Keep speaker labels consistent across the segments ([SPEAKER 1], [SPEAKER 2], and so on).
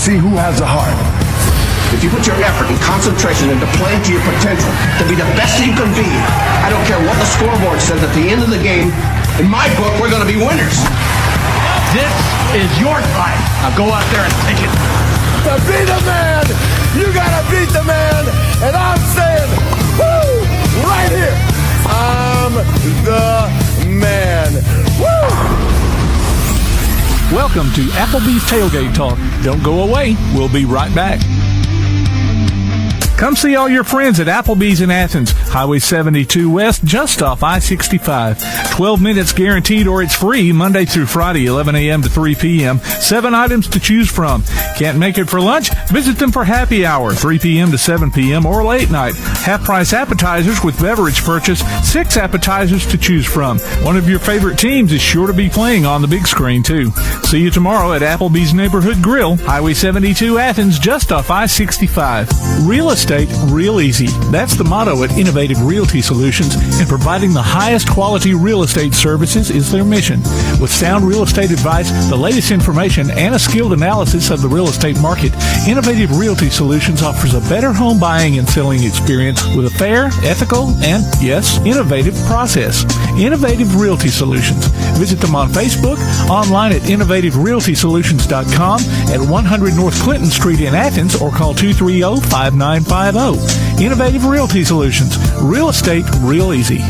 [SPEAKER 1] see who has the heart.
[SPEAKER 2] If you put your effort and concentration into playing to your potential, to be the best that you can be, I don't care what the scoreboard says at the end of the game, in my book, we're going to be winners.
[SPEAKER 3] This is your fight. Now go out there and take it.
[SPEAKER 1] To be the man, you got to beat the man. And I'm saying, woo, right here, I'm the man. Woo!
[SPEAKER 4] Welcome to Applebee's Tailgate Talk. Don't go away. We'll be right back. Come see all your friends at Applebee's in Athens, Highway 72 West, just off I-65. 12 minutes guaranteed or it's free Monday through Friday, 11 a.m. to 3 p.m. 7 items to choose from. Can't make it for lunch? Visit them for happy hour, 3 p.m. to 7 p.m. or late night. Half-price appetizers with beverage purchase, 6 appetizers to choose from. One of your favorite teams is sure to be playing on the big screen, too. See you tomorrow at Applebee's Neighborhood Grill, Highway 72 Athens, just off I-65. Real estate real easy. That's the motto at Innovative Realty Solutions, and providing the highest quality real estate services is their mission. With sound real estate advice, the latest information, and a skilled analysis of the real estate market, Innovative Realty Solutions offers a better home buying and selling experience with a fair, ethical, and, yes, innovative process. Innovative Realty Solutions. Visit them on Facebook, online at innovativerealtysolutions.com, at 100 North Clinton Street in Athens, or call 230-5950. Innovative Realty Solutions. Real estate real easy.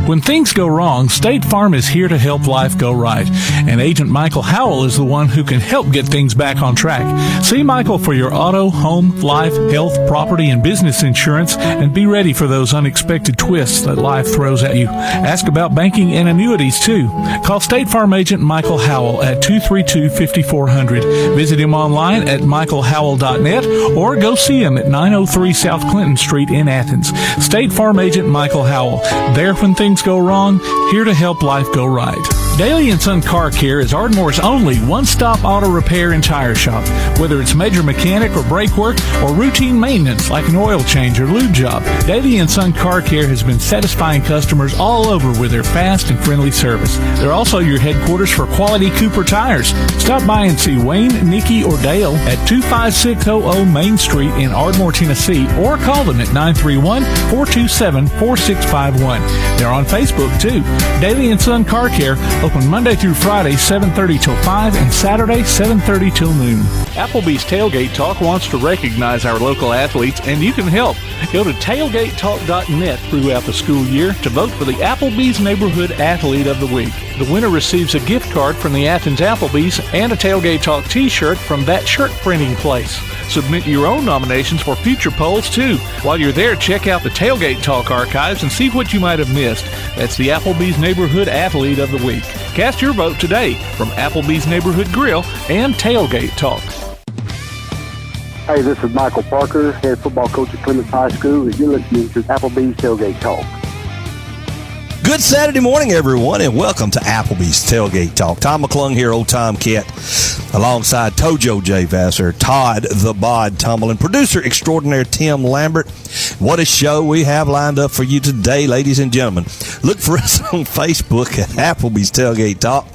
[SPEAKER 4] When things go wrong, State Farm is here to help life go right. And Agent Michael Howell is the one who can help get things back on track. See Michael for your auto, home, life, health, property, and business insurance, and be ready for those unexpected twists that life throws at you. Ask about banking and annuities, too. Call State Farm Agent Michael Howell at 232-5400. Visit him online at michaelhowell.net or go see him at 903 South Clinton Street in Athens. State Farm Agent Michael Howell. There when things go wrong, here to help life go right. Daly & Son Car Care is Ardmore's only one-stop auto repair and tire shop. Whether it's major mechanic or brake work or routine maintenance like an oil change or lube job, Daly & Son Car Care has been satisfying customers all over with their fast and friendly service. They're also your headquarters for quality Cooper tires. Stop by and see Wayne, Nikki, or Dale at 25600 Main Street in Ardmore, Tennessee, or call them at 931-427-4651. They're on Facebook, too. Daly & Son Car Care, open Monday through Friday, 7:30 till 5, and Saturday, 7:30 till noon. Applebee's Tailgate Talk wants to recognize our local athletes, and you can help. Go to tailgatetalk.net throughout the school year to vote for the Applebee's Neighborhood Athlete of the Week. The winner receives a gift card from the Athens Applebee's and a Tailgate Talk t-shirt from that shirt printing place. Submit your own nominations for future polls, too. While you're there, check out the Tailgate Talk archives and see what you might have missed. That's the Applebee's Neighborhood Athlete of the Week. Cast your vote today from Applebee's Neighborhood Grill and Tailgate Talk.
[SPEAKER 5] Hey, this is Michael Parker, head football coach at Clements High School, and you're listening to Applebee's Tailgate Talk.
[SPEAKER 6] Good Saturday morning, everyone, and welcome to Applebee's Tailgate Talk. Tom McClung here, Old Tom Cat, alongside Tojo J. Vassar, Todd the Bod Tumble, and producer extraordinaire Tim Lambert. What a show we have lined up for you today, ladies and gentlemen. Look for us on Facebook at Applebee's Tailgate Talk.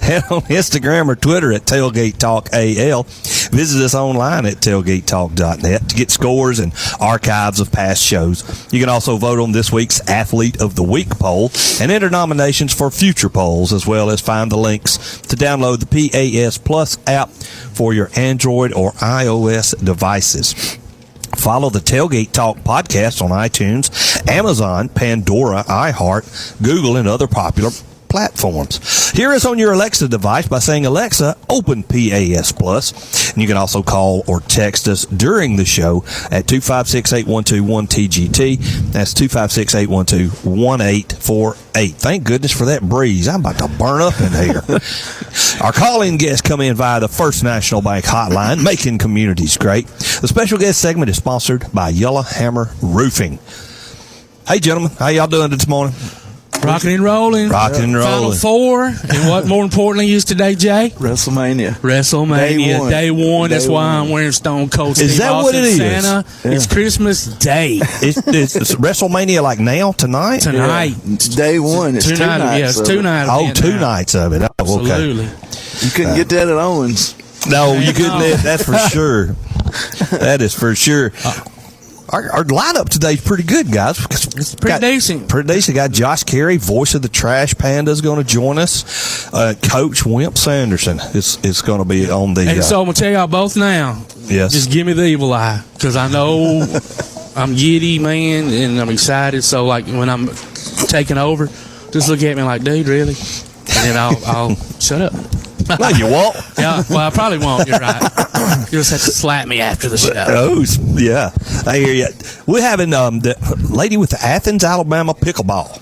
[SPEAKER 6] And on Instagram or Twitter at Tailgate Talk AL. Visit us online at tailgatetalk.net to get scores and archives of past shows. You can also vote on this week's Athlete of the Week poll and enter nominations for future polls, as well as find the links to download the PAS Plus app for your Android or iOS devices. Follow the Tailgate Talk podcast on iTunes, Amazon, Pandora, iHeart, Google, and other popular platforms. Hear us on your Alexa device by saying, Alexa, open PAS Plus. And you can also call or text us during the show at 256-812-1TGT. That's 256-812-1848. Thank goodness for that breeze. I'm about to burn up in here. Our call-in guests come in via the First National Bank hotline, making communities great. The special guest segment is sponsored by Yellow Hammer Roofing. Hey, gentlemen. How y'all doing this morning?
[SPEAKER 7] Rocking and rolling.
[SPEAKER 6] Rocking and rolling.
[SPEAKER 7] Final four. And what more importantly is today, Jay?
[SPEAKER 8] WrestleMania.
[SPEAKER 7] Day one. That's why I'm wearing Stone Cold Steve
[SPEAKER 6] Is that
[SPEAKER 7] Austin
[SPEAKER 6] what it is?
[SPEAKER 7] Santa. Yeah. It's Christmas Day.
[SPEAKER 6] It's WrestleMania like now, tonight?
[SPEAKER 7] Tonight.
[SPEAKER 8] Yeah. It's day one. It's two nights.
[SPEAKER 7] Yeah, it's 2 nights.
[SPEAKER 6] Oh, 2 nights of it. Oh,
[SPEAKER 7] absolutely.
[SPEAKER 6] Okay.
[SPEAKER 8] You couldn't get that at Owens.
[SPEAKER 6] No, you couldn't. That's for sure. That is for sure. Our lineup today is pretty good, guys.
[SPEAKER 7] It's pretty decent.
[SPEAKER 6] Pretty decent. Got Josh Caray, voice of the Trash Pandas, going to join us. Coach Wimp Sanderson is going to be on the.
[SPEAKER 7] And so I'm going to tell y'all both now.
[SPEAKER 6] Yes.
[SPEAKER 7] Just give me the evil eye, because I know I'm giddy, man, and I'm excited. So, like, when I'm taking over, just look at me like, dude, really? And then I'll shut up.
[SPEAKER 6] No, you won't.
[SPEAKER 7] Yeah, well, I probably won't. You're right. You just have to slap me after the show.
[SPEAKER 6] Oh, yeah. I hear you. We're having the lady with the Athens, Alabama Pickleball.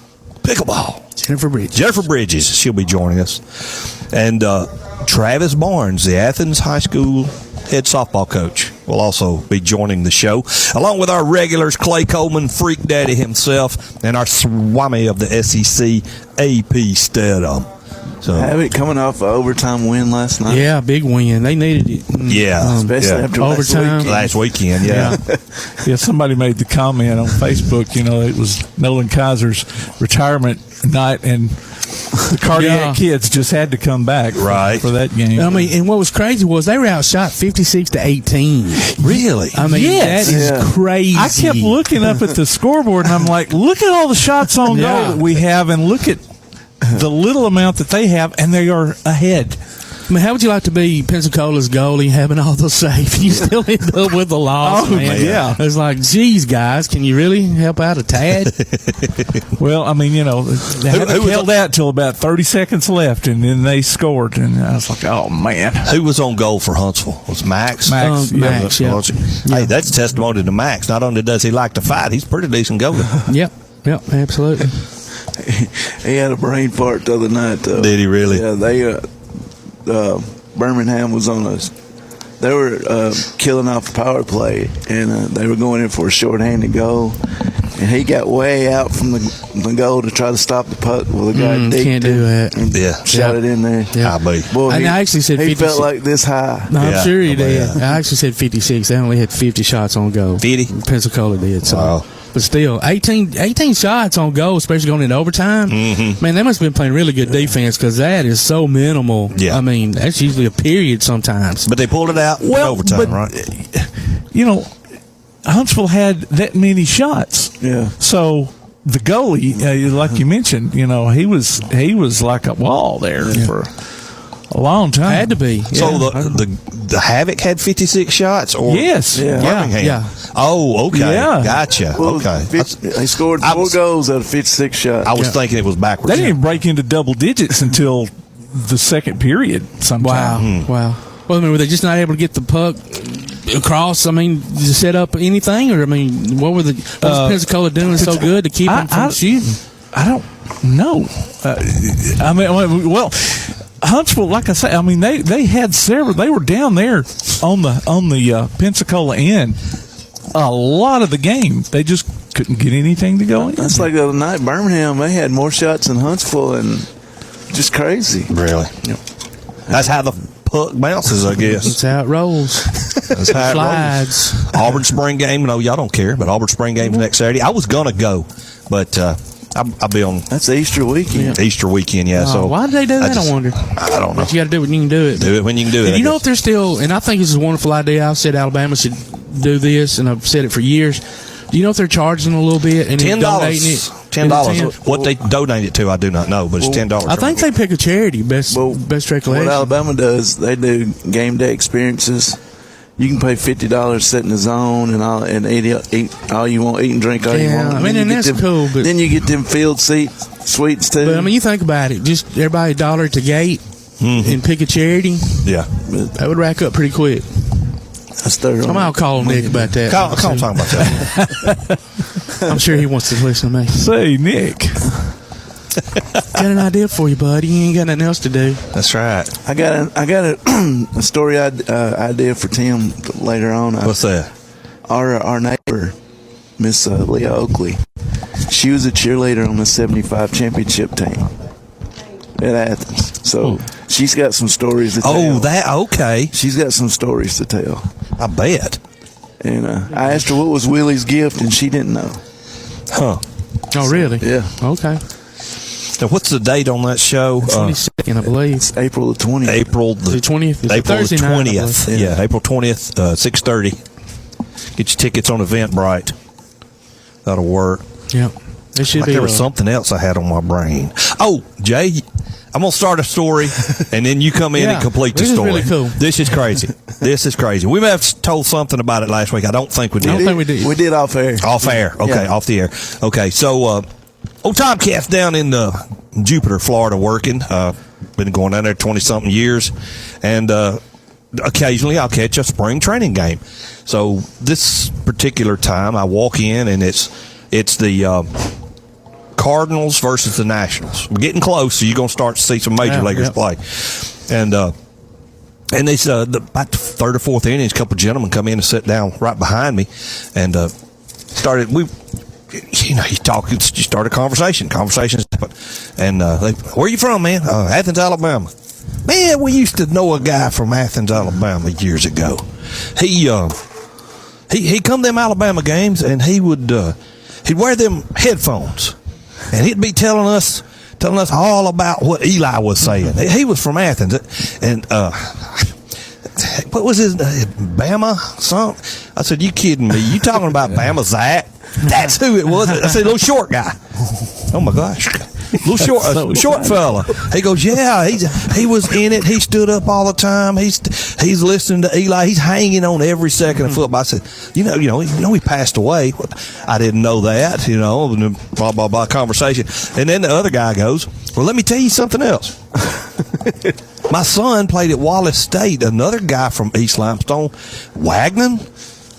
[SPEAKER 6] Jennifer Bridges. She'll be joining us. And Travis Barnes, the Athens High School head softball coach, will also be joining the show, along with our regulars, Clay Coleman, Freak Daddy himself, and our Swami of the SEC, AP Steadham. So,
[SPEAKER 8] Havoc coming off an overtime win last night.
[SPEAKER 7] Yeah, big win. They needed it.
[SPEAKER 6] Yeah.
[SPEAKER 8] Especially after
[SPEAKER 7] overtime.
[SPEAKER 6] Last weekend, yeah.
[SPEAKER 4] Yeah, somebody made the comment on Facebook, it was Nolan Kaiser's retirement night, and the cardiac kids just had to come back for that game.
[SPEAKER 7] I mean, and what was crazy was they were outshot 56-18.
[SPEAKER 6] Really?
[SPEAKER 7] I mean, that is crazy.
[SPEAKER 4] I kept looking up at the scoreboard, and I'm like, look at all the shots on goal that we have, and look at the little amount that they have, and they are ahead.
[SPEAKER 7] I mean, how would you like to be Pensacola's goalie, having all those saves? You still end up with a loss, man.
[SPEAKER 4] Yeah.
[SPEAKER 7] It's like, geez, guys, can you really help out a tad?
[SPEAKER 4] Well, I mean, they held out till about 30 seconds left, and then they scored, and I was like, oh, man.
[SPEAKER 6] Who was on goal for Huntsville? Was Max?
[SPEAKER 7] Max, yeah.
[SPEAKER 6] Hey, that's testimony to Max. Not only does he like to fight, he's a pretty decent goalie.
[SPEAKER 7] Yep, absolutely.
[SPEAKER 8] He had a brain fart the other night, though.
[SPEAKER 6] Did he really?
[SPEAKER 8] Yeah, they Birmingham was on us. They were killing off the power play, and they were going in for a shorthanded goal. And he got way out from the goal to try to stop the puck. Well, the guy
[SPEAKER 7] can't do that.
[SPEAKER 8] And shot it in there.
[SPEAKER 6] Yeah.
[SPEAKER 8] Boy,
[SPEAKER 7] And I actually said
[SPEAKER 8] he
[SPEAKER 7] 56.
[SPEAKER 8] felt like this high.
[SPEAKER 7] No, I'm sure he did.
[SPEAKER 6] Yeah.
[SPEAKER 7] I actually said 56. They only had 50 shots on goal.
[SPEAKER 6] 50?
[SPEAKER 7] Pensacola did. So.
[SPEAKER 6] Wow.
[SPEAKER 7] But still, 18 shots on goal, especially going into overtime.
[SPEAKER 6] Mm-hmm.
[SPEAKER 7] Man, they must have been playing really good defense, because that is so minimal.
[SPEAKER 6] Yeah.
[SPEAKER 7] I mean, that's usually a period sometimes.
[SPEAKER 6] But they pulled it out in overtime, right?
[SPEAKER 4] Huntsville had that many shots.
[SPEAKER 8] Yeah.
[SPEAKER 4] So the goalie, like you mentioned, he was like a wall there for a long time.
[SPEAKER 7] Had to be.
[SPEAKER 6] So the Havoc had 56 shots, or
[SPEAKER 4] yes,
[SPEAKER 6] Birmingham?
[SPEAKER 7] Yeah.
[SPEAKER 6] Oh, okay.
[SPEAKER 4] Yeah.
[SPEAKER 6] Gotcha.
[SPEAKER 8] Well,
[SPEAKER 6] okay.
[SPEAKER 8] They scored 4 goals out of 56 shots.
[SPEAKER 6] I was thinking it was backwards.
[SPEAKER 4] They didn't even break into double digits until the second period sometime.
[SPEAKER 7] Wow. Well, I mean, were they just not able to get the puck across? I mean, to set up anything? Or, I mean, what was Pensacola doing so good to keep them from shooting?
[SPEAKER 4] I don't know. Huntsville, like I say, I mean, they had several. They were down there on the Pensacola end a lot of the game. They just couldn't get anything to go in.
[SPEAKER 8] That's like the other night, Birmingham, they had more shots than Huntsville, and just crazy.
[SPEAKER 6] Really? Yep. That's how the puck bounces, I guess.
[SPEAKER 7] That's how it rolls.
[SPEAKER 6] That's how it
[SPEAKER 7] Slides.
[SPEAKER 6] rolls. Auburn spring game. No, y'all don't care, but Auburn spring game's next Saturday. I was gonna go, but I'll be on.
[SPEAKER 8] That's Easter weekend.
[SPEAKER 6] Easter weekend, yeah. So
[SPEAKER 7] why did they do that? I wonder.
[SPEAKER 6] I don't know.
[SPEAKER 7] But you got to do it when you can do it.
[SPEAKER 6] Do it when you can do it.
[SPEAKER 7] And you know if they're still, and I think this is a wonderful idea. I've said Alabama should do this, and I've said it for years. Do you know if they're charging a little bit and
[SPEAKER 6] $10?
[SPEAKER 7] $10.
[SPEAKER 6] What they donate it to, I do not know, but it's $10.
[SPEAKER 7] I think they pick a charity. Best recollection.
[SPEAKER 8] What Alabama does, they do game day experiences. You can pay $50, sit in the zone, and eat all you want, eat and drink all you want.
[SPEAKER 7] I mean, and that's cool. But
[SPEAKER 8] then you get them field suites too.
[SPEAKER 7] But I mean, you think about it. Just everybody $1 at the gate and pick a charity.
[SPEAKER 6] Yeah,
[SPEAKER 7] that would rack up pretty quick.
[SPEAKER 8] That's third.
[SPEAKER 7] I'll call Nick about that.
[SPEAKER 6] Call talking about that.
[SPEAKER 7] I'm sure he wants to listen to me.
[SPEAKER 4] Say, Nick.
[SPEAKER 7] Got an idea for you, buddy. You ain't got nothing else to do.
[SPEAKER 6] That's right.
[SPEAKER 8] I got a story idea for Tim later on.
[SPEAKER 6] What's that?
[SPEAKER 8] Our neighbor, Miss Leah Oakley, she was a cheerleader on the 75 championship team at Athens. So she's got some stories to tell.
[SPEAKER 6] Oh, that okay.
[SPEAKER 8] She's got some stories to tell.
[SPEAKER 6] I bet.
[SPEAKER 8] And I asked her what was Willie's gift, and she didn't know.
[SPEAKER 6] Huh.
[SPEAKER 7] Oh, really?
[SPEAKER 8] Yeah.
[SPEAKER 7] Okay.
[SPEAKER 6] Now, what's the date on that show?
[SPEAKER 7] 22nd, I believe.
[SPEAKER 8] It's April the 20th.
[SPEAKER 6] April the
[SPEAKER 7] 20th. It's
[SPEAKER 6] April the
[SPEAKER 7] Thursday night, I
[SPEAKER 6] 20th.
[SPEAKER 7] believe.
[SPEAKER 6] Yeah, April 20th, 6:30. Get your tickets on Eventbrite. That'll work.
[SPEAKER 7] Yeah. It should be.
[SPEAKER 6] There was something else I had on my brain. Oh, Jay, I'm going to start a story, and then you come in and complete the story.
[SPEAKER 7] This is really cool.
[SPEAKER 6] This is crazy. This is crazy. We may have told something about it last week. I don't think we did.
[SPEAKER 7] I don't think we did.
[SPEAKER 8] We did off air.
[SPEAKER 6] Off air. Okay, off the air. Okay, so old Tomcat's down in Jupiter, Florida, working. Been going down there 20-something years, and occasionally I'll catch a spring training game. So this particular time, I walk in, and it's the Cardinals versus the Nationals. We're getting close, so you're going to start to see some major leaguers play. And they said about the third or fourth innings, a couple of gentlemen come in and sit down right behind me, and started. You start a conversation. Conversations happen, and where are you from, man? Athens, Alabama. Man, we used to know a guy from Athens, Alabama years ago. He come to them Alabama games, and he'd wear them headphones, and he'd be telling us all about what Eli was saying. He was from Athens, and what was his name? Bama something? I said, you kidding me? You talking about Bama Zach? That's who it was. I said, little short guy. Oh my gosh. Little short fella. He goes, yeah, he was in it. He stood up all the time. He's listening to Eli. He's hanging on every second of football. I said, you know, he passed away. I didn't know that. Blah blah blah conversation. And then the other guy goes, well, let me tell you something else. My son played at Wallace State. Another guy from East Limestone, Wagner.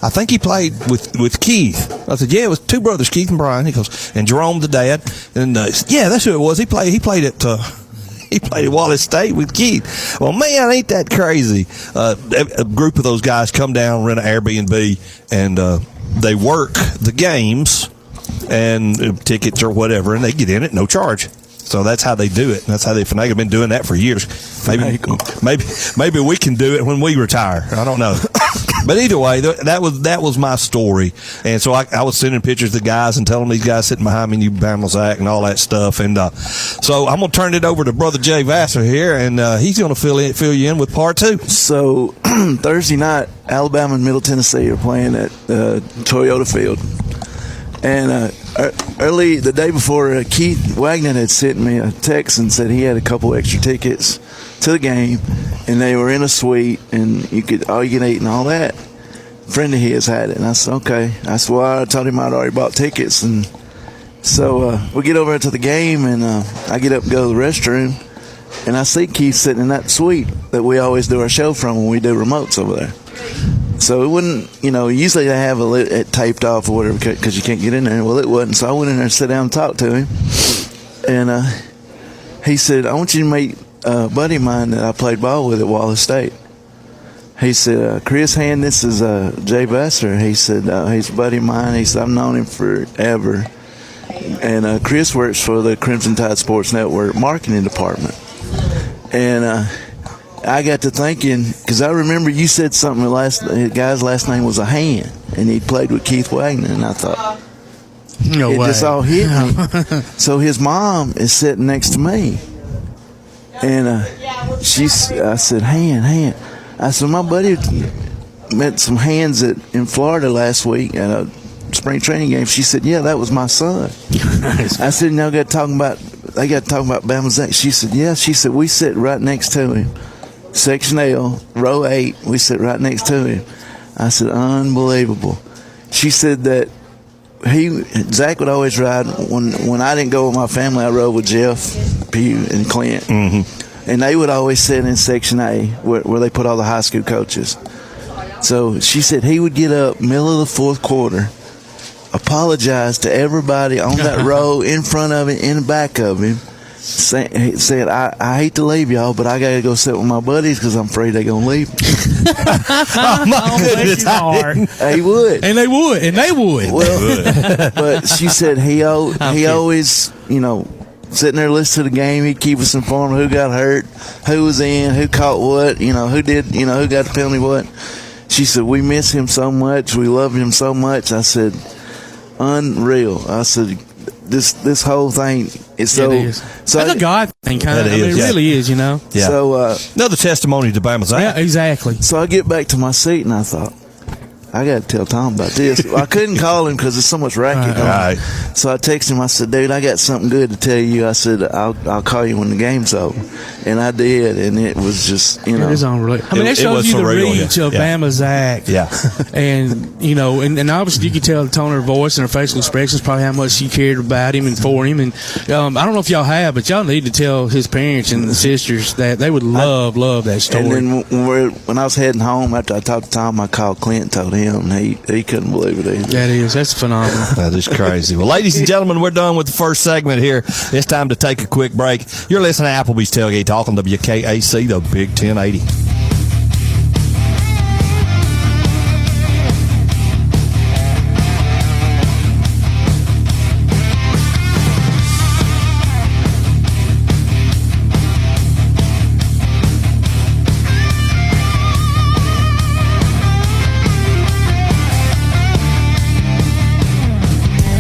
[SPEAKER 6] I think he played with Keith. I said, yeah, it was two brothers, Keith and Brian. He goes, and Jerome, the dad. And yeah, that's who it was. He played at Wallace State with Keith. Well, man, ain't that crazy? A group of those guys come down, rent an Airbnb, and they work the games and tickets or whatever, and they get in it, no charge. So that's how they do it. That's how they finagle. They've been doing that for years. Maybe we can do it when we retire. I don't know. But either way, that was my story. And so I was sending pictures to the guys and telling these guys sitting behind me, you Bama Zach and all that stuff. And so I'm going to turn it over to Brother Jay Vassar here, and he's going to fill you in with part two.
[SPEAKER 8] So Thursday night, Alabama and Middle Tennessee are playing at Toyota Field. And early the day before, Keith Wagner had sent me a text and said he had a couple extra tickets to the game, and they were in a suite, and you could all you can eat and all that. A friend of his had it, and I said, okay. I said, well, I told him I'd already bought tickets, and so we get over to the game, and I get up and go to the restroom, and I see Keith sitting in that suite that we always do our show from when we do remotes over there. So it wouldn't, usually they have it taped off or whatever because you can't get in there. Well, it wasn't. So I went in there and sat down and talked to him. And he said, I want you to meet a buddy of mine that I played ball with at Wallace State. He said, Chris Hand, this is Jay Vassar. He said, he's a buddy of mine. He said, I've known him forever. And Chris works for the Crimson Tide Sports Network marketing department. And I got to thinking, because I remember you said something, the guy's last name was a Hand, and he played with Keith Wagner, and I thought,
[SPEAKER 7] no way.
[SPEAKER 8] Just all hit me. So his mom is sitting next to me, and I said, Hand. I said, my buddy met some Hands in Florida last week at a spring training game. She said, yeah, that was my son. I said, they got to talking about Bama Zach. She said, yeah. She said, we sit right next to him. Section L, row 8, we sit right next to him. I said, unbelievable. She said that Zach would always ride. When I didn't go with my family, I rode with Jeff, Pugh, and Clint. Mm-hmm. And they would always sit in Section A where they put all the high school coaches. So she said he would get up middle of the fourth quarter, apologize to everybody on that row, in front of him, in the back of him, said, I hate to leave y'all, but I got to go sit with my buddies because I'm afraid they're going to leave me.
[SPEAKER 6] Oh, my goodness.
[SPEAKER 8] He would.
[SPEAKER 7] And they would.
[SPEAKER 8] Well, but she said he always, sitting there listening to the game, he'd keep us informed who got hurt, who was in, who caught what, who did, who got the penalty what. She said, we miss him so much. We love him so much. I said, unreal. I said, this whole thing is so.
[SPEAKER 7] It is.
[SPEAKER 8] So
[SPEAKER 7] That's a God thing, kind of. It really is,
[SPEAKER 6] Yeah.
[SPEAKER 8] So
[SPEAKER 6] another testimony to Bama's
[SPEAKER 7] Yeah, exactly.
[SPEAKER 8] So I get back to my seat and I thought, I got to tell Tom about this. I couldn't call him because there's so much racket going on. So I texted him. I said, dude, I got something good to tell you. I said, I'll call you when the game's over. And I did, and it was just,
[SPEAKER 7] It is unreal. I mean, that shows you the reach of Bama's act.
[SPEAKER 6] Yeah.
[SPEAKER 7] And, and obviously you can tell the tone of her voice and her facial expressions probably how much she cared about him and for him. And I don't know if y'all have, but y'all need to tell his parents and the sisters that they would love that story.
[SPEAKER 8] And then when I was heading home, after I talked to Tom, I called Clint and told him. And he couldn't believe it either.
[SPEAKER 7] That's phenomenal.
[SPEAKER 6] That is crazy. Well, ladies and gentlemen, we're done with the first segment here. It's time to take a quick break. You're listening to Applebee's Tailgate Talk on WKAC, the Big 1080.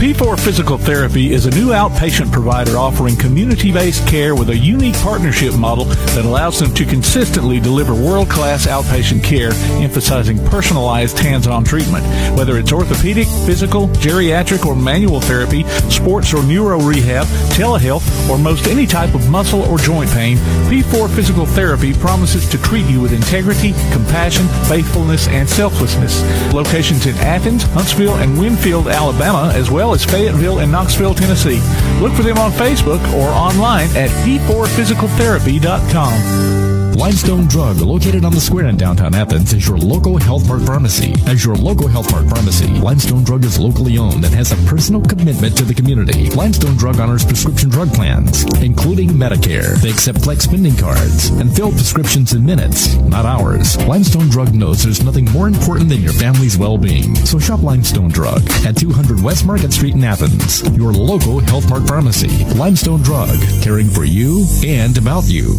[SPEAKER 4] P4 Physical Therapy is a new outpatient provider offering community-based care with a unique partnership model that allows them to consistently deliver world-class outpatient care, emphasizing personalized hands-on treatment. Whether it's orthopedic, physical, geriatric, or manual therapy, sports or neuro rehab, telehealth, or most any type of muscle or joint pain, P4 Physical Therapy promises to treat you with integrity, compassion, faithfulness, and selflessness. Locations in Athens, Huntsville, and Winfield, Alabama, as well as Fayetteville and Knoxville, Tennessee. Look for them on Facebook or online at p4physicaltherapy.com.
[SPEAKER 9] Limestone Drug, located on the square in downtown Athens, is your local Health Mart pharmacy. As your local Health Mart pharmacy, Limestone Drug is locally owned and has a personal commitment to the community. Limestone Drug honors prescription drug plans, including Medicare. They accept flex spending cards and fill prescriptions in minutes, not hours. Limestone Drug knows there's nothing more important than your family's well-being. So shop Limestone Drug at 200 West Market Street in Athens, your local Health Mart pharmacy. Limestone Drug, caring for you and about you.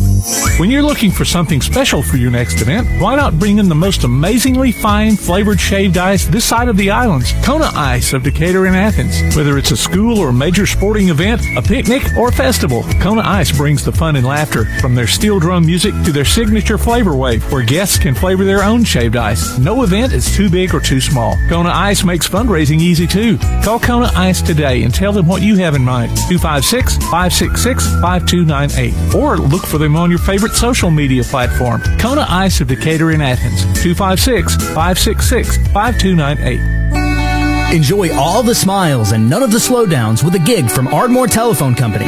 [SPEAKER 4] When you're looking for something special for your next event, why not bring in the most amazingly fine flavored shaved ice this side of the islands? Kona Ice of Decatur in Athens. Whether it's a school or major sporting event, a picnic, or a festival, Kona Ice brings the fun and laughter. From their steel drum music to their signature flavor wave, where guests can flavor their own shaved ice. No event is too big or too small. Kona Ice makes fundraising easy too. Call Kona Ice today and tell them what you have in mind. 256-566-5298. Or look for them on your favorite social media platform. Kona Ice of Decatur in Athens. 256-566-5298.
[SPEAKER 10] Enjoy all the smiles and none of the slowdowns with a gig from Ardmore Telephone Company.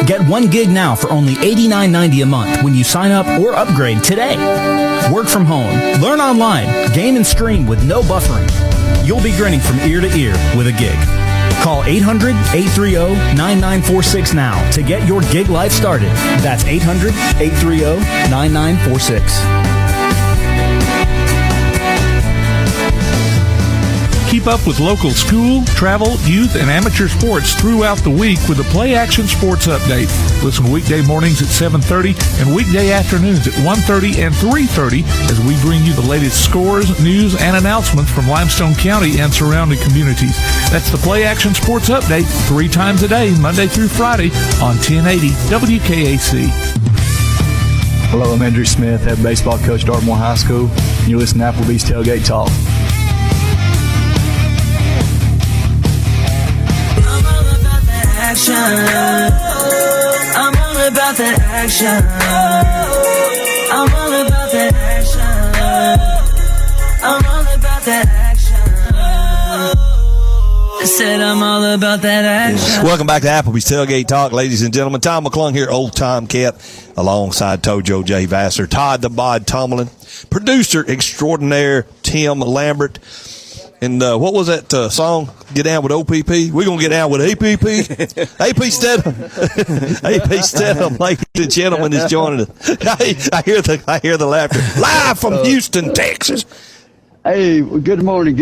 [SPEAKER 10] Get 1 gig now for only $89.90 a month when you sign up or upgrade today. Work from home, learn online, game and stream with no buffering. You'll be grinning from ear to ear with a gig. Call 800-830-9946 now to get your gig life started. That's 800-830-9946.
[SPEAKER 4] Keep up with local school, travel, youth, and amateur sports throughout the week with a Play Action Sports Update. Listen weekday mornings at 7:30 and weekday afternoons at 1:30 and 3:30 as we bring you the latest scores, news, and announcements from Limestone County and surrounding communities. That's the Play Action Sports Update 3 times a day, Monday through Friday on 1080 WKAC.
[SPEAKER 11] Hello, I'm Andrew Smith, head baseball coach at Ardmore High School, and you're listening to Applebee's Tailgate Talk.
[SPEAKER 12] I'm all about that action. I'm all about that action. I'm all about that action. I said I'm all about that action.
[SPEAKER 6] Welcome back to Applebee's Tailgate Talk, ladies and gentlemen. Tom McClung here, Old Tom Cat, alongside Tojo J. Vassar, Todd the Bod Tomlin, producer extraordinaire Tim Lambert. And what was that song? Get down with OPP. We're gonna get down with APP. AP Steadham. AP Steadham, ladies and gentlemen, is joining us. I hear the laughter live from Houston, Texas.
[SPEAKER 13] Hey, good morning.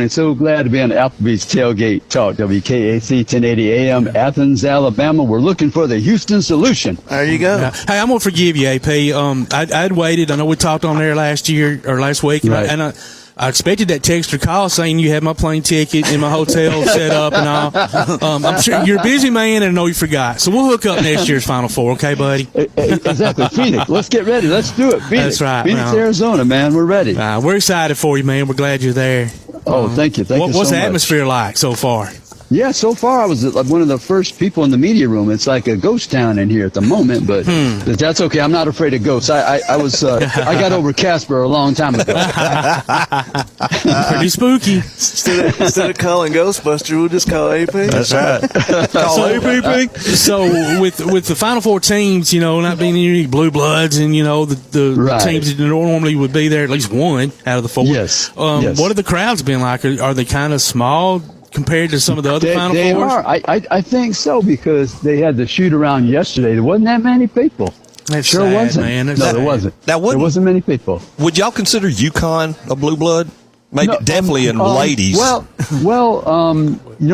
[SPEAKER 13] So glad to be on Applebee's Tailgate Talk, WKAC 1080 AM, Athens, Alabama. We're looking for the Houston solution.
[SPEAKER 8] There you go.
[SPEAKER 7] Yeah. Hey, I'm gonna forgive you, AP. I'd waited. I know we talked on there last week,
[SPEAKER 13] right.
[SPEAKER 7] and I expected that text or call saying you had my plane ticket and my hotel set up and all. I'm sure you're a busy man, and I know you forgot. So we'll hook up next year's Final Four, okay, buddy?
[SPEAKER 13] Exactly. Phoenix, let's get ready. Let's do it. Phoenix.
[SPEAKER 7] That's right.
[SPEAKER 13] Phoenix, Arizona, man. We're ready.
[SPEAKER 7] We're excited for you, man. We're glad you're there.
[SPEAKER 13] Oh, thank you. Thank you so much.
[SPEAKER 7] What's the atmosphere like so far?
[SPEAKER 13] Yeah, so far I was one of the first people in the media room. It's like a ghost town in here at the moment, but that's okay. I'm not afraid of ghosts. I got over Casper a long time ago.
[SPEAKER 7] Pretty spooky.
[SPEAKER 8] Instead of calling Ghostbuster, we'll just call AP.
[SPEAKER 6] That's right. Call APP.
[SPEAKER 7] So with the Final Four teams, not being any blue bloods, and the teams that normally would be there, at least one out of the four.
[SPEAKER 13] Yes.
[SPEAKER 7] What have the crowds been like? Are they kind of small compared to some of the other Final Fours?
[SPEAKER 13] They are. I think so, because they had the shoot around yesterday. There wasn't that many people.
[SPEAKER 7] That's
[SPEAKER 13] sure
[SPEAKER 7] sad,
[SPEAKER 13] wasn't.
[SPEAKER 7] Man.
[SPEAKER 13] There wasn't. There wasn't many people.
[SPEAKER 6] Would y'all consider UConn a blue blood? Maybe definitely in ladies.
[SPEAKER 13] Well,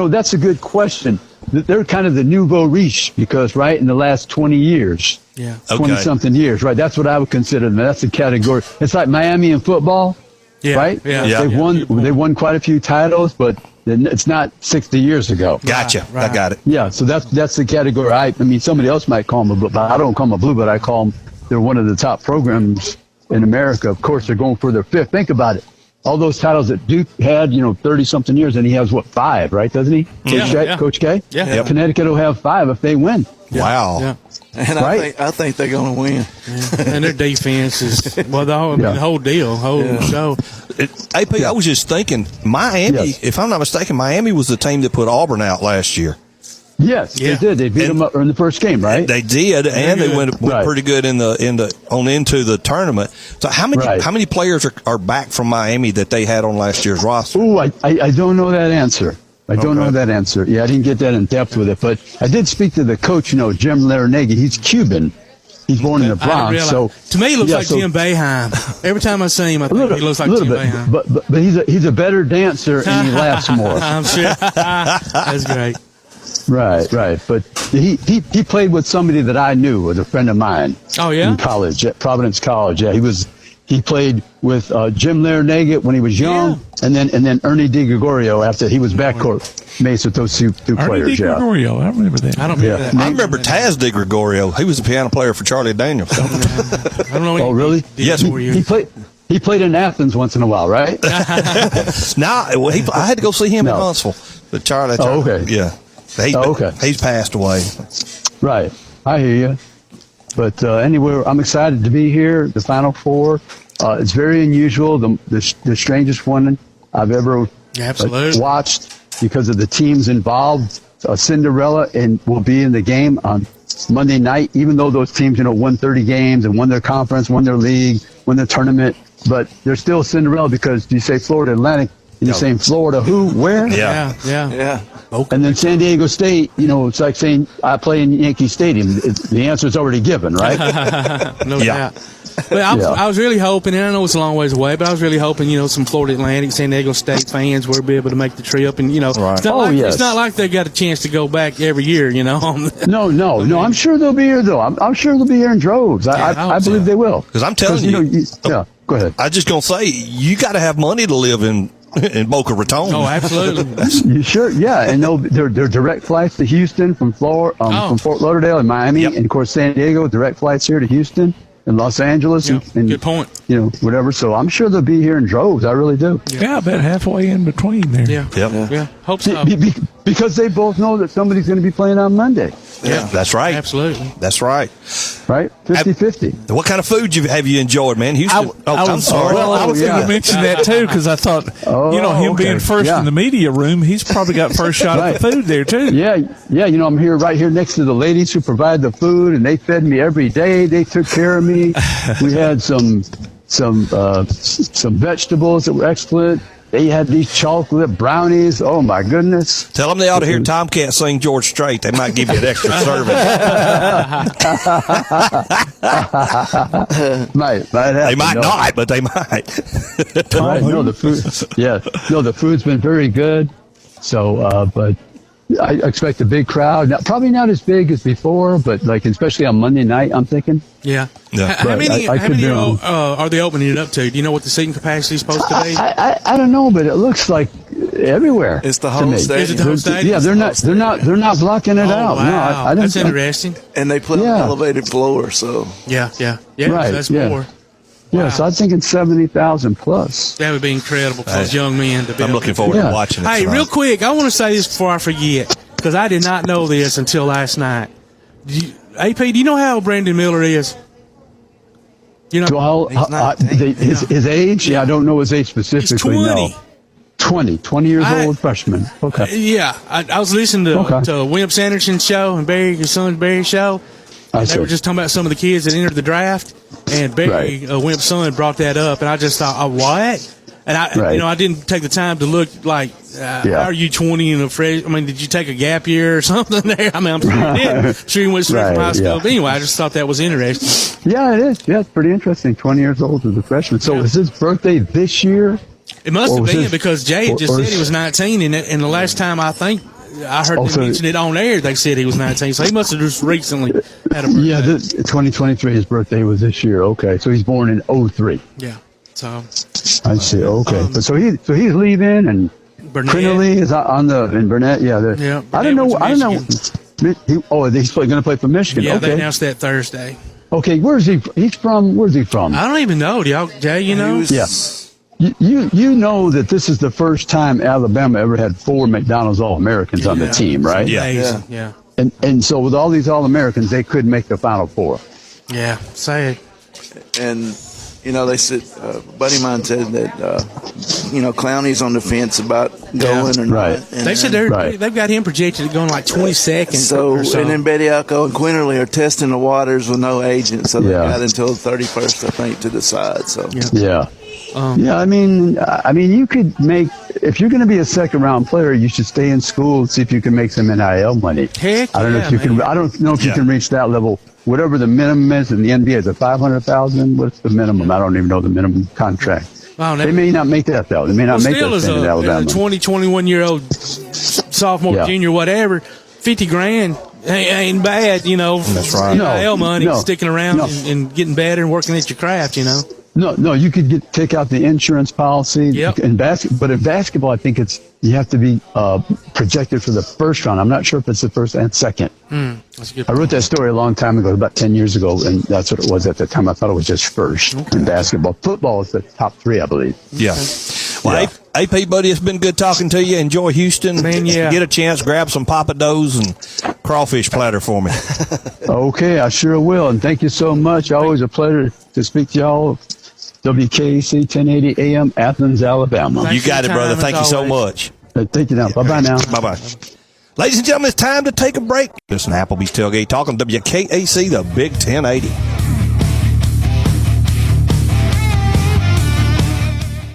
[SPEAKER 13] that's a good question. They're kind of the nouveau riche, because in the last 20 years, 20-something years, right? That's what I would consider them. That's the category. It's like Miami in football, right?
[SPEAKER 7] Yeah.
[SPEAKER 13] They won quite a few titles, but it's not 60 years ago.
[SPEAKER 6] Gotcha. Right. I got it.
[SPEAKER 13] Yeah, so that's the category. I mean, somebody else might call them a blue, but I don't call them a blue, but I call them, they're one of the top programs in America. Of course, they're going for their fifth. Think about it. All those titles that Duke had, 30-something years, and he has, 5, right, doesn't he? Coach K?
[SPEAKER 7] Yeah.
[SPEAKER 13] Connecticut will have 5 if they win.
[SPEAKER 6] Wow.
[SPEAKER 7] Yeah.
[SPEAKER 8] And I think they're going to win.
[SPEAKER 7] Yeah. And their defense is, the whole deal, show.
[SPEAKER 6] AP, I was just thinking, Miami, if I'm not mistaken, Miami was the team that put Auburn out last year.
[SPEAKER 13] Yes, they did. They beat them up in the first game, right?
[SPEAKER 6] They did, and they went pretty good into the tournament. So how many players are back from Miami that they had on last year's roster?
[SPEAKER 13] Oh, I don't know that answer. I don't know that answer. Yeah, I didn't get that in depth with it, but I did speak to the coach. Jim Larranaga. He's Cuban. He's born in the Bronx. So
[SPEAKER 7] to me, he looks like Jim Boeheim. Every time I see him, I think he looks like Jim Boeheim.
[SPEAKER 13] But he's a better dancer, and he laughs more.
[SPEAKER 7] I'm sure. That's great.
[SPEAKER 13] Right. But he played with somebody that I knew, was a friend of mine.
[SPEAKER 7] Oh yeah.
[SPEAKER 13] In college, at Providence College. Yeah, he played with Jim Larranaga when he was young, and then Ernie DiGregorio after he was backcourt mates with those two players.
[SPEAKER 4] Ernie DiGregorio, I remember that.
[SPEAKER 7] I don't remember that.
[SPEAKER 6] I remember Taz DiGregorio. He was a piano player for Charlie Daniels.
[SPEAKER 7] I don't know.
[SPEAKER 13] Oh, really?
[SPEAKER 6] Yes.
[SPEAKER 13] He played in Athens once in a while, right?
[SPEAKER 6] I had to go see him in Huntsville. But Charlie.
[SPEAKER 13] Oh, okay.
[SPEAKER 6] Yeah. He's passed away.
[SPEAKER 13] Right. I hear you. But anyway, I'm excited to be here. The Final Four. It's very unusual. The strangest one I've ever watched because of the teams involved. Cinderella will be in the game on Monday night, even though those teams, won 30 games and won their conference, won their league, won their tournament. But they're still Cinderella because you say Florida Atlantic, and you're saying Florida who, where?
[SPEAKER 7] Yeah.
[SPEAKER 13] And then San Diego State, it's like saying I play in Yankee Stadium. The answer's already given, right?
[SPEAKER 7] No doubt. But I was really hoping, and I know it's a long ways away, but I was really hoping, some Florida Atlantic, San Diego State fans would be able to make the trip. And, it's not like they got a chance to go back every year,
[SPEAKER 13] No. I'm sure they'll be here, though. I'm sure they'll be here in droves. I believe they will.
[SPEAKER 6] Because I'm telling you.
[SPEAKER 13] Go ahead.
[SPEAKER 6] I was just going to say, you got to have money to live in Boca Raton.
[SPEAKER 7] Oh, absolutely.
[SPEAKER 13] You sure? Yeah, and they're direct flights to Houston from Fort Lauderdale and Miami, and of course San Diego. Direct flights here to Houston and Los Angeles.
[SPEAKER 7] And good point.
[SPEAKER 13] Whatever. So I'm sure they'll be here in droves. I really do.
[SPEAKER 4] Yeah, I bet halfway in between there.
[SPEAKER 7] Yeah. Hope so.
[SPEAKER 13] Because they both know that somebody's going to be playing on Monday.
[SPEAKER 6] Yeah, that's right.
[SPEAKER 7] Absolutely.
[SPEAKER 6] That's right.
[SPEAKER 13] Right? 50-50.
[SPEAKER 6] What kind of food have you enjoyed, man? Houston. I'm sorry.
[SPEAKER 4] Well, I was going to mention that, too, because I thought, him being first in the media room, he's probably got first shot at the food there, too.
[SPEAKER 13] Yeah. I'm right here next to the ladies who provide the food, and they fed me every day. They took care of me. We had some vegetables that were excellent. They had these chocolate brownies. Oh, my goodness.
[SPEAKER 6] Tell them they ought to hear Tomcat sing George Strait. They might give you an extra serving.
[SPEAKER 13] Might happen.
[SPEAKER 6] They might not, but they might.
[SPEAKER 13] The food. Yeah. No, the food's been very good. So, but I expect a big crowd. Probably not as big as before, but like especially on Monday night, I'm thinking.
[SPEAKER 7] Yeah.
[SPEAKER 13] How
[SPEAKER 7] many are they opening it up to? Do you know what the seating capacity is supposed to be?
[SPEAKER 13] I don't know, but it looks like everywhere.
[SPEAKER 8] It's the whole stadium.
[SPEAKER 7] Is it the whole stadium?
[SPEAKER 13] Yeah, they're not blocking it out.
[SPEAKER 7] Wow.
[SPEAKER 13] No, I don't
[SPEAKER 7] That's interesting.
[SPEAKER 8] And they put an elevated floor, so
[SPEAKER 7] yeah.
[SPEAKER 13] Right,
[SPEAKER 7] That's
[SPEAKER 13] yeah.
[SPEAKER 7] more.
[SPEAKER 13] Yeah, so I'm thinking 70,000 plus.
[SPEAKER 7] That would be incredible for those young men to be.
[SPEAKER 6] I'm looking forward to watching it.
[SPEAKER 7] Hey, real quick, I want to say this before I forget, because I did not know this until last night. AP, do you know how old Brandon Miller is? You know,
[SPEAKER 13] his age? Yeah, I don't know his age specifically.
[SPEAKER 7] He's 20.
[SPEAKER 13] No. 20 years old, freshman. Okay.
[SPEAKER 7] Yeah, I was listening to Wimp Sanderson show and his son Barry's show. They were just talking about some of the kids that entered the draft, and Barry, Wimp's son, brought that up, and I just thought, what? And I didn't take the time to look like, how are you 20 and a fresh? I mean, did you take a gap year or something there? I mean, I'm sure you did. I'm sure you went straight from high school. But anyway, I just thought that was interesting.
[SPEAKER 13] Yeah, it is. Yeah, it's pretty interesting. 20 years old as a freshman. So is his birthday this year?
[SPEAKER 7] It must have been because Jay just said he was 19, and the last time I think I heard them mention it on air, they said he was 19, so he must have just recently had a birthday.
[SPEAKER 13] Yeah, 2023, his birthday was this year. Okay, so he's born in 03.
[SPEAKER 7] Yeah, so
[SPEAKER 13] I see. Okay, but so he's leaving, and Crinnerly is on and Burnett. Yeah, I don't know. He's going to play for Michigan.
[SPEAKER 7] Yeah,
[SPEAKER 13] okay.
[SPEAKER 7] They announced that Thursday.
[SPEAKER 13] Okay, where's he? He's from. Where's he from?
[SPEAKER 7] I don't even know. Jay, you know?
[SPEAKER 13] Yeah. You know that this is the first time Alabama ever had 4 McDonald's All-Americans on the team, right?
[SPEAKER 7] Yeah.
[SPEAKER 13] And so with all these All-Americans, they couldn't make the Final Four.
[SPEAKER 7] Yeah, say it.
[SPEAKER 8] And, they said, a buddy of mine said that, Clowney's on the fence about going or not. And,
[SPEAKER 7] they said they've got him projected at going like 22nd.
[SPEAKER 8] So, and then Bediako and Quinterly are testing the waters with no agent, so they got until the 31st, I think, to decide. So I mean, you could make, if you're going to be a second-round player, you should stay in school and see if you can make some NIL money.
[SPEAKER 7] Heck,
[SPEAKER 13] I don't know if you can. I don't know if you can reach that level. Whatever the minimum is in the NBA, is it 500,000? What's the minimum? I don't even know the minimum contract. They may not make that though. They may not make that in Alabama.
[SPEAKER 7] 20, 21-year-old sophomore, junior, whatever, $50,000 ain't bad.
[SPEAKER 13] That's right.
[SPEAKER 7] NIL money, sticking around and getting better and working at your craft.
[SPEAKER 13] No, you could take out the insurance policy.
[SPEAKER 7] Yep.
[SPEAKER 13] But in basketball, I think you have to be projected for the first round. I'm not sure if it's the first and second.
[SPEAKER 7] That's a good point.
[SPEAKER 13] I wrote that story a long time ago, about 10 years ago, and that's what it was at the time. I thought it was just first in basketball. Football is the top 3, I believe.
[SPEAKER 6] Yeah. Well, AP, buddy, it's been good talking to you. Enjoy Houston.
[SPEAKER 7] Man, yeah.
[SPEAKER 6] Get a chance, grab some Papa Doughs and crawfish platter for me.
[SPEAKER 13] Okay, I sure will. And thank you so much. Always a pleasure to speak to y'all. WKC 1080 AM, Athens, Alabama.
[SPEAKER 6] You got it, brother. Thank you so much.
[SPEAKER 13] Thank you now. Bye-bye now.
[SPEAKER 6] Bye-bye. Ladies and gentlemen, it's time to take a break. Listen to Applebee's Tailgate Talk on WKAC, the Big 1080.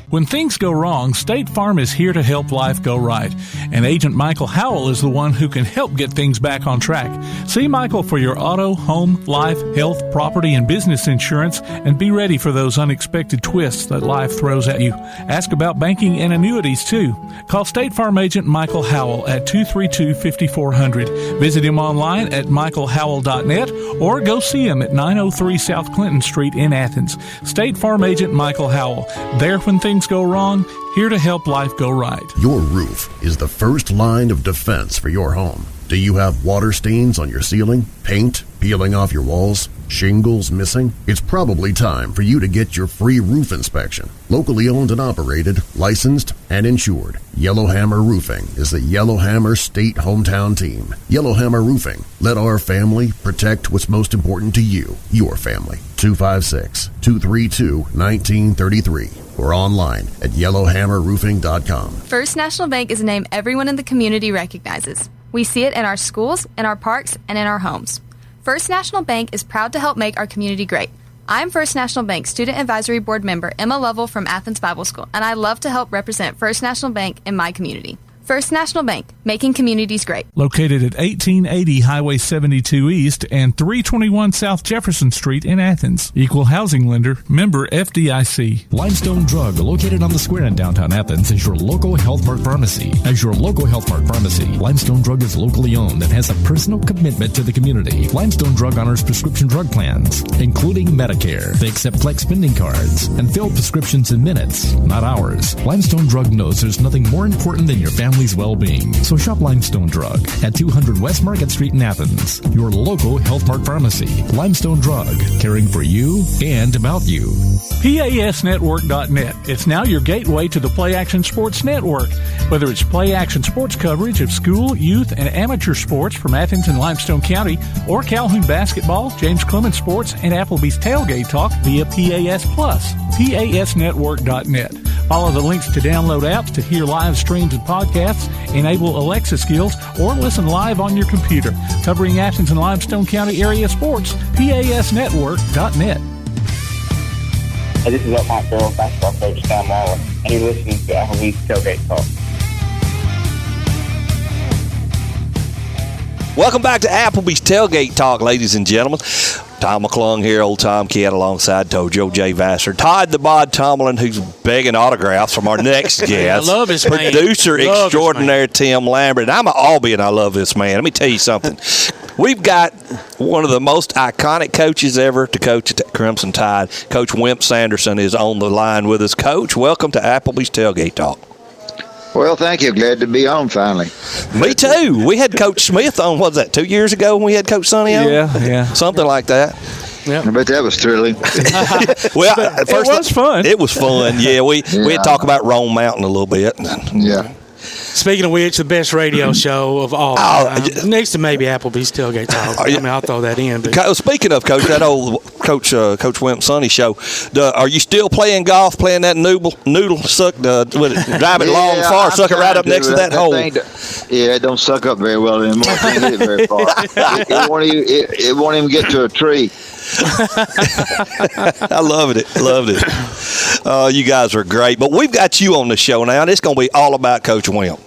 [SPEAKER 4] When things go wrong, State Farm is here to help life go right. And Agent Michael Howell is the one who can help get things back on track. See Michael for your auto, home, life, health, property, and business insurance, and be ready for those unexpected twists that life throws at you. Ask about banking and annuities, too. Call State Farm Agent Michael Howell at 232-5400. Visit him online at michaelhowell.net or go see him at 903 South Clinton Street in Athens. State Farm Agent Michael Howell. There when things go wrong, here to help life go right.
[SPEAKER 14] Your roof is the first line of defense for your home. Do you have water stains on your ceiling, paint peeling off your walls, shingles missing? It's probably time for you to get your free roof inspection. Locally owned and operated, licensed, and insured, Yellowhammer Roofing is the Yellowhammer State hometown team. Yellowhammer Roofing. Let our family protect what's most important to you, your family. 256-232-1933 or online at yellowhammerroofing.com.
[SPEAKER 15] First National Bank is a name everyone in the community recognizes. We see it in our schools, in our parks, and in our homes. First National Bank is proud to help make our community great. I'm First National Bank Student Advisory Board member Emma Lovell from Athens Bible School, and I love to help represent First National Bank in my community. First National Bank, making communities great.
[SPEAKER 4] Located at 1880 Highway 72 East and 321 South Jefferson Street in Athens. Equal housing lender, member FDIC.
[SPEAKER 9] Limestone Drug, located on the square in downtown Athens, is your local Health Mart pharmacy. As your local Health Mart pharmacy, Limestone Drug is locally owned and has a personal commitment to the community. Limestone Drug honors prescription drug plans, including Medicare. They accept flex spending cards and fill prescriptions in minutes, not hours. Limestone Drug knows there's nothing more important than your family's well-being. So shop Limestone Drug at 200 West Market Street in Athens, your local Health Mart pharmacy. Limestone Drug, caring for you and about you.
[SPEAKER 4] PASnetwork.net. It's now your gateway to the Play Action Sports Network. Whether it's Play Action Sports coverage of school, youth, and amateur sports from Athens and Limestone County, or Calhoun basketball, James Clemens Sports, and Applebee's Tailgate Talk via PAS Plus. PASnetwork.net. Follow the links to download apps to hear live streams and podcasts, enable Alexa skills, or listen live on your computer. Covering Athens and Limestone County area sports, PASnetwork.net.
[SPEAKER 16] Hey, this is Upmont Girls basketball coach Tom Waller, and you're listening to Applebee's Tailgate Talk.
[SPEAKER 6] Welcome back to Applebee's Tailgate Talk, ladies and gentlemen. Tom McClung here, old Tom Kid, alongside Joe J. Vassar. Todd the Bod Tomlin, who's begging autographs from our next guest.
[SPEAKER 7] I love his man.
[SPEAKER 6] Producer extraordinaire Tim Lambert. And I'm an Albie, and I love this man. Let me tell you something. We've got one of the most iconic coaches ever to coach at Crimson Tide. Coach Wimp Sanderson is on the line with us. Coach, welcome to Applebee's Tailgate Talk.
[SPEAKER 17] Well, thank you. Glad to be on finally.
[SPEAKER 6] Me too. We had Coach Smith on, what was that, 2 years ago when we had Coach Sonny on?
[SPEAKER 4] Yeah.
[SPEAKER 6] Something like that.
[SPEAKER 17] Yeah. I bet that was thrilling.
[SPEAKER 6] Well,
[SPEAKER 4] it was fun.
[SPEAKER 6] It was fun. Yeah, we had talked about Rome Mountain a little bit.
[SPEAKER 17] Yeah.
[SPEAKER 7] Speaking of which, the best radio show of all time. Next to maybe Applebee's Tailgate Talk. I mean, I'll throw that in. But.
[SPEAKER 6] Speaking of, Coach, that old Coach Wimp Sonny show, are you still playing golf, playing that noodle suck, drive it long far, suck it right up next to that hole?
[SPEAKER 17] It don't suck up very well anymore. Can't hit it very far. It won't even get to a tree.
[SPEAKER 6] I loved it. You guys are great. But we've got you on the show now, and it's going to be all about Coach Wimp.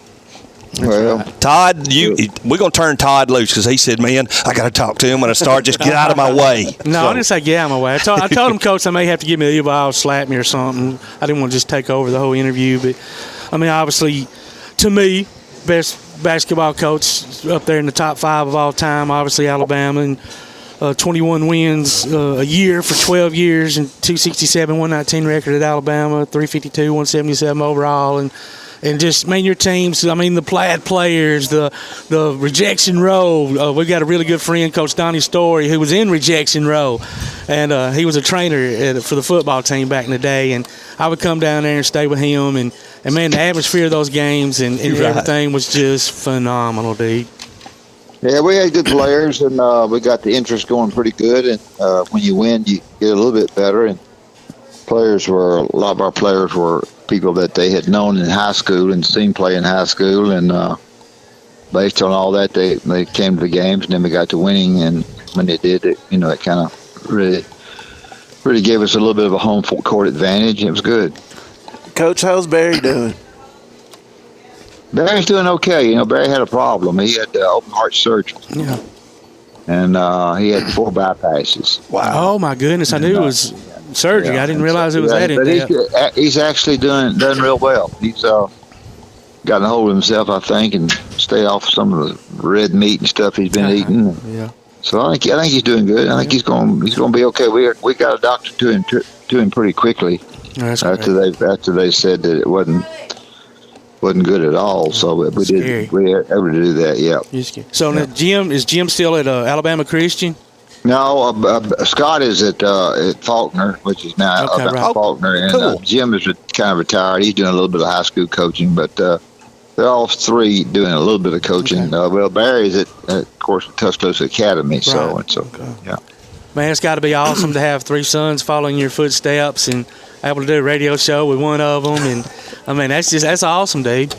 [SPEAKER 17] Well,
[SPEAKER 6] Todd, we're going to turn Todd loose because he said, man, I got to talk to him when I start. Just get out of my way.
[SPEAKER 7] No, I didn't say get out of my way. I told him, Coach, I may have to give me the evil, slap me or something. I didn't want to just take over the whole interview. But, I mean, obviously, to me, best basketball coach up there in the top 5 of all time, obviously Alabama, and 21 wins a year for 12 years, and 267, 119 record at Alabama, 352, 177 overall, and just, man, your teams, I mean, the Plaid players, the rejection row. We've got a really good friend, Coach Donnie Story, who was in rejection row, and he was a trainer for the football team back in the day, and I would come down there and stay with him, and man, the atmosphere of those games and everything was just phenomenal, dude.
[SPEAKER 17] Yeah, we had good players, and we got the interest going pretty good, and when you win, you get a little bit better, and a lot of our players were people that they had known in high school and seen play in high school, and based on all that, they came to the games, and then we got to winning, and when they did, it kind of really gave us a little bit of a home court advantage. It was good.
[SPEAKER 8] Coach, how's Barry doing?
[SPEAKER 17] Barry's doing okay. Barry had a problem. He had open heart surgery.
[SPEAKER 7] Yeah.
[SPEAKER 17] And he had 4 bypasses.
[SPEAKER 7] Wow. Oh, my goodness. I knew it was surgery. I didn't realize it was that in depth.
[SPEAKER 17] But he's actually done real well. He's gotten a hold of himself, I think, and stayed off some of the red meat and stuff he's been eating.
[SPEAKER 7] Yeah.
[SPEAKER 17] So I think he's doing good. I think he's going to be okay. We got a doctor to him pretty quickly after they said that it wasn't good at all. So we were able to do that. Yeah.
[SPEAKER 7] So is Jim still at Alabama Christian?
[SPEAKER 17] No, Scott is at Faulkner, which is now Faulkner, and cool. Jim is kind of retired. He's doing a little bit of high school coaching, but they're all 3 doing a little bit of coaching. Well, Barry's at of course, Tuscaloosa Academy. Right. Yeah.
[SPEAKER 7] Man, it's got to be awesome to have 3 sons following your footsteps and able to do a radio show with one of them, and I mean that's awesome, dude.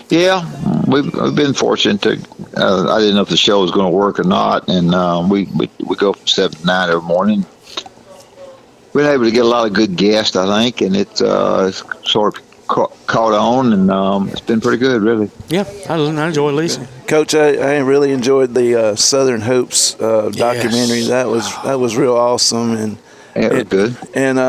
[SPEAKER 17] Yeah, we've been fortunate to. I didn't know if the show was going to work or not, and we go from 7 to 9 every morning. We've been able to get a lot of good guests, I think, and it's sort of caught on, and it's been pretty good, really.
[SPEAKER 7] Yeah, I enjoy listening.
[SPEAKER 8] Coach, I really enjoyed the Southern Hopes documentary. That was real awesome, and
[SPEAKER 17] it was good.
[SPEAKER 8] And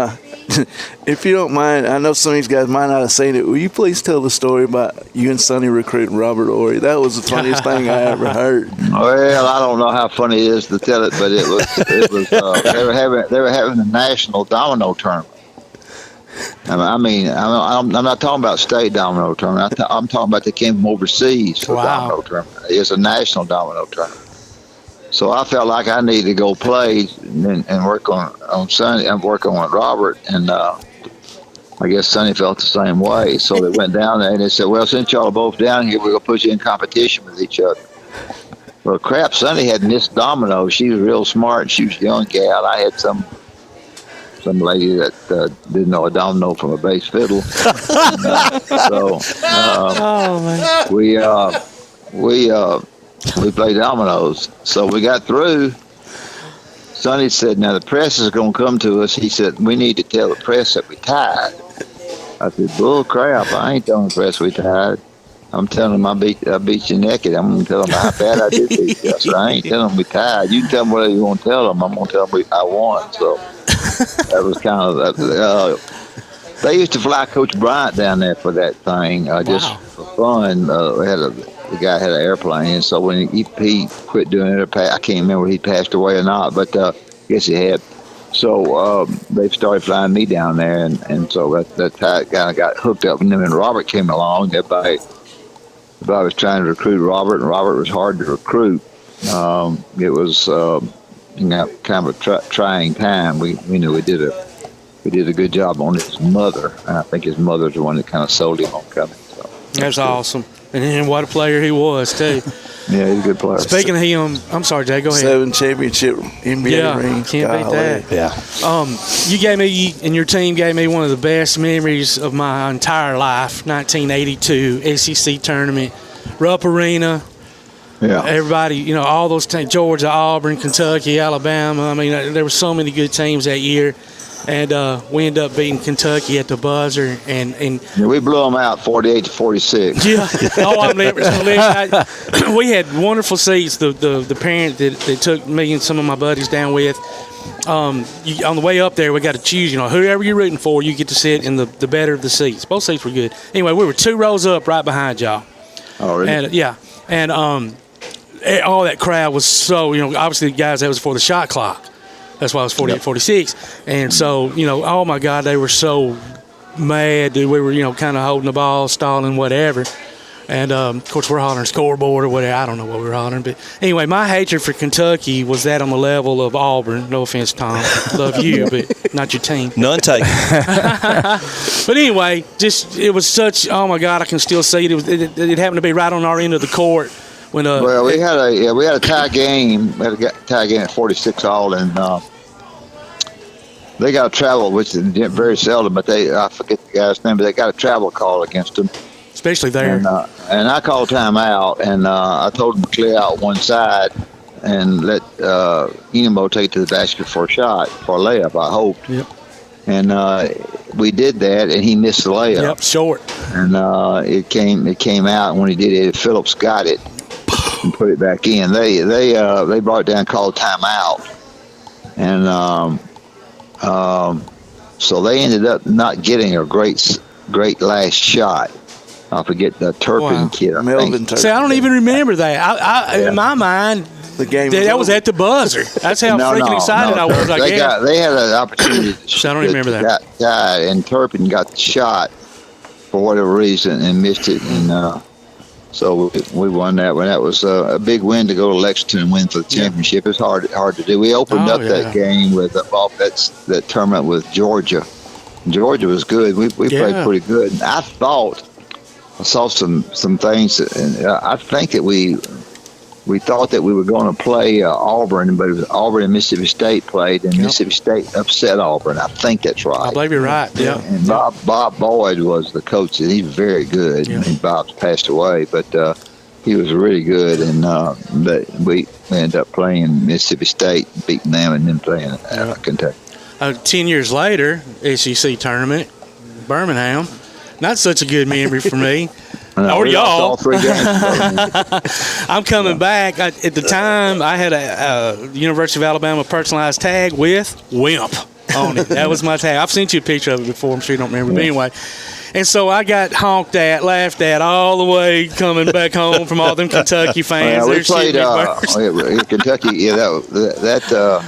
[SPEAKER 8] if you don't mind, I know some of these guys might not have seen it. Will you please tell the story about you and Sonny recruiting Robert Ory? That was the funniest thing I ever heard.
[SPEAKER 17] Well, I don't know how funny it is to tell it, but it was. They were having a national domino tournament. I mean, I'm not talking about state domino tournament. I'm talking about they came from overseas for domino tournament. It's a national domino tournament. So I felt like I needed to go play and work on Sonny and work on Robert, and I guess Sonny felt the same way. So they went down there and they said, "Well, since y'all are both down here, we're gonna put you in competition with each other." Well, crap, Sonny had Miss Domino. She was real smart. She was a young gal. I had some lady that didn't know a domino from a bass fiddle. We played dominoes. So we got through. Sonny said, "Now the press is going to come to us." He said, "We need to tell the press that we tied." I said, "Bull crap! I ain't telling the press we tied. I'm telling them I beat you naked. I'm going to tell them how bad I did beat you." I said, "I ain't telling them we tied. You can tell them whatever you want to tell them. I'm going to tell them I won." So that was kind of they used to fly Coach Bryant down there for that thing, just for fun. The guy had an airplane, so when he quit doing it, I can't remember if he passed away or not, but I guess he had. So they started flying me down there, and so that kind of got hooked up. And then when Robert came along, everybody was trying to recruit Robert, and Robert was hard to recruit. It was kind of a trying time. We knew we did a good job on his mother, and I think his mother's the one that kind of sold him on coming. So
[SPEAKER 7] that's awesome. And then what a player he was, too.
[SPEAKER 17] Yeah, he's a good player.
[SPEAKER 7] Speaking of him, I'm sorry, Jay, go ahead.
[SPEAKER 8] 7 championship NBA rings.
[SPEAKER 7] Can't beat that.
[SPEAKER 6] Yeah.
[SPEAKER 7] You gave me, and your team gave me one of the best memories of my entire life, 1982 SEC tournament, Rupp Arena.
[SPEAKER 17] Yeah.
[SPEAKER 7] Everybody, all those teams, Georgia, Auburn, Kentucky, Alabama. I mean, there were so many good teams that year. And we ended up beating Kentucky at the buzzer, and
[SPEAKER 17] we blew them out 48-46.
[SPEAKER 7] Yeah, we had wonderful seats. The parent that took me and some of my buddies down with, on the way up there, we got to choose. Whoever you're rooting for, you get to sit in the better of the seats. Both seats were good. Anyway, we were 2 rows up, right behind y'all.
[SPEAKER 17] Oh, really?
[SPEAKER 7] And all that crowd was so. Obviously, guys, that was for the shot clock. That's why it was 48-46. And so, oh, my God, they were so mad that we were, kind of holding the ball, stalling, whatever. And, of course, we're hollering scoreboard or whatever. I don't know what we were hollering. But, anyway, my hatred for Kentucky was that on the level of Auburn. No offense, Tom. Love you, but not your team.
[SPEAKER 6] None taken.
[SPEAKER 7] But, anyway, it was such, oh, my God, I can still see it. It happened to be right on our end of the court. We
[SPEAKER 17] had a tie game. We had a tie game at 46-all, and they got to travel, which is very seldom. But I forget the guy's name, but they got a travel call against them,
[SPEAKER 7] especially there.
[SPEAKER 17] And I called timeout, and I told them to clear out one side and let Enemo take to the basket for a shot, for a layup. I hoped.
[SPEAKER 7] Yep.
[SPEAKER 17] And we did that, and he missed the layup.
[SPEAKER 7] Yep, short.
[SPEAKER 17] And it came out, and when he did it, Phillips got it and put it back in. They brought it down, called timeout, and so they ended up not getting a great last shot. I forget the Turpin kid.
[SPEAKER 8] Melvin Turpin.
[SPEAKER 7] See, I don't even remember that. In my mind,
[SPEAKER 8] the game
[SPEAKER 7] that was at the buzzer. That's how freaking excited I was.
[SPEAKER 17] They had an opportunity.
[SPEAKER 7] I don't remember that.
[SPEAKER 17] And Turpin got the shot for whatever reason and missed it, and so we won that one. That was a big win to go to Lexington and win for the championship. It's hard to do. We opened up that game with that tournament with Georgia. Georgia was good. We played pretty good. And I thought I saw some things, and I think that we thought that we were going to play Auburn, but it was Auburn and Mississippi State played, and Mississippi State upset Auburn. I think that's right.
[SPEAKER 7] I believe you're right. Yeah.
[SPEAKER 17] And Bob Boyd was the coach, and he's very good. Yeah. And Bob's passed away, but he was really good, and we ended up playing Mississippi State, beating them, and then playing Kentucky.
[SPEAKER 7] 10 years later, SEC tournament, Birmingham. Not such a good memory for me.
[SPEAKER 17] No,
[SPEAKER 7] or
[SPEAKER 17] we lost
[SPEAKER 7] y'all.
[SPEAKER 17] all 3 games.
[SPEAKER 7] I'm coming back. At the time, I had a University of Alabama personalized tag with Wimp on it. That was my tag. I've sent you a picture of it before. I'm sure you don't remember. But anyway. And so I got honked at, laughed at all the way coming back home from all them Kentucky fans.
[SPEAKER 17] We played Kentucky. Yeah, that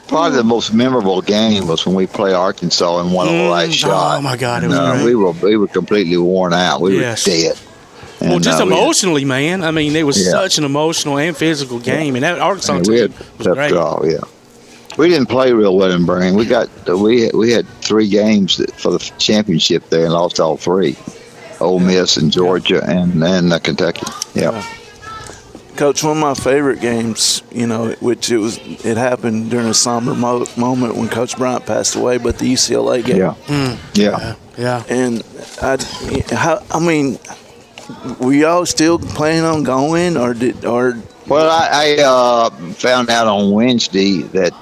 [SPEAKER 17] probably the most memorable game was when we played Arkansas and won on the last shot.
[SPEAKER 7] Oh my God, it was great.
[SPEAKER 17] We were completely worn out. We were dead. And,
[SPEAKER 7] well, just emotionally, man. I mean, it was such an emotional and physical game, and that Arkansas team was great.
[SPEAKER 17] We didn't play real well in Birmingham. We had 3 games for the championship there and lost all 3. Ole Miss and Georgia and Kentucky. Yeah.
[SPEAKER 8] Coach, one of my favorite games, which it happened during a somber moment when Coach Bryant passed away, but the UCLA game.
[SPEAKER 17] Yeah.
[SPEAKER 8] And I mean, were y'all still planning on going, or?
[SPEAKER 17] Well, I found out on Wednesday that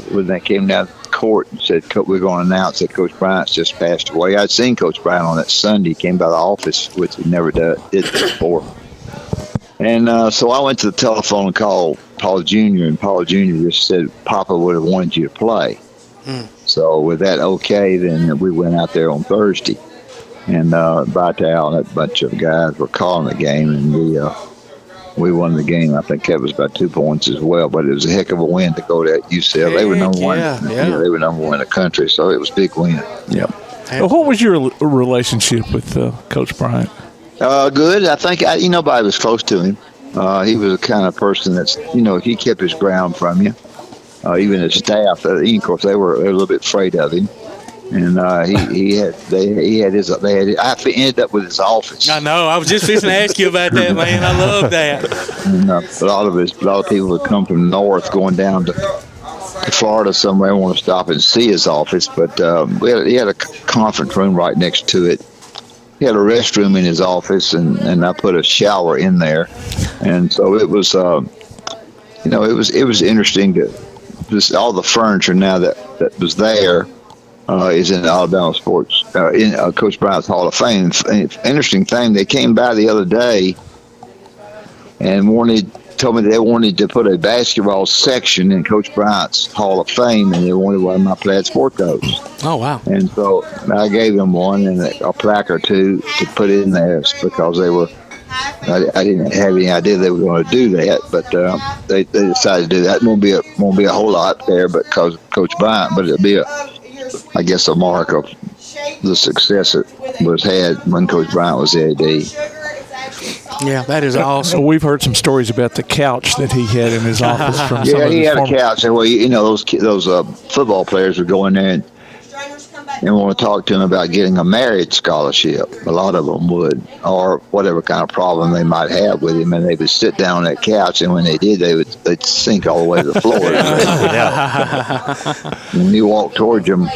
[SPEAKER 17] when they came down to court and said we're going to announce that Coach Bryant's just passed away. I'd seen Coach Bryant on that Sunday. He came by the office, which he never did before. And so I went to the telephone and called Paul Jr., and Paul Jr. just said Papa would have wanted you to play. So with that okay, then we went out there on Thursday. And Vital and a bunch of guys were calling the game, and we won the game. I think that was about 2 points as well, but it was a heck of a win to go to UCLA. They were number one. Yeah, they were number 1 in the country, so it was a big win. Yeah.
[SPEAKER 4] Well, what was your relationship with Coach Bryant?
[SPEAKER 17] Good. I think nobody was close to him. He was the kind of person that's he kept his ground from you. Even his staff, of course, they were a little bit afraid of him. And he had his. I ended up with his office.
[SPEAKER 7] I know. I was just fixing to ask you about that, man. I love that.
[SPEAKER 17] And, a lot of people would come from north, going down to Florida somewhere, and want to stop and see his office. But he had a conference room right next to it. He had a restroom in his office, and I put a shower in there, and so it was. It was interesting to just all the furniture now that was there. Is in Alabama sports, in Coach Bryant's Hall of Fame. Interesting thing, they came by the other day and told me they wanted to put a basketball section in Coach Bryant's Hall of Fame, and they wanted one of my plaid sport coats.
[SPEAKER 7] Oh, wow.
[SPEAKER 17] And so I gave them one and a plaque or two to put in there because they were, I didn't have any idea they were going to do that, but they decided to do that. It won't be a whole lot there because of Coach Bryant, but it'll be I guess a mark of the success that was had when Coach Bryant was the AD.
[SPEAKER 7] Yeah, that is awesome.
[SPEAKER 4] We've heard some stories about the couch that he had in his office. From some of
[SPEAKER 17] he
[SPEAKER 4] his
[SPEAKER 17] had a couch. And those football players would go in there and want to talk to him about getting a merit scholarship. A lot of them would, or whatever kind of problem they might have with him, and they would sit down on that couch, and when they did, they'd sink all the way to the floor. When you walked towards them,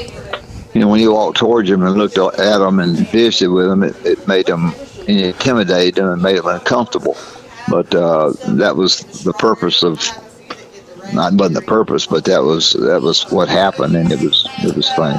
[SPEAKER 17] and looked at them and visited with them, it made them intimidated them and made them uncomfortable. But that was the purpose of. Not wasn't the purpose, but that was what happened, and it was funny.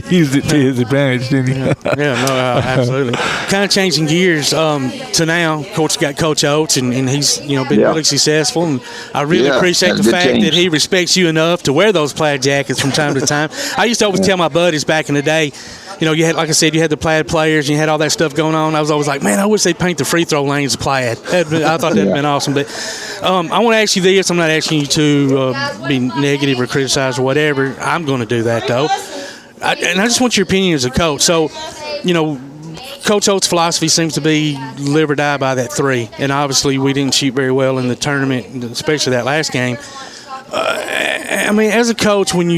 [SPEAKER 4] He used it to his advantage, didn't he?
[SPEAKER 7] Absolutely. Kind of changing gears to now. Coach got Coach Oates, and he's been really successful, and I really appreciate the fact that he respects you enough to wear those plaid jackets from time to time. I used to always tell my buddies back in the day. You had, like I said, you had the plaid players, and you had all that stuff going on. I was always like, man, I wish they'd paint the free throw lanes plaid. I thought that'd have been awesome. But I want to ask you this. I'm not asking you to be negative or criticize or whatever. I'm going to do that, though. And I just want your opinion as a coach. So, Coach Oates' philosophy seems to be live or die by that 3. And obviously we didn't shoot very well in the tournament, especially that last game. I mean, as a coach, when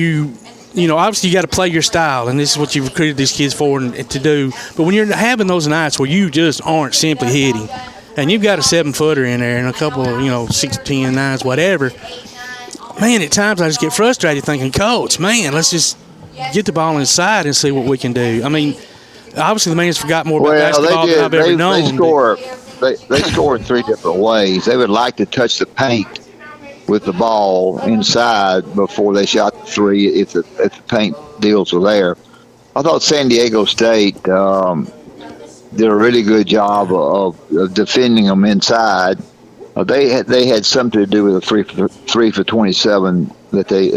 [SPEAKER 7] obviously you got to play your style, and this is what you've recruited these kids for and to do. But when you're having those nights where you just aren't simply hitting, and you've got a 7-footer in there and a couple of, 6, 10, 9s, whatever, man, at times I just get frustrated thinking, Coach, man, let's just get the ball inside and see what we can do. I mean, obviously the man's forgot more about basketball than I've ever known.
[SPEAKER 17] They score in 3 different ways. They would like to touch the paint with the ball inside before they shot the 3 if the paint deals were there. I thought San Diego State did a really good job of defending them inside. They had something to do with a 3 for 27 that they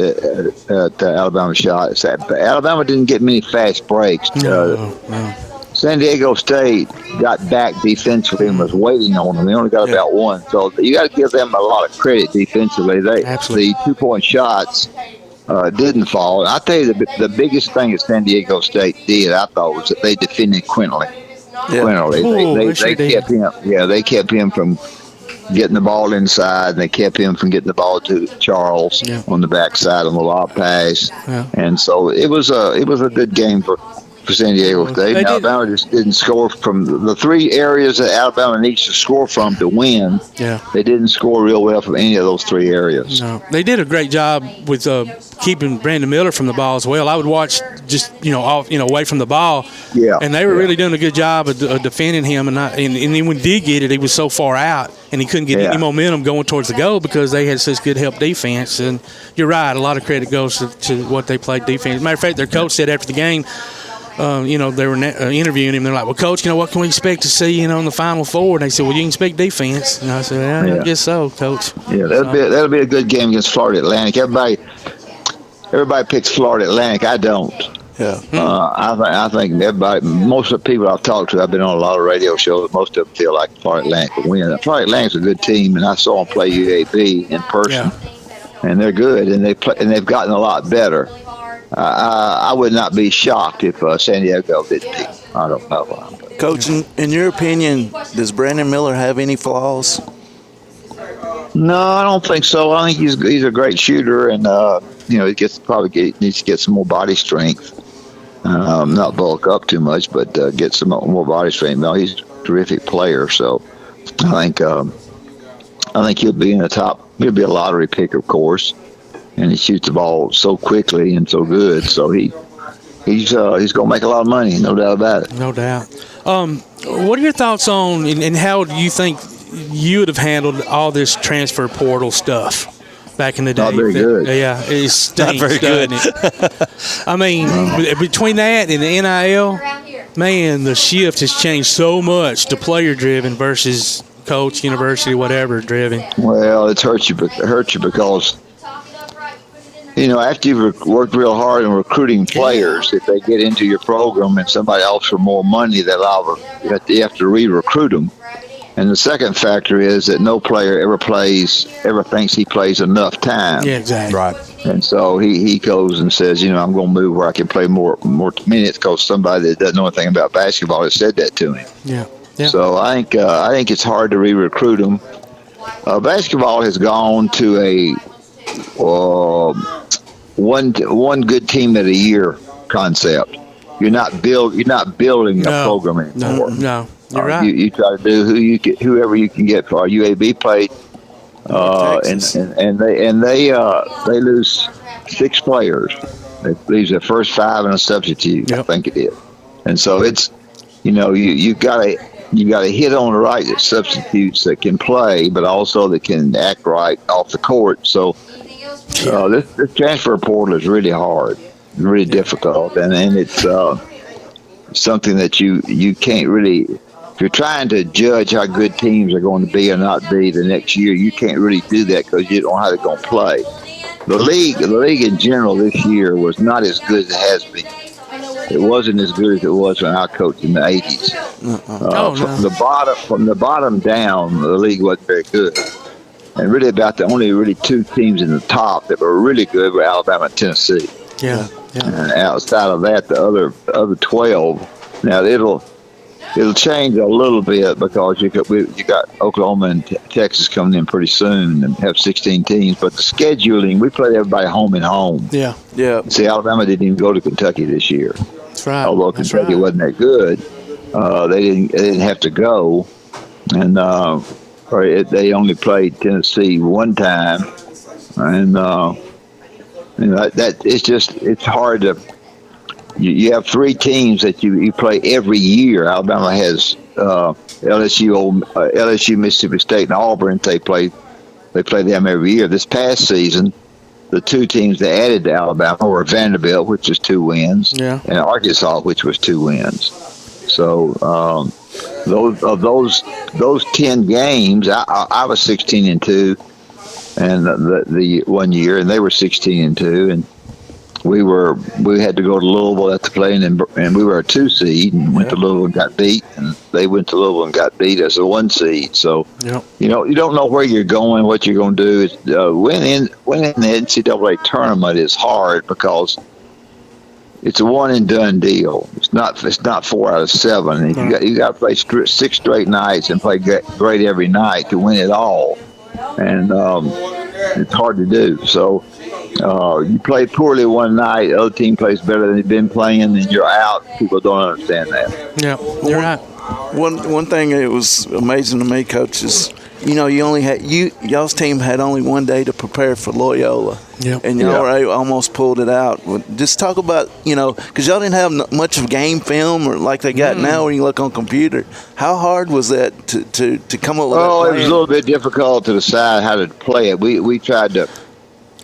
[SPEAKER 17] Alabama shot. Alabama didn't get many fast breaks. San Diego State got back defensively and was waiting on them. They only got about one, so you got to give them a lot of credit defensively. The 2-point shots didn't fall. And I tell you, the biggest thing that San Diego State did, I thought, was that they defended Quinterly. They kept him. Yeah, they kept him from getting the ball inside, and they kept him from getting the ball to Charles on the backside on the lob pass. And so it was a good game for San Diego State. Alabama just didn't score from the three areas that Alabama needs to score from to win. They didn't score real well from any of those three areas.
[SPEAKER 7] No, they did a great job with keeping Brandon Miller from the ball as well. I would watch just away from the ball. And they were really doing a good job of defending him. And then when he did get it, he was so far out, and he couldn't get any momentum going towards the goal because they had such good help defense. And you're right, a lot of credit goes to what they played defense. As a matter of fact, their coach said after the game, they were interviewing him. They're like, "Well, Coach, what can we expect to see, in the Final Four?" And they said, "Well, you can expect defense." And I said, "I guess so, Coach."
[SPEAKER 17] Yeah, that'll be a good game against Florida Atlantic. Everybody picks Florida Atlantic. I don't. I think most of the people I've talked to, I've been on a lot of radio shows. Most of them feel like Florida Atlantic will win. Florida Atlantic's a good team, and I saw them play UAB in person, and they're good, and they've gotten a lot better. I would not be shocked if San Diego didn't beat them. I don't know.
[SPEAKER 8] Coach, in your opinion, does Brandon Miller have any flaws?
[SPEAKER 17] No, I don't think so. I think he's a great shooter, and he needs to get some more body strength. Not bulk up too much, but get some more body strength. No, he's a terrific player. So I think he'll be in the top. He'll be a lottery pick, of course. And he shoots the ball so quickly and so good, so he's going to make a lot of money, no doubt about it.
[SPEAKER 7] No doubt. What are your thoughts on and how do you think you would have handled all this transfer portal stuff back in the day?
[SPEAKER 17] Not very good.
[SPEAKER 7] Yeah, it stinks.
[SPEAKER 6] Not very good.
[SPEAKER 7] I mean, between that and the NIL, man, the shift has changed so much to player-driven versus coach, university, whatever driven.
[SPEAKER 17] Well, it hurts you because after you've worked real hard in recruiting players, if they get into your program and somebody offers more money, you have to re-recruit them. And the second factor is that no player ever thinks he plays enough time.
[SPEAKER 7] Yeah, exactly.
[SPEAKER 6] Right.
[SPEAKER 17] And so he goes and says, I'm going to move where I can play more minutes because somebody that doesn't know anything about basketball has said that to him.
[SPEAKER 7] Yeah.
[SPEAKER 17] So I think it's hard to re-recruit them. Basketball has gone to a one good team at a year concept. You're not building a program anymore.
[SPEAKER 7] No, you're right.
[SPEAKER 17] You try to do whoever you can get. For UAB played, and they lose 6 players. They lose their first 5 and a substitute. I think it is. And so it's you got to hit on the right substitutes that can play, but also that can act right off the court. So. This transfer portal is really hard, really difficult, and it's something that you can't really. If you're trying to judge how good teams are going to be or not be the next year, you can't really do that because you don't know how they're going to play. The league in general this year was not as good as it has been. It wasn't as good as it was when I coached in the 80s. From the bottom down, the league wasn't very good. And really about the only really 2 teams in the top that were really good were Alabama and Tennessee.
[SPEAKER 7] Yeah.
[SPEAKER 17] And outside of that, the other 12. Now it'll change a little bit because you got Oklahoma and Texas coming in pretty soon and have 16 teams. But the scheduling, we played everybody home and home.
[SPEAKER 7] Yeah.
[SPEAKER 17] See, Alabama didn't even go to Kentucky this year.
[SPEAKER 7] That's right.
[SPEAKER 17] Although Kentucky wasn't that good, they didn't have to go, and. They only played Tennessee one time, and that it's hard to. You have 3 teams that you play every year. Alabama has LSU, Mississippi State, and Auburn. They play them every year. This past season, the two teams that added to Alabama were Vanderbilt, which is 2 wins, and Arkansas, which was 2 wins. So those 10 games, I was 16-2, and the one year, and they were 16-2, and we had to go to Louisville to play, and we were a 2 seed, and went to Louisville and got beat, and they went to Louisville and got beat as a 1 seed. So you don't know where you're going, what you're going to do. It's, winning the NCAA tournament is hard because it's a one and done deal. It's not 4 out of 7. You got to play 6 straight nights and play great every night to win it all, and it's hard to do. So you play poorly one night, the other team plays better than they've been playing, and you're out. People don't understand that.
[SPEAKER 7] Yeah, you're right.
[SPEAKER 8] One thing that was amazing to me, Coach, is you only had y'all's team had only 1 day to prepare for Loyola, and y'all almost pulled it out. Just talk about because y'all didn't have much of game film or like they got now when you look on computer. How hard was that to come up with?
[SPEAKER 17] Well, it was a little bit difficult to decide how to play it. We tried to.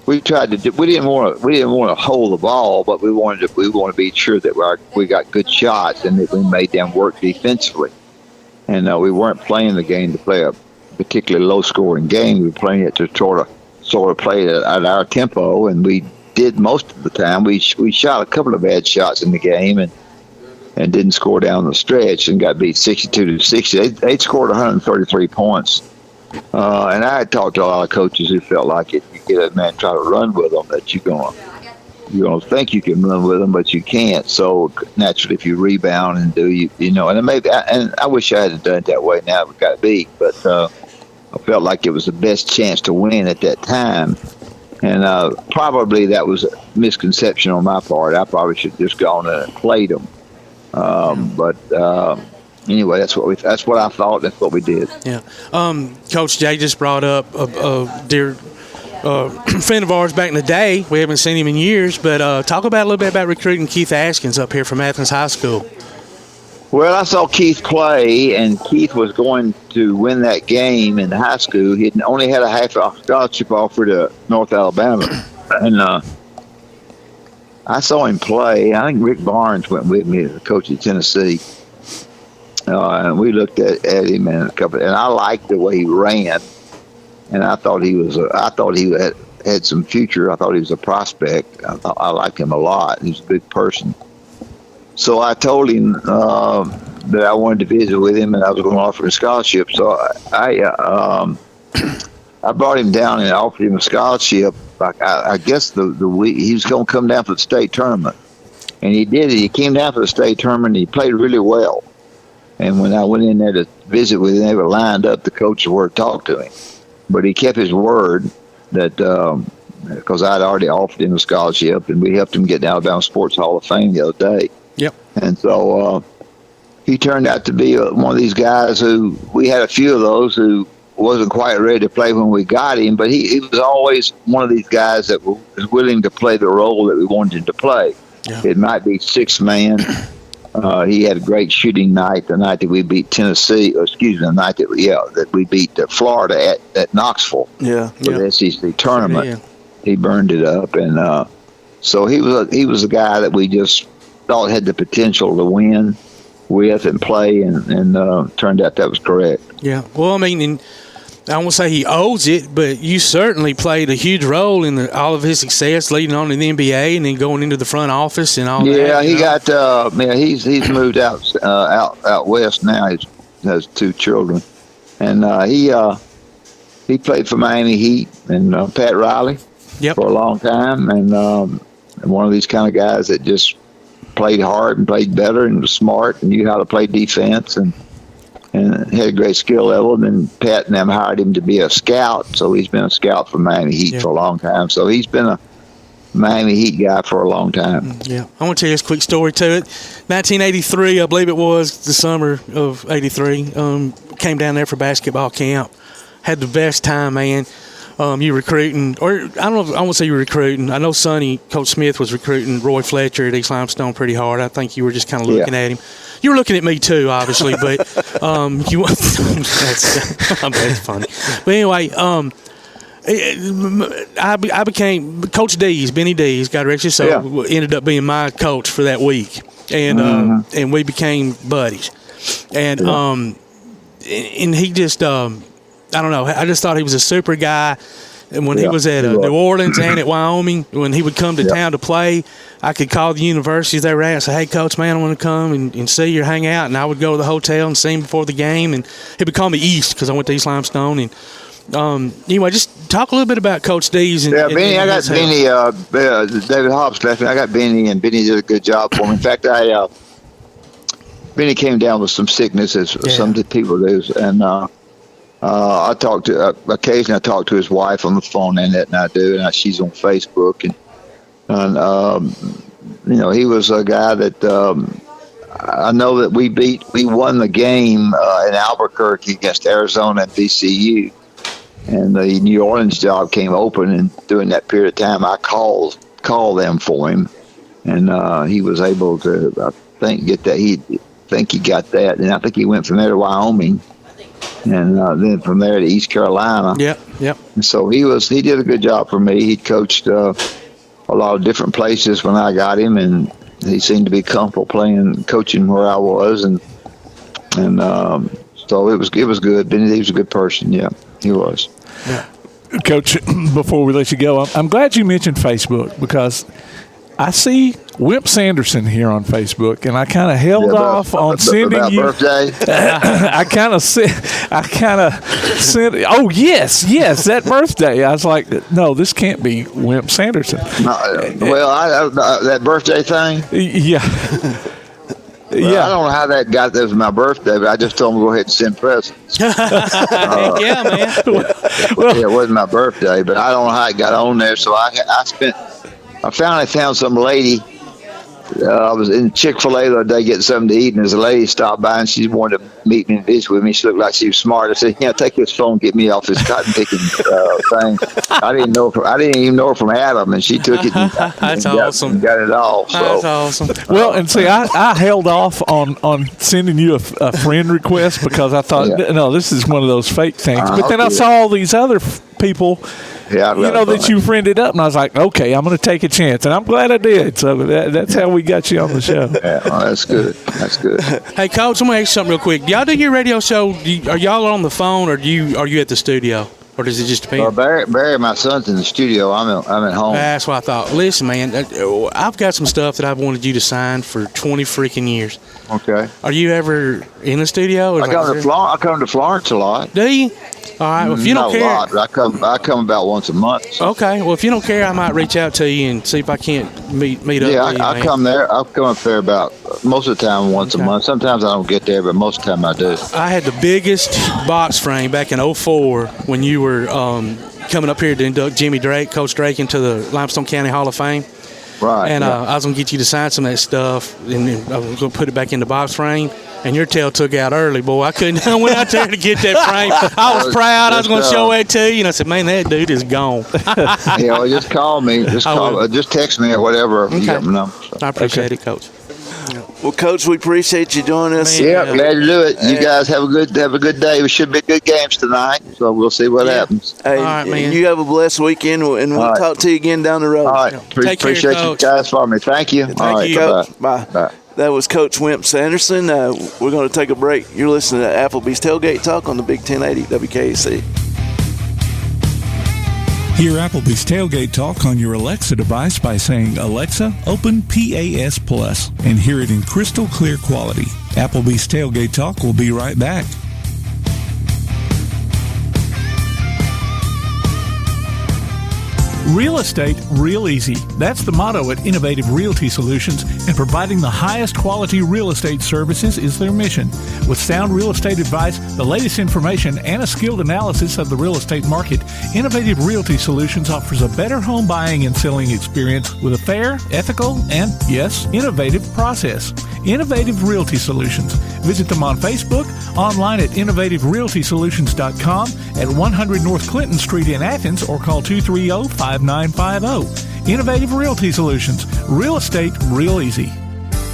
[SPEAKER 17] We didn't want to hold the ball, but we wanted to be sure that we got good shots and that we made them work defensively. And we weren't playing the game to play a particularly low-scoring game. We were playing it to sort of play it at our tempo, and we did most of the time. We shot a couple of bad shots in the game and didn't score down the stretch and got beat 62-60. They scored 133 points. And I had talked to a lot of coaches who felt like if you get a man try to run with them, that you're gonna think you can run with them, but you can't. So naturally, if you rebound and and I wish I had done it that way. Now we got beat, but I felt like it was the best chance to win at that time. And probably that was a misconception on my part. I probably should have just gone in and played them. Anyway, that's what I thought. That's what we did.
[SPEAKER 7] Yeah. Coach Jay just brought up a dear friend of ours back in the day. We haven't seen him in years, but talk about a little bit about recruiting Keith Askins up here from Athens High School.
[SPEAKER 17] Well, I saw Keith play, and Keith was going to win that game in high school. He only had a half scholarship offer to North Alabama, and I saw him play. I think Rick Barnes went with me, the coach at Tennessee. And we looked at him and I liked the way he ran, and I thought he had some future. I thought he was a prospect. I liked him a lot. He's a big person. So I told him that I wanted to visit with him, and I was going to offer him a scholarship. So I brought him down and offered him a scholarship. I guess the week he was going to come down for the state tournament, and he did it. He came down for the state tournament. And he played really well. And when I went in there to visit with him, they were lined up. The coaches were to talk to him. But he kept his word that because I'd already offered him a scholarship, and we helped him get the Alabama Sports Hall of Fame the other day.
[SPEAKER 7] Yep.
[SPEAKER 17] And so he turned out to be one of these guys who we had a few of those who wasn't quite ready to play when we got him, but he was always one of these guys that was willing to play the role that we wanted him to play. Yeah. It might be 6-man. He had a great shooting night the night that we beat Tennessee. The night that we beat Florida at Knoxville.
[SPEAKER 8] Yeah,
[SPEAKER 17] for the SEC tournament. Yeah. He burned it up, and so he was a guy that we just thought had the potential to win with and play, and turned out that was correct.
[SPEAKER 7] Yeah. Well, I mean, I won't say he owes it, but you certainly played a huge role in all of his success leading on to the NBA and then going into the front office and all that.
[SPEAKER 17] Yeah, he got he's moved out west now. He has 2 children, and he played for Miami Heat and Pat Riley for a long time, and one of these kind of guys that just played hard and played better and was smart and knew how to play defense and had a great skill level. And then Pat and them hired him to be a scout, so he's been a scout for Miami Heat for a long time. So he's been a Miami Heat guy for a long time.
[SPEAKER 7] Yeah, I want to tell you this quick story to it. 1983, I believe it was the summer of '83. Came down there for basketball camp. Had the best time, man. You recruiting, or I don't know. I won't say you were recruiting. I know Coach Smith was recruiting Roy Fletcher at East Limestone pretty hard. I think you were just kind of looking at him. You were looking at me too, obviously, but that's funny. But anyway, I became Coach D's, Benny D's, God rest his soul, ended up being my coach for that week, and we became buddies, and he just I don't know, I just thought he was a super guy. And when he was at New Orleans and at Wyoming, when he would come to town to play, I could call the universities they were at and say, "Hey, Coach, man, I want to come and see you or hang out." And I would go to the hotel and see him before the game. And he would call me East because I went to East Limestone. And anyway, just talk a little bit about Coach D's.
[SPEAKER 17] Benny, I got Benny, David Hobbs left me. I got Benny, and Benny did a good job for me. In fact, Benny came down with some sickness, as some people do. And I talked to occasionally. I talk to his wife on the phone, and I do, and she's on Facebook, and he was a guy that I know that we won the game in Albuquerque against Arizona and VCU, and the New Orleans job came open, and during that period of time, I called them for him, and he was able to, I think, get that. He got that, and I think he went from there to Wyoming. And then from there to East Carolina.
[SPEAKER 7] Yep.
[SPEAKER 17] And so he did a good job for me. He coached a lot of different places when I got him, and he seemed to be comfortable coaching where I was, and so it was good. Benny was a good person. Yeah, he was.
[SPEAKER 4] Yeah. Coach, before we let you go, I'm glad you mentioned Facebook, because I see Wimp Sanderson here on Facebook, and I kind of held off on sending you.
[SPEAKER 17] Birthday.
[SPEAKER 4] I kind of sent. Oh yes, that birthday. I was like, no, this can't be Wimp Sanderson.
[SPEAKER 17] That birthday thing.
[SPEAKER 4] Yeah.
[SPEAKER 17] Well, I don't know how that got there was my birthday, but I just told him to go ahead and send presents.
[SPEAKER 7] Yeah, man.
[SPEAKER 17] It wasn't my birthday, but I don't know how it got on there. So I finally found some lady. I was in Chick-fil-A the other day getting something to eat, and there's a lady stopped by, and she wanted to meet me and visit with me. She looked like she was smart. I said, take this phone, get me off this cotton picking thing. I didn't even know her from Adam, and she took it.
[SPEAKER 7] That's awesome.
[SPEAKER 17] Got it off. So.
[SPEAKER 7] That's awesome.
[SPEAKER 4] Well, and see, I held off on sending you a friend request because I thought, no, this is one of those fake things. But then I saw all these other people.
[SPEAKER 17] Yeah,
[SPEAKER 4] that you friended up, and I was like, okay, I'm going to take a chance, and I'm glad I did. So that's how we got you on the show.
[SPEAKER 17] Yeah, well, that's good. That's good.
[SPEAKER 7] Hey, Coach, I'm going to ask you something real quick. Do y'all do your radio show? Are y'all on the phone, or are you at the studio, or does it just depend?
[SPEAKER 17] Barry, my son's in the studio. I'm at home.
[SPEAKER 7] That's what I thought. Listen, man, I've got some stuff that I've wanted you to sign for 20 freaking years.
[SPEAKER 17] Okay.
[SPEAKER 7] Are you ever in the studio?
[SPEAKER 17] I come to Florence a lot.
[SPEAKER 7] Do you? All right. Well, if you don't care,
[SPEAKER 17] not a lot, but I come about once a month. So.
[SPEAKER 7] Okay. Well, if you don't care, I might reach out to you and see if I can't meet up.
[SPEAKER 17] Yeah,
[SPEAKER 7] with you,
[SPEAKER 17] I come there. I come up there about most of the time once a month. Sometimes I don't get there, but most of the time I do.
[SPEAKER 7] I had the biggest box frame back in 2004 when you were coming up here to induct Coach Drake, into the Limestone County Hall of Fame.
[SPEAKER 17] Right.
[SPEAKER 7] And I was going to get you to sign some of that stuff, and then I was going to put it back in the box frame. And your tail took out early, boy. I went out there to get that frame. I was proud. I was going to show it to you. And I said, man, that dude is gone.
[SPEAKER 17] Just call me. Just text me or whatever.
[SPEAKER 7] Okay.
[SPEAKER 17] You got my number. So.
[SPEAKER 7] I appreciate it, Coach.
[SPEAKER 8] Well, Coach, we appreciate you joining us.
[SPEAKER 17] Glad to do it. You guys have a good day. It should be good games tonight, so we'll see what happens.
[SPEAKER 8] Hey, all right, man. You have a blessed weekend, and we'll talk to you again down the road.
[SPEAKER 17] All right. Appreciate you guys for me. Thank you.
[SPEAKER 8] Thank you, Coach. Bye. That was Coach Wimp Sanderson. We're going to take a break. You're listening to Applebee's Tailgate Talk on the Big 1080 WKAC.
[SPEAKER 4] Hear Applebee's Tailgate Talk on your Alexa device by saying, Alexa, open PAS Plus, and hear it in crystal clear quality. Applebee's Tailgate Talk will be right back. Real estate, real easy. That's the motto at Innovative Realty Solutions, and providing the highest quality real estate services is their mission. With sound real estate advice, the latest information, and a skilled analysis of the real estate market, Innovative Realty Solutions offers a better home buying and selling experience with a fair, ethical, and, yes, innovative process. Innovative Realty Solutions. Visit them on Facebook, online at innovativerealtysolutions.com, at 100 North Clinton Street in Athens, or call 230-5950. Innovative Realty Solutions. Real estate real easy.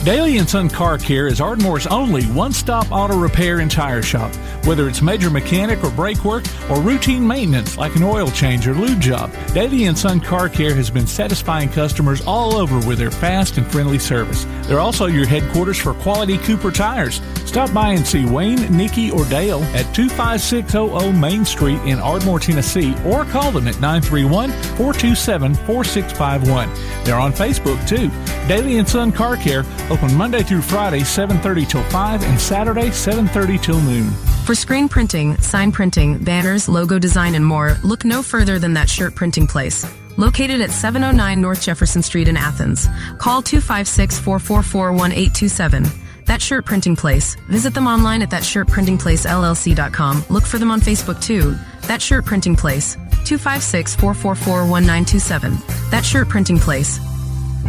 [SPEAKER 4] Daly & Son Car Care is Ardmore's only one-stop auto repair and tire shop. Whether it's major mechanic or brake work or routine maintenance like an oil change or lube job, Daly & Son Car Care has been satisfying customers all over with their fast and friendly service. They're also your headquarters for quality Cooper tires. Stop by and see Wayne, Nikki, or Dale at 25600 Main Street in Ardmore, Tennessee, or call them at 931-427-4651. They're on Facebook, too. Daly & Son Car Care, open Monday through Friday, 7:30 till 5, and Saturday, 7:30 till noon.
[SPEAKER 18] For screen printing, sign printing, banners, logo design, and more, look no further than That Shirt Printing Place. Located at 709 North Jefferson Street in Athens. Call 256-444-1827. That Shirt Printing Place. Visit them online at thatshirtprintingplacellc.com. Look for them on Facebook too. That Shirt Printing Place. 256-444-1927. That Shirt Printing Place.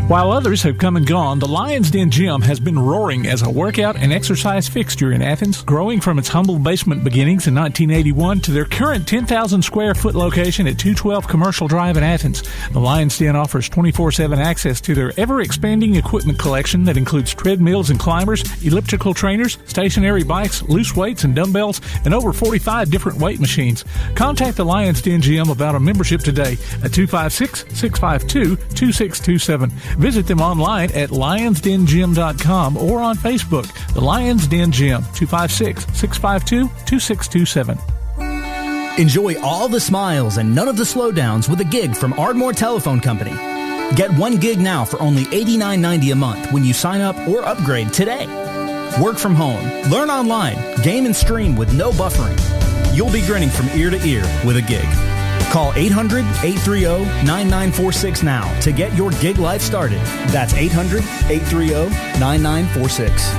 [SPEAKER 4] While others have come and gone, the Lions Den Gym has been roaring as a workout and exercise fixture in Athens, growing from its humble basement beginnings in 1981 to their current 10,000 square foot location at 212 Commercial Drive in Athens. The Lions Den offers 24/7 access to their ever-expanding equipment collection that includes treadmills and climbers, elliptical trainers, stationary bikes, loose weights and dumbbells, and over 45 different weight machines. Contact the Lions Den Gym about a membership today at 256-652-2627. Visit them online at lionsdengym.com or on Facebook. The Lions Den Gym, 256-652-2627.
[SPEAKER 10] Enjoy all the smiles and none of the slowdowns with a gig from Ardmore Telephone Company. Get 1 gig now for only $89.90 a month when you sign up or upgrade today. Work from home, learn online, game and stream with no buffering. You'll be grinning from ear to ear with a gig. Call 800-830-9946 now to get your gig life started. That's 800-830-9946.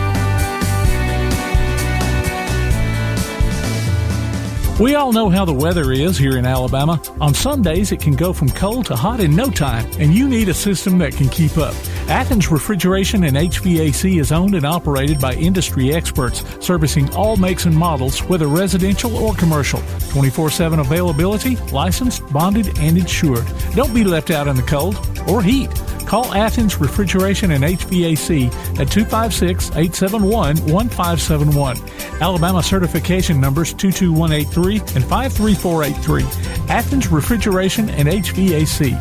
[SPEAKER 4] We all know how the weather is here in Alabama. On some days, it can go from cold to hot in no time, and you need a system that can keep up. Athens Refrigeration and HVAC is owned and operated by industry experts, servicing all makes and models, whether residential or commercial. 24/7 availability, licensed, bonded, and insured. Don't be left out in the cold or heat. Call Athens Refrigeration and HVAC at 256-871-1571. Alabama certification numbers 22183 and 53483. Athens Refrigeration and HVAC.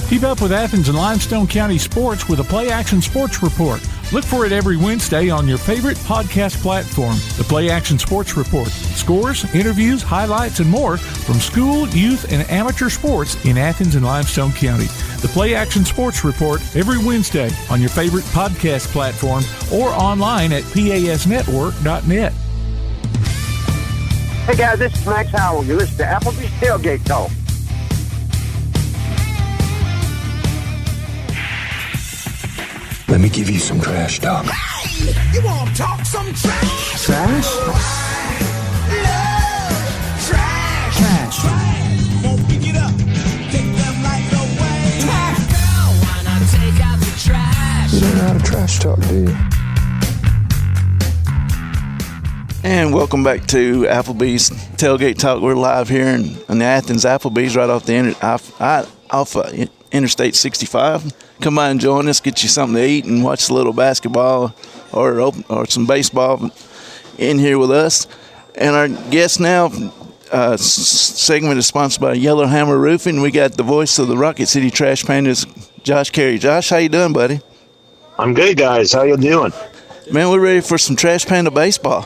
[SPEAKER 4] Keep up with Athens and Limestone County sports with a Play Action Sports Report. Look for it every Wednesday on your favorite podcast platform. The Play Action Sports Report. Scores, interviews, highlights, and more from school, youth, and amateur sports in Athens and Limestone County. The Play Action Sports Report every Wednesday on your favorite podcast platform or online at pasnetwork.net.
[SPEAKER 19] Hey guys, this is Max Howell. You listen to Applebee's Tailgate Talk.
[SPEAKER 20] Let me give you some trash talk.
[SPEAKER 12] Hey, you want to talk some trash?
[SPEAKER 20] Trash?
[SPEAKER 12] Trash. Trash. Won't pick it up. Take them lights away. Girl, why not take out the trash?
[SPEAKER 20] You don't know how to trash talk, do you?
[SPEAKER 8] And welcome back to Applebee's Tailgate Talk. We're live here in the Athens Applebee's right off the Interstate 65. Come by and join us, get you something to eat, and watch a little basketball or some baseball in here with us. And our guest now, segment is sponsored by Yellowhammer Roofing. We got the voice of the Rocket City Trash Pandas, Josh Caray. Josh, how you doing, buddy?
[SPEAKER 21] I'm good, guys. How you doing?
[SPEAKER 8] Man, we're ready for some Trash Panda baseball.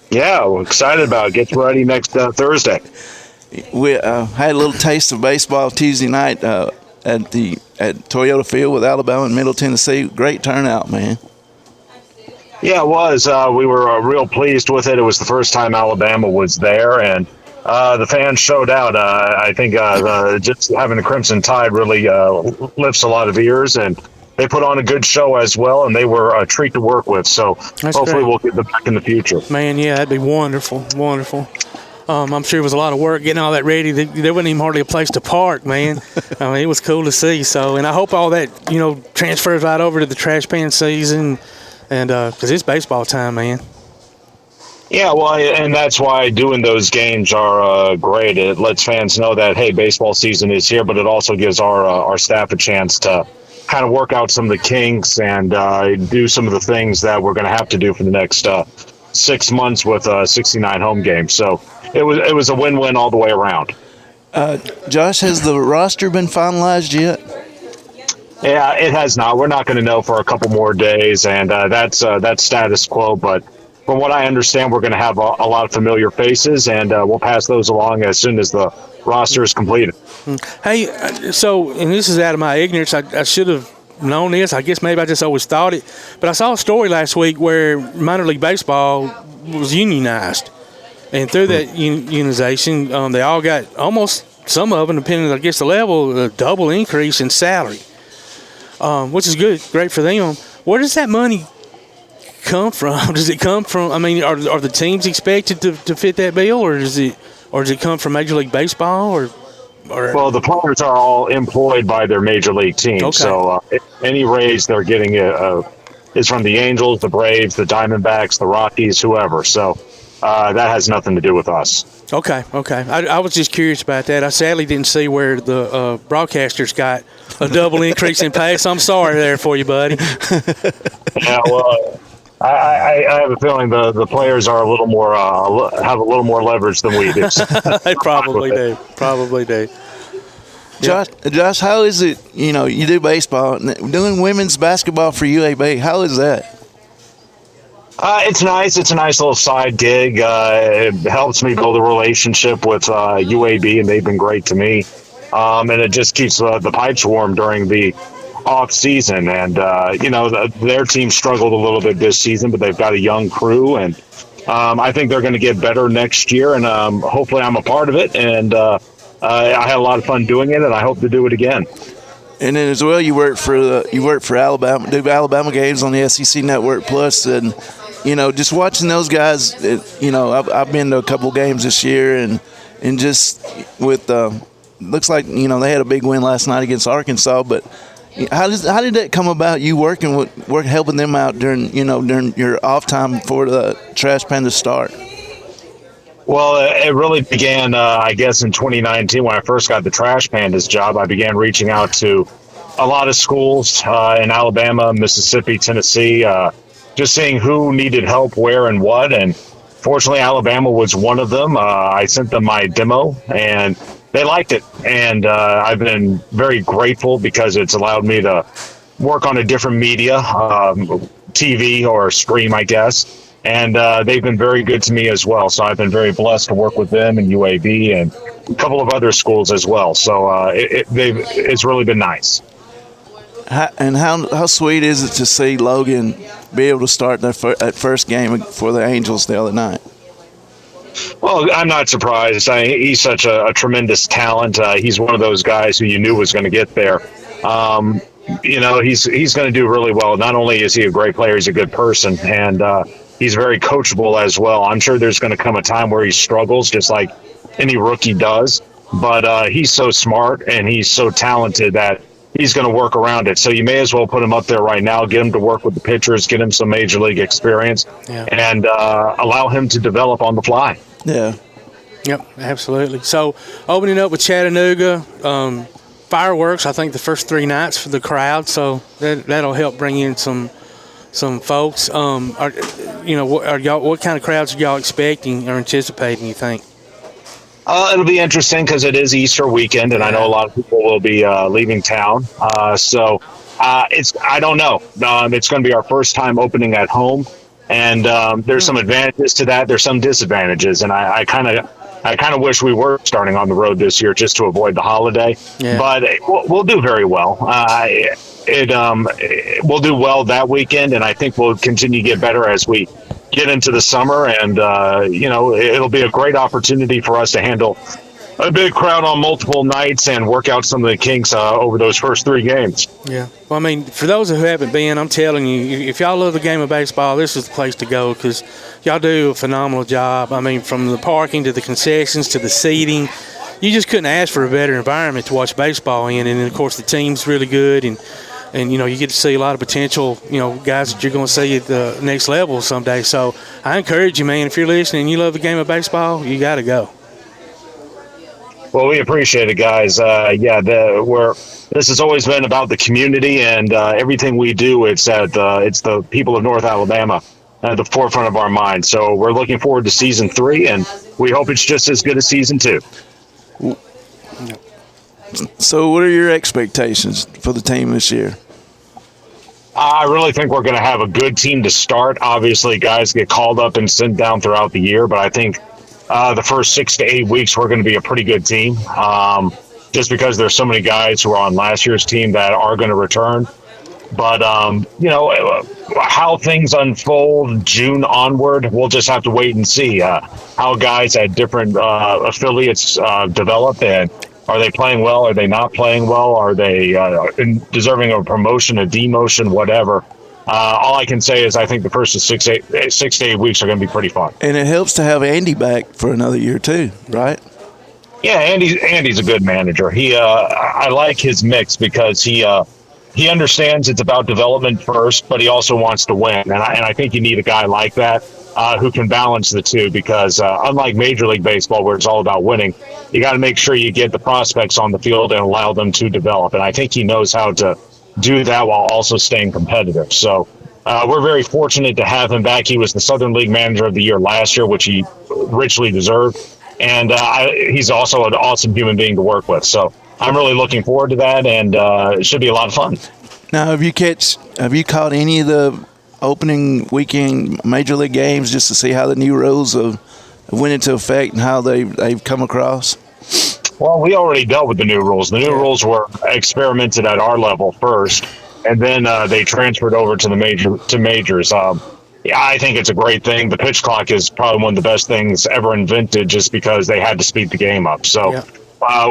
[SPEAKER 21] Yeah, we're excited about it. Get ready next Thursday.
[SPEAKER 8] We had a little taste of baseball Tuesday night at Toyota Field with Alabama and Middle Tennessee. Great turnout, man.
[SPEAKER 21] Yeah, it was. We were real pleased with it. It was the first time Alabama was there, and the fans showed out. I think just having the Crimson Tide really lifts a lot of ears, and they put on a good show as well, and they were a treat to work with. So hopefully we'll get them back in the future.
[SPEAKER 7] Man, yeah, that'd be wonderful, wonderful. I'm sure it was a lot of work getting all that ready. There wasn't even hardly a place to park, man. I mean, it was cool to see. So, and I hope all that, transfers right over to the trash pan season, and because it's baseball time, man.
[SPEAKER 21] Yeah, well, and that's why doing those games are great. It lets fans know that, hey, baseball season is here, but it also gives our staff a chance to kind of work out some of the kinks and do some of the things that we're going to have to do for the next 6 months with 69 home games. So it was a win-win all the way around.
[SPEAKER 8] Josh, has the roster been finalized yet?
[SPEAKER 21] Yeah, it has not. We're not going to know for a couple more days, and that's status quo. But from what I understand, we're going to have a lot of familiar faces, and we'll pass those along as soon as the roster is completed.
[SPEAKER 7] Hey, so, and this is out of my ignorance, I should have known this. I guess maybe I just always thought it. But I saw a story last week where minor league baseball was unionized. And through that unionization, they all got almost, some of them, depending on, I guess, the level, a double increase in salary, which is good, great for them. Where does that money come from? Does it come from, I mean, are the teams expected to fit that bill, or does it come from Major League Baseball, or?
[SPEAKER 21] Well, the players are all employed by their major league team,
[SPEAKER 7] okay.
[SPEAKER 21] So any raise they're getting is from the Angels, the Braves, the Diamondbacks, the Rockies, whoever. So that has nothing to do with us.
[SPEAKER 7] Okay. I was just curious about that. I sadly didn't see where the broadcasters got a double increase in pay, so I'm sorry there for you, buddy.
[SPEAKER 21] Yeah, well, I have a feeling the players are a little more have a little more leverage than we do.
[SPEAKER 7] They probably do.
[SPEAKER 8] Josh, how is it? You know, you do baseball, doing women's basketball for UAB. How is that?
[SPEAKER 21] It's nice. It's a nice little side gig. It helps me build a relationship with UAB, and they've been great to me. And it just keeps the pipes warm during the off season. And their team struggled a little bit this season, but they've got a young crew, and I think they're going to get better next year. And hopefully, I'm a part of it. And I had a lot of fun doing it, and I hope to do it again.
[SPEAKER 8] And then as well, you work for Alabama, do Alabama games on the SEC Network Plus, and just watching those guys. I've been to a couple games this year, and just with looks like they had a big win last night against Arkansas. But how did that come about? You helping them out during your off time before the Trash Pandas start.
[SPEAKER 21] Well, it really began, I guess, in 2019 when I first got the Trash Pandas job. I began reaching out to a lot of schools in Alabama, Mississippi, Tennessee, just seeing who needed help, where, and what. And fortunately, Alabama was one of them. I sent them my demo, and they liked it. And I've been very grateful because it's allowed me to work on a different media, TV or stream, I guess. And they've been very good to me as well. So I've been very blessed to work with them and UAB and a couple of other schools as well. So it's really been nice.
[SPEAKER 8] How sweet is it to see Logan be able to start that first game for the Angels the other night?
[SPEAKER 21] Well, I'm not surprised. He's such a tremendous talent. He's one of those guys who you knew was going to get there. He's going to do really well. Not only is he a great player, he's a good person, and he's very coachable as well. I'm sure there's going to come a time where he struggles, just like any rookie does. But he's so smart and he's so talented that he's going to work around it. So you may as well put him up there right now, get him to work with the pitchers, get him some major league experience, and allow him to develop on the fly.
[SPEAKER 8] Yeah.
[SPEAKER 7] Yep, absolutely. So opening up with Chattanooga, fireworks, I think the first 3 nights for the crowd. So that'll help bring in some folks. What kind of crowds are y'all expecting or anticipating, you think?
[SPEAKER 21] It'll be interesting because it is Easter weekend, and I know a lot of people will be leaving town. I don't know. It's going to be our first time opening at home, and there's some advantages to that. There's some disadvantages, and I kind of wish we were starting on the road this year just to avoid the holiday. Yeah. But we'll do very well. We'll do well that weekend, and I think we'll continue to get better as we get into the summer, and it'll be a great opportunity for us to handle a big crowd on multiple nights and work out some of the kinks over those first 3 games.
[SPEAKER 7] Yeah. Well, I mean, for those who haven't been, I'm telling you, if y'all love the game of baseball, this is the place to go because y'all do a phenomenal job. I mean, from the parking to the concessions to the seating, you just couldn't ask for a better environment to watch baseball in. And, of course, the team's really good, and you get to see a lot of potential, guys that you're going to see at the next level someday. So I encourage you, man, if you're listening and you love the game of baseball, you got to go.
[SPEAKER 21] Well, we appreciate it, guys. There's this has always been about the community, and everything we do, it's the people of North Alabama at the forefront of our mind. So we're looking forward to season 3, and we hope it's just as good as season 2.
[SPEAKER 8] So what are your expectations for the team this year?
[SPEAKER 21] I really think we're going to have a good team to start. Obviously, guys get called up and sent down throughout the year, but I think the first 6 to 8 weeks we're going to be a pretty good team, just because there's so many guys who are on last year's team that are going to return. But, how things unfold June onward, we'll just have to wait and see how guys at different affiliates develop, and are they playing well? Are they not playing well? Are they deserving of a promotion, a demotion, whatever? All I can say is I think the first 6 to 8 weeks are going to be pretty fun.
[SPEAKER 8] And it helps to have Andy back for another year too, right?
[SPEAKER 21] Yeah, Andy's a good manager. I like his mix because he understands it's about development first, but he also wants to win. And I think you need a guy like that who can balance the two, because unlike Major League Baseball, where it's all about winning, you got to make sure you get the prospects on the field and allow them to develop. And I think he knows how to do that while also staying competitive. So we're very fortunate to have him back. He was the Southern League Manager of the Year last year, which he richly deserved. And he's also an awesome human being to work with. So I'm really looking forward to that, and it should be a lot of fun.
[SPEAKER 8] Now, have you caught any of the opening weekend Major League games just to see how the new rules have went into effect and how they've come across?
[SPEAKER 21] Well, we already dealt with the new rules. The new rules were experimented at our level first, and then they transferred over to the majors. I think it's a great thing. The pitch clock is probably one of the best things ever invented, just because they had to speed the game up. So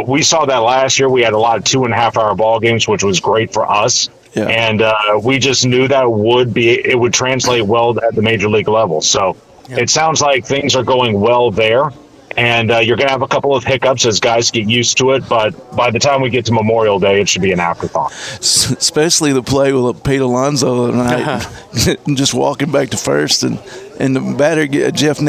[SPEAKER 21] we saw that last year. We had a lot of 2.5-hour ball games, which was great for us. Yeah. And we just knew that it would translate well at the major league level. So it sounds like things are going well there. And you're going to have a couple of hiccups as guys get used to it. But by the time we get to Memorial Day, it should be an afterthought.
[SPEAKER 8] Especially the play with Pete Alonso tonight, just walking back to first. And the batter, Jeff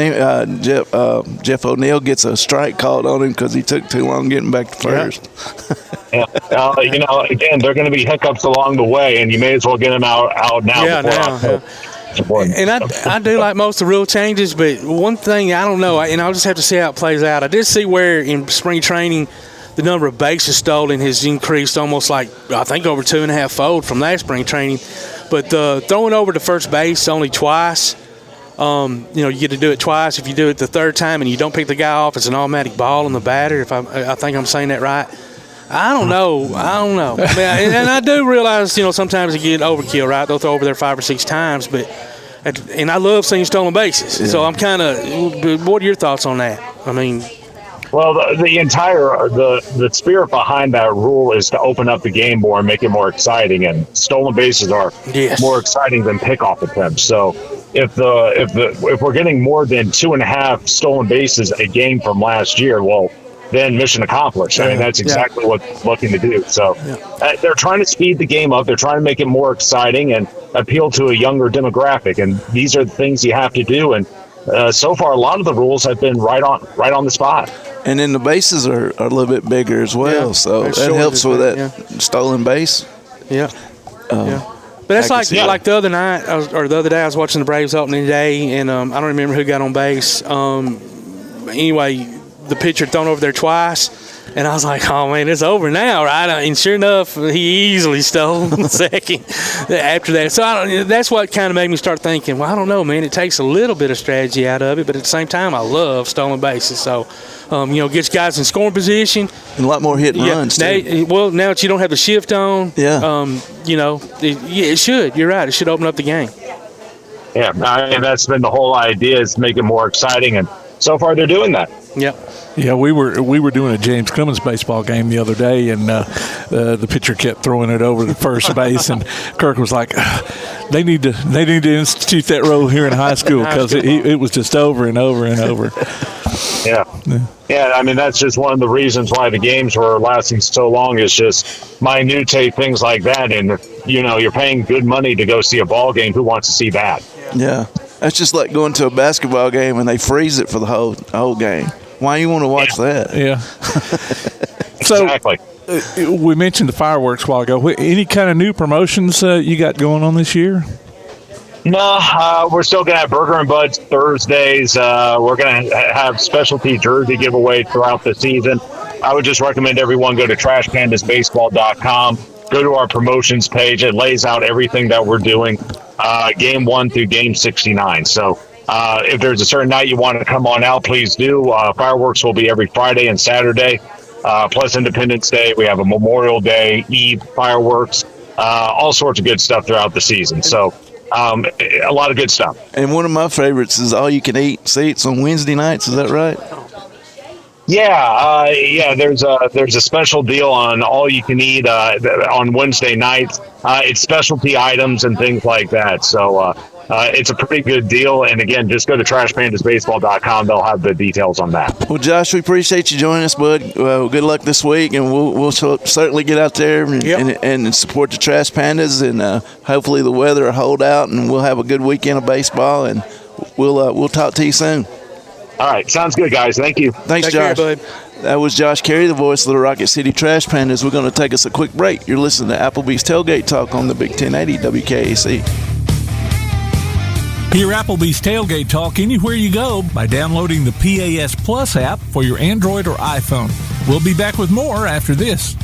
[SPEAKER 8] O'Neill, gets a strike called on him because he took too long getting back to first.
[SPEAKER 21] Again, there are going to be hiccups along the way, and you may as well get them out now.
[SPEAKER 7] Yeah, and I do like most of the rule changes, but one thing I don't know, and I'll just have to see how it plays out. I did see where in spring training the number of bases stolen has increased almost like, I think, over 2.5-fold from last spring training. But throwing over to first base only twice, you get to do it twice. If you do it the third time and you don't pick the guy off, it's an automatic ball on the batter. If I think I'm saying that right. I don't know. And I do realize, sometimes you get overkill, right? They'll throw over there 5 or 6 times, and I love seeing stolen bases. Yeah. So I'm kind of. What are your thoughts on that? I mean,
[SPEAKER 21] well, the spirit behind that rule is to open up the game more and make it more exciting. And stolen bases are more exciting than pickoff attempts. So if we're getting more than 2.5 stolen bases a game from last year, well, then mission accomplished. I mean, that's exactly what they're looking to do. So they're trying to speed the game up. They're trying to make it more exciting and appeal to a younger demographic. And these are the things you have to do. And so far, a lot of the rules have been right on the spot.
[SPEAKER 8] And then the bases are a little bit bigger as well. So that helps with that stolen base.
[SPEAKER 7] Yeah. But that's like the other night, or the other day, I was watching the Braves opening day, and I don't remember who got on base. Anyway, the pitcher thrown over there twice, and I was like, oh man, it's over now, right? And sure enough, he easily stole the second after that. So that's what kind of made me start thinking, well, I don't know, man, it takes a little bit of strategy out of it, but at the same time, I love stolen bases. So gets guys in scoring position,
[SPEAKER 8] and a lot more hit and runs too.
[SPEAKER 7] Now that you don't have the shift on, it should, you're right, it should open up the game.
[SPEAKER 21] Yeah, and that's been the whole idea, is make it more exciting, and so far they're doing that.
[SPEAKER 4] Yeah, we were doing a James Clemens baseball game the other day, and the pitcher kept throwing it over to first base, and Kirk was like, "They need to institute that rule here in high school, because it was just over and over and over."
[SPEAKER 21] Yeah. I mean, that's just one of the reasons why the games were lasting so long, is just minute things like that. And you're paying good money to go see a ball game. Who wants to see that?
[SPEAKER 8] Yeah. That's just like going to a basketball game and they freeze it for the whole game. Why you want to watch that?
[SPEAKER 4] Yeah.
[SPEAKER 21] Exactly.
[SPEAKER 4] we mentioned the fireworks a while ago. Any kind of new promotions you got going on this year?
[SPEAKER 21] No, we're still going to have Burger and Buds Thursdays. We're going to have specialty jersey giveaways throughout the season. I would just recommend everyone go to trashpandasbaseball.com. Go to our promotions page. It lays out everything that we're doing, game 1 through game 69. So if there's a certain night you want to come on out, please do. Fireworks will be every Friday and Saturday, plus Independence Day. We have a Memorial Day, Eve fireworks, all sorts of good stuff throughout the season. So a lot of good stuff.
[SPEAKER 8] And one of my favorites is all you can eat seats on Wednesday nights. Is that right?
[SPEAKER 21] Yeah. There's a special deal on all you can eat on Wednesday nights. It's specialty items and things like that. So it's a pretty good deal. And again, just go to trashpandasbaseball.com. They'll have the details on that.
[SPEAKER 8] Well, Josh, we appreciate you joining us, bud. Good luck this week, and we'll certainly get out there and support the Trash Pandas. And hopefully the weather will hold out, and we'll have a good weekend of baseball. And we'll talk to you soon.
[SPEAKER 21] All right. Sounds good, guys. Thank you.
[SPEAKER 8] Thanks, Josh. Care, bud. That was Josh Caray, the voice of the Rocket City Trash Pandas. We're going to take us a quick break. You're listening to Applebee's Tailgate Talk on the Big 1080 WKAC.
[SPEAKER 4] Hear Applebee's Tailgate Talk anywhere you go by downloading the PAS Plus app for your Android or iPhone. We'll be back with more after this.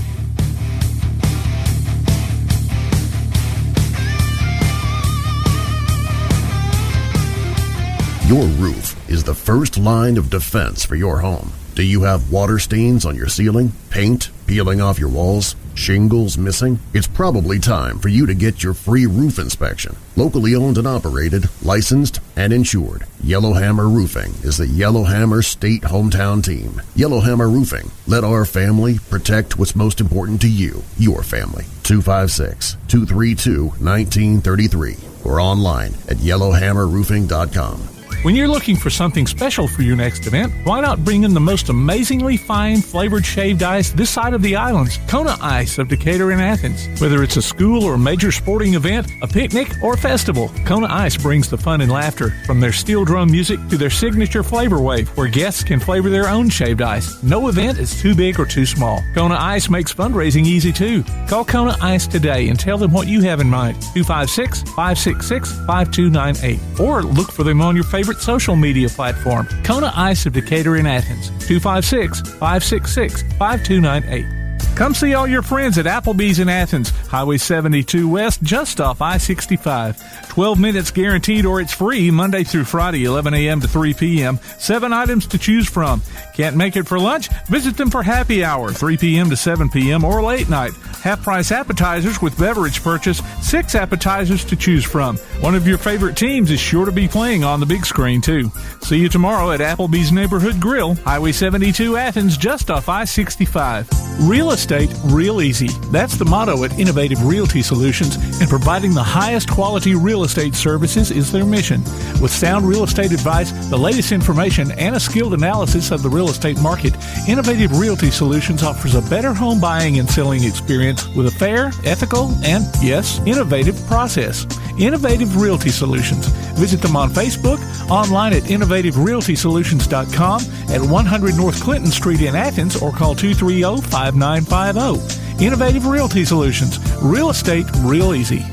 [SPEAKER 14] Your roof is the first line of defense for your home. Do you have water stains on your ceiling, paint peeling off your walls, shingles missing? It's probably time for you to get your free roof inspection. Locally owned and operated, licensed, and insured, Yellowhammer Roofing is the Yellowhammer State hometown team. Yellowhammer Roofing. Let our family protect what's most important to you, your family. 256-232-1933 or online at yellowhammerroofing.com.
[SPEAKER 4] When you're looking for something special for your next event, why not bring in the most amazingly fine flavored shaved ice this side of the islands, Kona Ice of Decatur and Athens. Whether it's a school or major sporting event, a picnic, or festival, Kona Ice brings the fun and laughter. From their steel drum music to their signature flavor wave, where guests can flavor their own shaved ice. No event is too big or too small. Kona Ice makes fundraising easy too. Call Kona Ice today and tell them what you have in mind. 256-566-5298. Or look for them on your favorite social media platform. Kona Ice of Decatur in Athens. 256-566-5298. Come see all your friends at Applebee's in Athens, Highway 72 West, just off I-65. 12 minutes guaranteed or it's free Monday through Friday, 11 a.m. to 3 p.m. 7 items to choose from. Can't make it for lunch? Visit them for happy hour, 3 p.m. to 7 p.m. or late night. Half-price appetizers with beverage purchase, 6 appetizers to choose from. One of your favorite teams is sure to be playing on the big screen, too. See you tomorrow at Applebee's Neighborhood Grill, Highway 72 Athens, just off I-65. Real estate, real easy. That's the motto at Innovative Realty Solutions, and providing the highest quality real estate services is their mission. With sound real estate advice, the latest information, and a skilled analysis of the real estate market, Innovative Realty Solutions offers a better home buying and selling experience with a fair, ethical, and, yes, innovative process. Innovative Realty Solutions. Visit them on Facebook, online at innovativerealtysolutions.com, at 100 North Clinton Street in Athens, or call 230-5950. Innovative Realty Solutions. Real estate, real easy.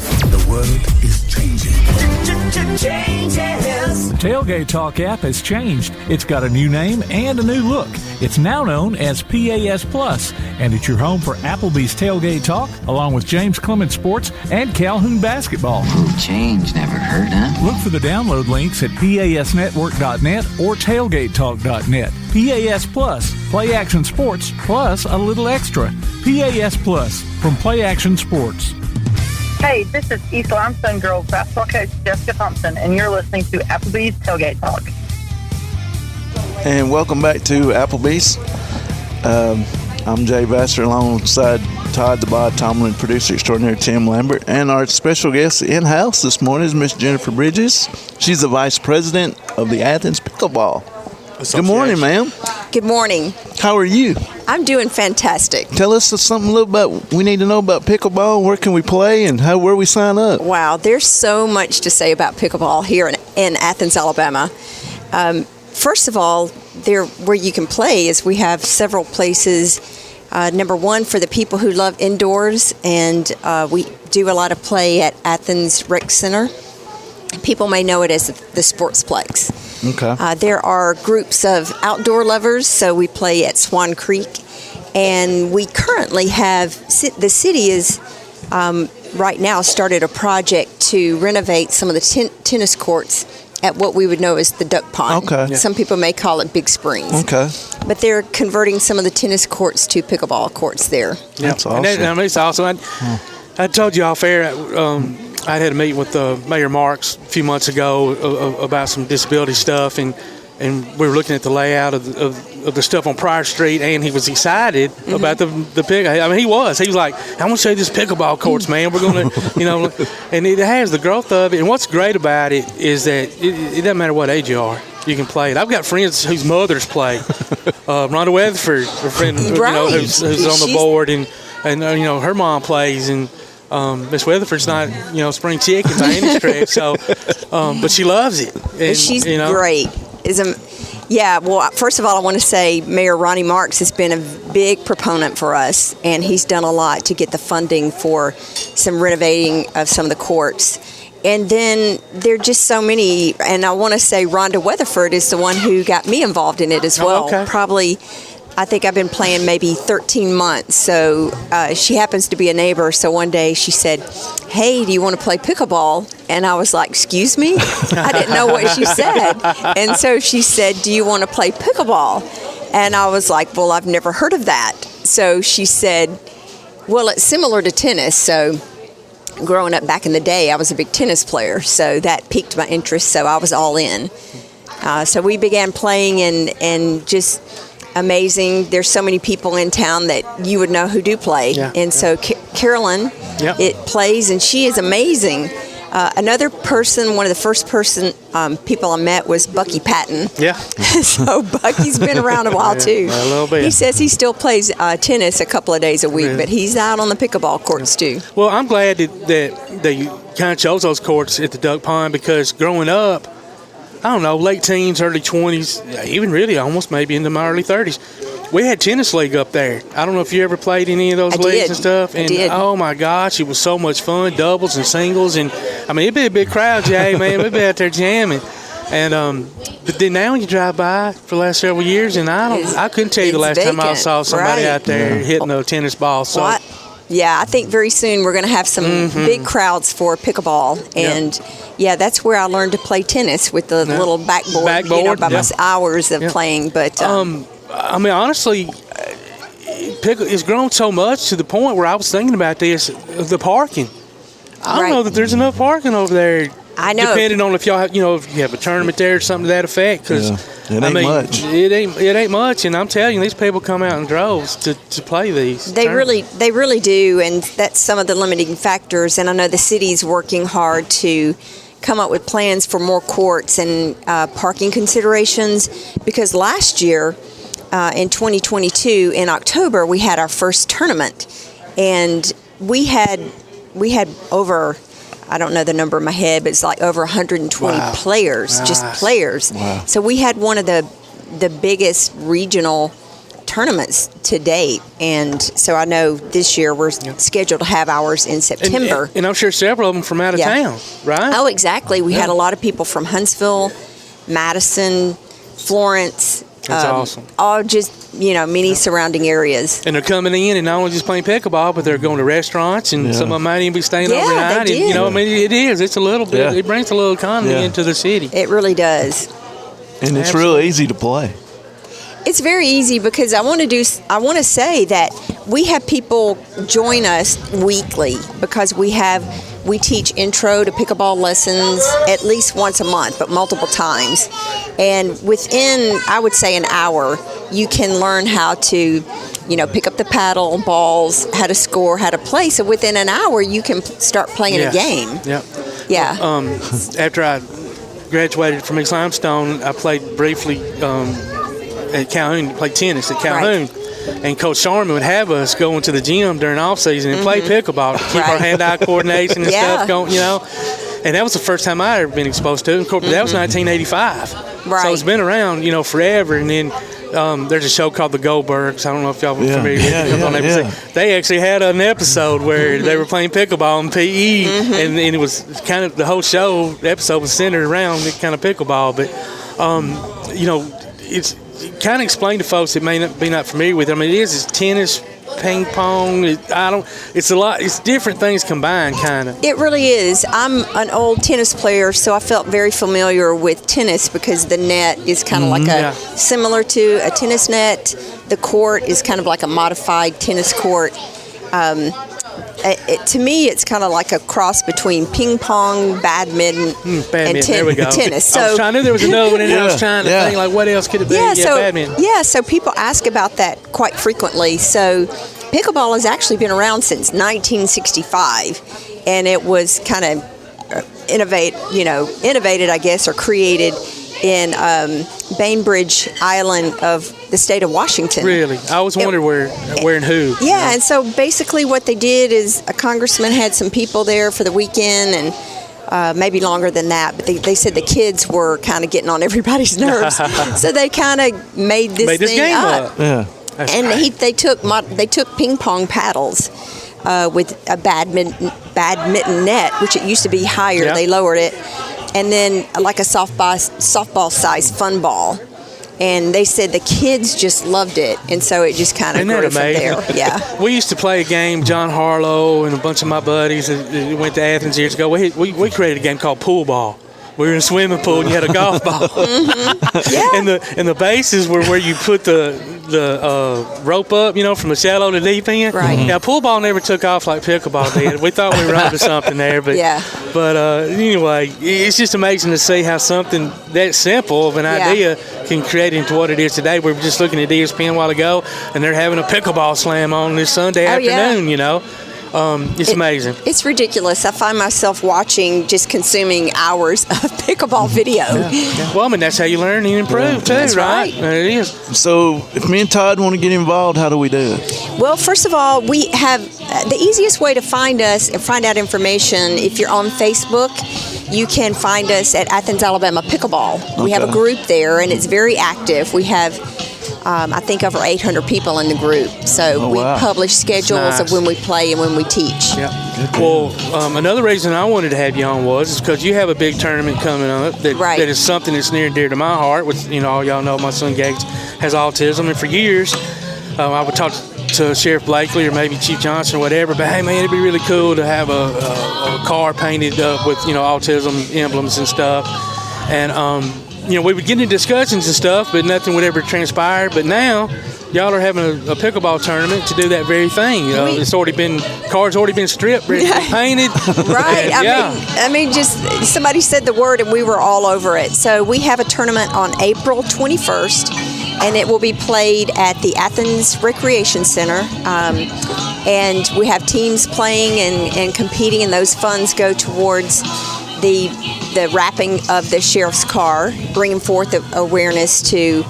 [SPEAKER 20] The world is changing.
[SPEAKER 4] The Tailgate Talk app has changed. It's got a new name and a new look. It's now known as PAS Plus, and it's your home for Applebee's Tailgate Talk, along with James Clement Sports and Calhoun Basketball.
[SPEAKER 2] Change, never heard, huh?
[SPEAKER 4] Look for the download links at pasnetwork.net or tailgatetalk.net. PAS Plus, Play Action Sports, plus a little extra. PAS Plus from Play Action Sports.
[SPEAKER 22] Hey, this is East Limestone Girls basketball coach Jessica Thompson, and you're listening to Applebee's Tailgate Talk.
[SPEAKER 8] And welcome back to Applebee's. I'm Jay Vassar alongside Todd the Bod Tomlin, producer extraordinary Tim Lambert, and our special guest in-house this morning is Miss Jennifer Bridges. She's the vice president of the Athens Pickleball. Good morning, ma'am.
[SPEAKER 23] Good morning.
[SPEAKER 8] How are you?
[SPEAKER 23] I'm doing fantastic.
[SPEAKER 8] Tell us something a little about, we need to know about pickleball. Where can we play and where we sign up?
[SPEAKER 23] Wow, there's so much to say about pickleball here in Athens, Alabama. First of all, where you can play is we have several places number one for the people who love indoors, and we do a lot of play at Athens Rec Center. People may know it as the Sportsplex.
[SPEAKER 8] Okay.
[SPEAKER 23] There are groups of outdoor lovers, so we play at Swan Creek, and we currently have, the city is right now started a project to renovate some of the tennis courts at what we would know as the Duck Pond.
[SPEAKER 8] Okay. Yeah.
[SPEAKER 23] Some people may call it Big Springs.
[SPEAKER 8] Okay.
[SPEAKER 23] But they're converting some of the tennis courts to pickleball courts there.
[SPEAKER 7] That's awesome. It's awesome. I told you off air, I had a meeting with Mayor Marks a few months ago about some disability stuff, and we were looking at the layout of the stuff on Pryor Street, and he was excited about the pick. I mean, he was like, "I'm gonna show you this pickleball courts, man. We're gonna, and it has the growth of it. And what's great about it is that it doesn't matter what age you are, you can play it. I've got friends whose mothers play. Rhonda Weatherford, a friend, who's on the board, and her mom plays, and Miss Weatherford's not, spring chicken by any stretch. So, but she loves it. And
[SPEAKER 23] she's great. Yeah, well, first of all, I want to say Mayor Ronnie Marks has been a big proponent for us, and he's done a lot to get the funding for some renovating of some of the courts. And then there are just so many, and I want to say Rhonda Weatherford is the one who got me involved in it as well.
[SPEAKER 7] Okay.
[SPEAKER 23] Probably, I think I've been playing maybe 13 months. So she happens to be a neighbor. So one day she said, "Hey, do you want to play pickleball?" And I was like, "Excuse me?" I didn't know what she said. And so she said, "Do you want to play pickleball?" And I was like, "Well, I've never heard of that." So she said, "Well, it's similar to tennis." So growing up back in the day, I was a big tennis player. So that piqued my interest. So I was all in. So we began playing, and just amazing. There's so many people in town that you would know who do play. So Carolyn, it plays, and she is amazing. Another person, one of the first people I met was Bucky Patton.
[SPEAKER 7] Yeah.
[SPEAKER 23] So Bucky's been around a while too.
[SPEAKER 7] A little bit.
[SPEAKER 23] He says he still plays tennis a couple of days a week, but he's out on the pickleball courts too.
[SPEAKER 7] Well, I'm glad that you kind of chose those courts at the Duck Pond, because growing up, I don't know, late teens, early 20s, even really almost maybe into my early 30s, we had tennis league up there. I don't know if you ever played any of those leagues and stuff. And oh my gosh, it was so much fun, doubles and singles, and I mean, it'd be a big crowd, Jay, man. We'd be out there jamming. And but then now when you drive by for the last several years, and I couldn't tell you the last time I saw somebody out there hitting a tennis ball. So.
[SPEAKER 23] Yeah, I think very soon we're going to have some big crowds for pickleball, and that's where I learned to play tennis with the little backboard by my hours of playing. But
[SPEAKER 7] I mean, honestly, it's grown so much to the point where I was thinking about this, the parking. I don't know that there's enough parking over there.
[SPEAKER 23] I know.
[SPEAKER 7] Depending on if y'all have, if you have a tournament there or something to that effect, because
[SPEAKER 8] it ain't much.
[SPEAKER 7] It ain't much, and I'm telling you, these people come out in droves to play these.
[SPEAKER 23] They really do, and that's some of the limiting factors. And I know the city's working hard to come up with plans for more courts and parking considerations, because last year, in 2022, in October, we had our first tournament, and we had over, I don't know the number in my head, but it's like over 120 players, just players.
[SPEAKER 8] Wow.
[SPEAKER 23] So we had one of the biggest regional tournaments to date, and so I know this year we're scheduled to have ours in September.
[SPEAKER 7] And I'm sure several of them from out of town, right?
[SPEAKER 23] Oh, exactly. We had a lot of people from Huntsville, Madison, Florence.
[SPEAKER 7] That's awesome.
[SPEAKER 23] All just, many surrounding areas.
[SPEAKER 7] And they're coming in and not only just playing pickleball, but they're going to restaurants, and some of them might even be staying overnight.
[SPEAKER 23] They did.
[SPEAKER 7] And, I mean, it is. It's a little bit. It brings a little economy into the city.
[SPEAKER 23] It really does.
[SPEAKER 8] And it's real easy to play.
[SPEAKER 23] It's very easy, because I want to say that we have people join us weekly, because we teach intro to pickleball lessons at least once a month, but multiple times. And within, I would say, an hour, you can learn how to, pick up the paddle, balls, how to score, how to play. So within an hour, you can start playing a game.
[SPEAKER 7] Yep.
[SPEAKER 23] Yeah.
[SPEAKER 7] After I graduated from East Limestone, I played briefly at Calhoun, played tennis at Calhoun. Right. And Coach Sharman would have us go into the gym during off season and play pickleball to keep our hand-eye coordination and stuff going, And that was the first time I had ever been exposed to it. Of course, that was 1985.
[SPEAKER 23] Right.
[SPEAKER 7] So it's been around, forever. And then there's a show called The Goldbergs. I don't know if y'all are familiar with it. On
[SPEAKER 8] yeah.
[SPEAKER 7] They actually had an episode where they were playing pickleball in PE, and it was kind of the whole show. The episode was centered around kind of pickleball. But it's kind of explain to folks that may not be not familiar with it. I mean, it's tennis, ping pong. It's a lot. It's different things combined, kind of.
[SPEAKER 23] It really is. I'm an old tennis player, so I felt very familiar with tennis because the net is kind of like similar to a tennis net. The court is kind of like a modified tennis court. To me, it's kind of like a cross between ping pong, badminton, and tennis. So
[SPEAKER 7] I knew there was another one in there. I was trying to think, like, what else could it be?
[SPEAKER 23] Badminton. So people ask about that quite frequently. So pickleball has actually been around since 1965, and it was kind of innovated, I guess, or created in Bainbridge Island of the state of Washington.
[SPEAKER 7] Really? I always wondered where and who.
[SPEAKER 23] Yeah, and so basically what they did is a congressman had some people there for the weekend, and maybe longer than that, but they said the kids were kind of getting on everybody's nerves. So they kind of made this thing
[SPEAKER 7] game
[SPEAKER 23] up.
[SPEAKER 7] Yeah.
[SPEAKER 23] And they took ping pong paddles with a badminton net, which it used to be higher.
[SPEAKER 7] Yeah.
[SPEAKER 23] They lowered it. And then like a softball-sized fun ball. And they said the kids just loved it, and so it just kind of grew from there. Yeah.
[SPEAKER 7] We used to play a game, John Harlow and a bunch of my buddies that went to Athens years ago. We created a game called pool ball. We were in a swimming pool, and you had a golf ball. And the bases were where you put the rope up, from the shallow to deep end.
[SPEAKER 23] Right.
[SPEAKER 7] Now, pool ball never took off like pickleball did. We thought we were onto something there, but anyway, it's just amazing to see how something that simple of an idea can create into what it is today. We were just looking at ESPN a while ago, and they're having a pickleball slam on this Sunday afternoon. It's amazing.
[SPEAKER 23] It's ridiculous. I find myself watching, just consuming hours of pickleball video.
[SPEAKER 7] Yeah. Well, I mean, that's how you learn and improve, too,
[SPEAKER 23] That's right.
[SPEAKER 7] It is.
[SPEAKER 8] So if me and Todd want to get involved, how do we do it?
[SPEAKER 23] Well, first of all, we have the easiest way to find us and find out information. If you're on Facebook, you can find us at Athens, Alabama Pickleball. We have a group there, and it's very active. We have I think over 800 people in the group. So we publish schedules of when we play and when we teach.
[SPEAKER 7] Yeah. Well, another reason I wanted to have you on was because you have a big tournament coming up that is something that's near and dear to my heart. With all y'all know my son Gates has autism, and for years I would talk to Sheriff Blakely or maybe Chief Johnson or whatever. But hey, man, it'd be really cool to have a car painted up with autism emblems and stuff. And we would get into discussions and stuff, but nothing would ever transpire. But now, y'all are having a pickleball tournament to do that very thing. Cards already been stripped, ready to be painted.
[SPEAKER 23] Right. I mean, just somebody said the word and we were all over it. So we have a tournament on April 21st, and it will be played at the Athens Recreation Center. And we have teams playing and competing, and those funds go towards the wrapping of the sheriff's car, bringing forth awareness to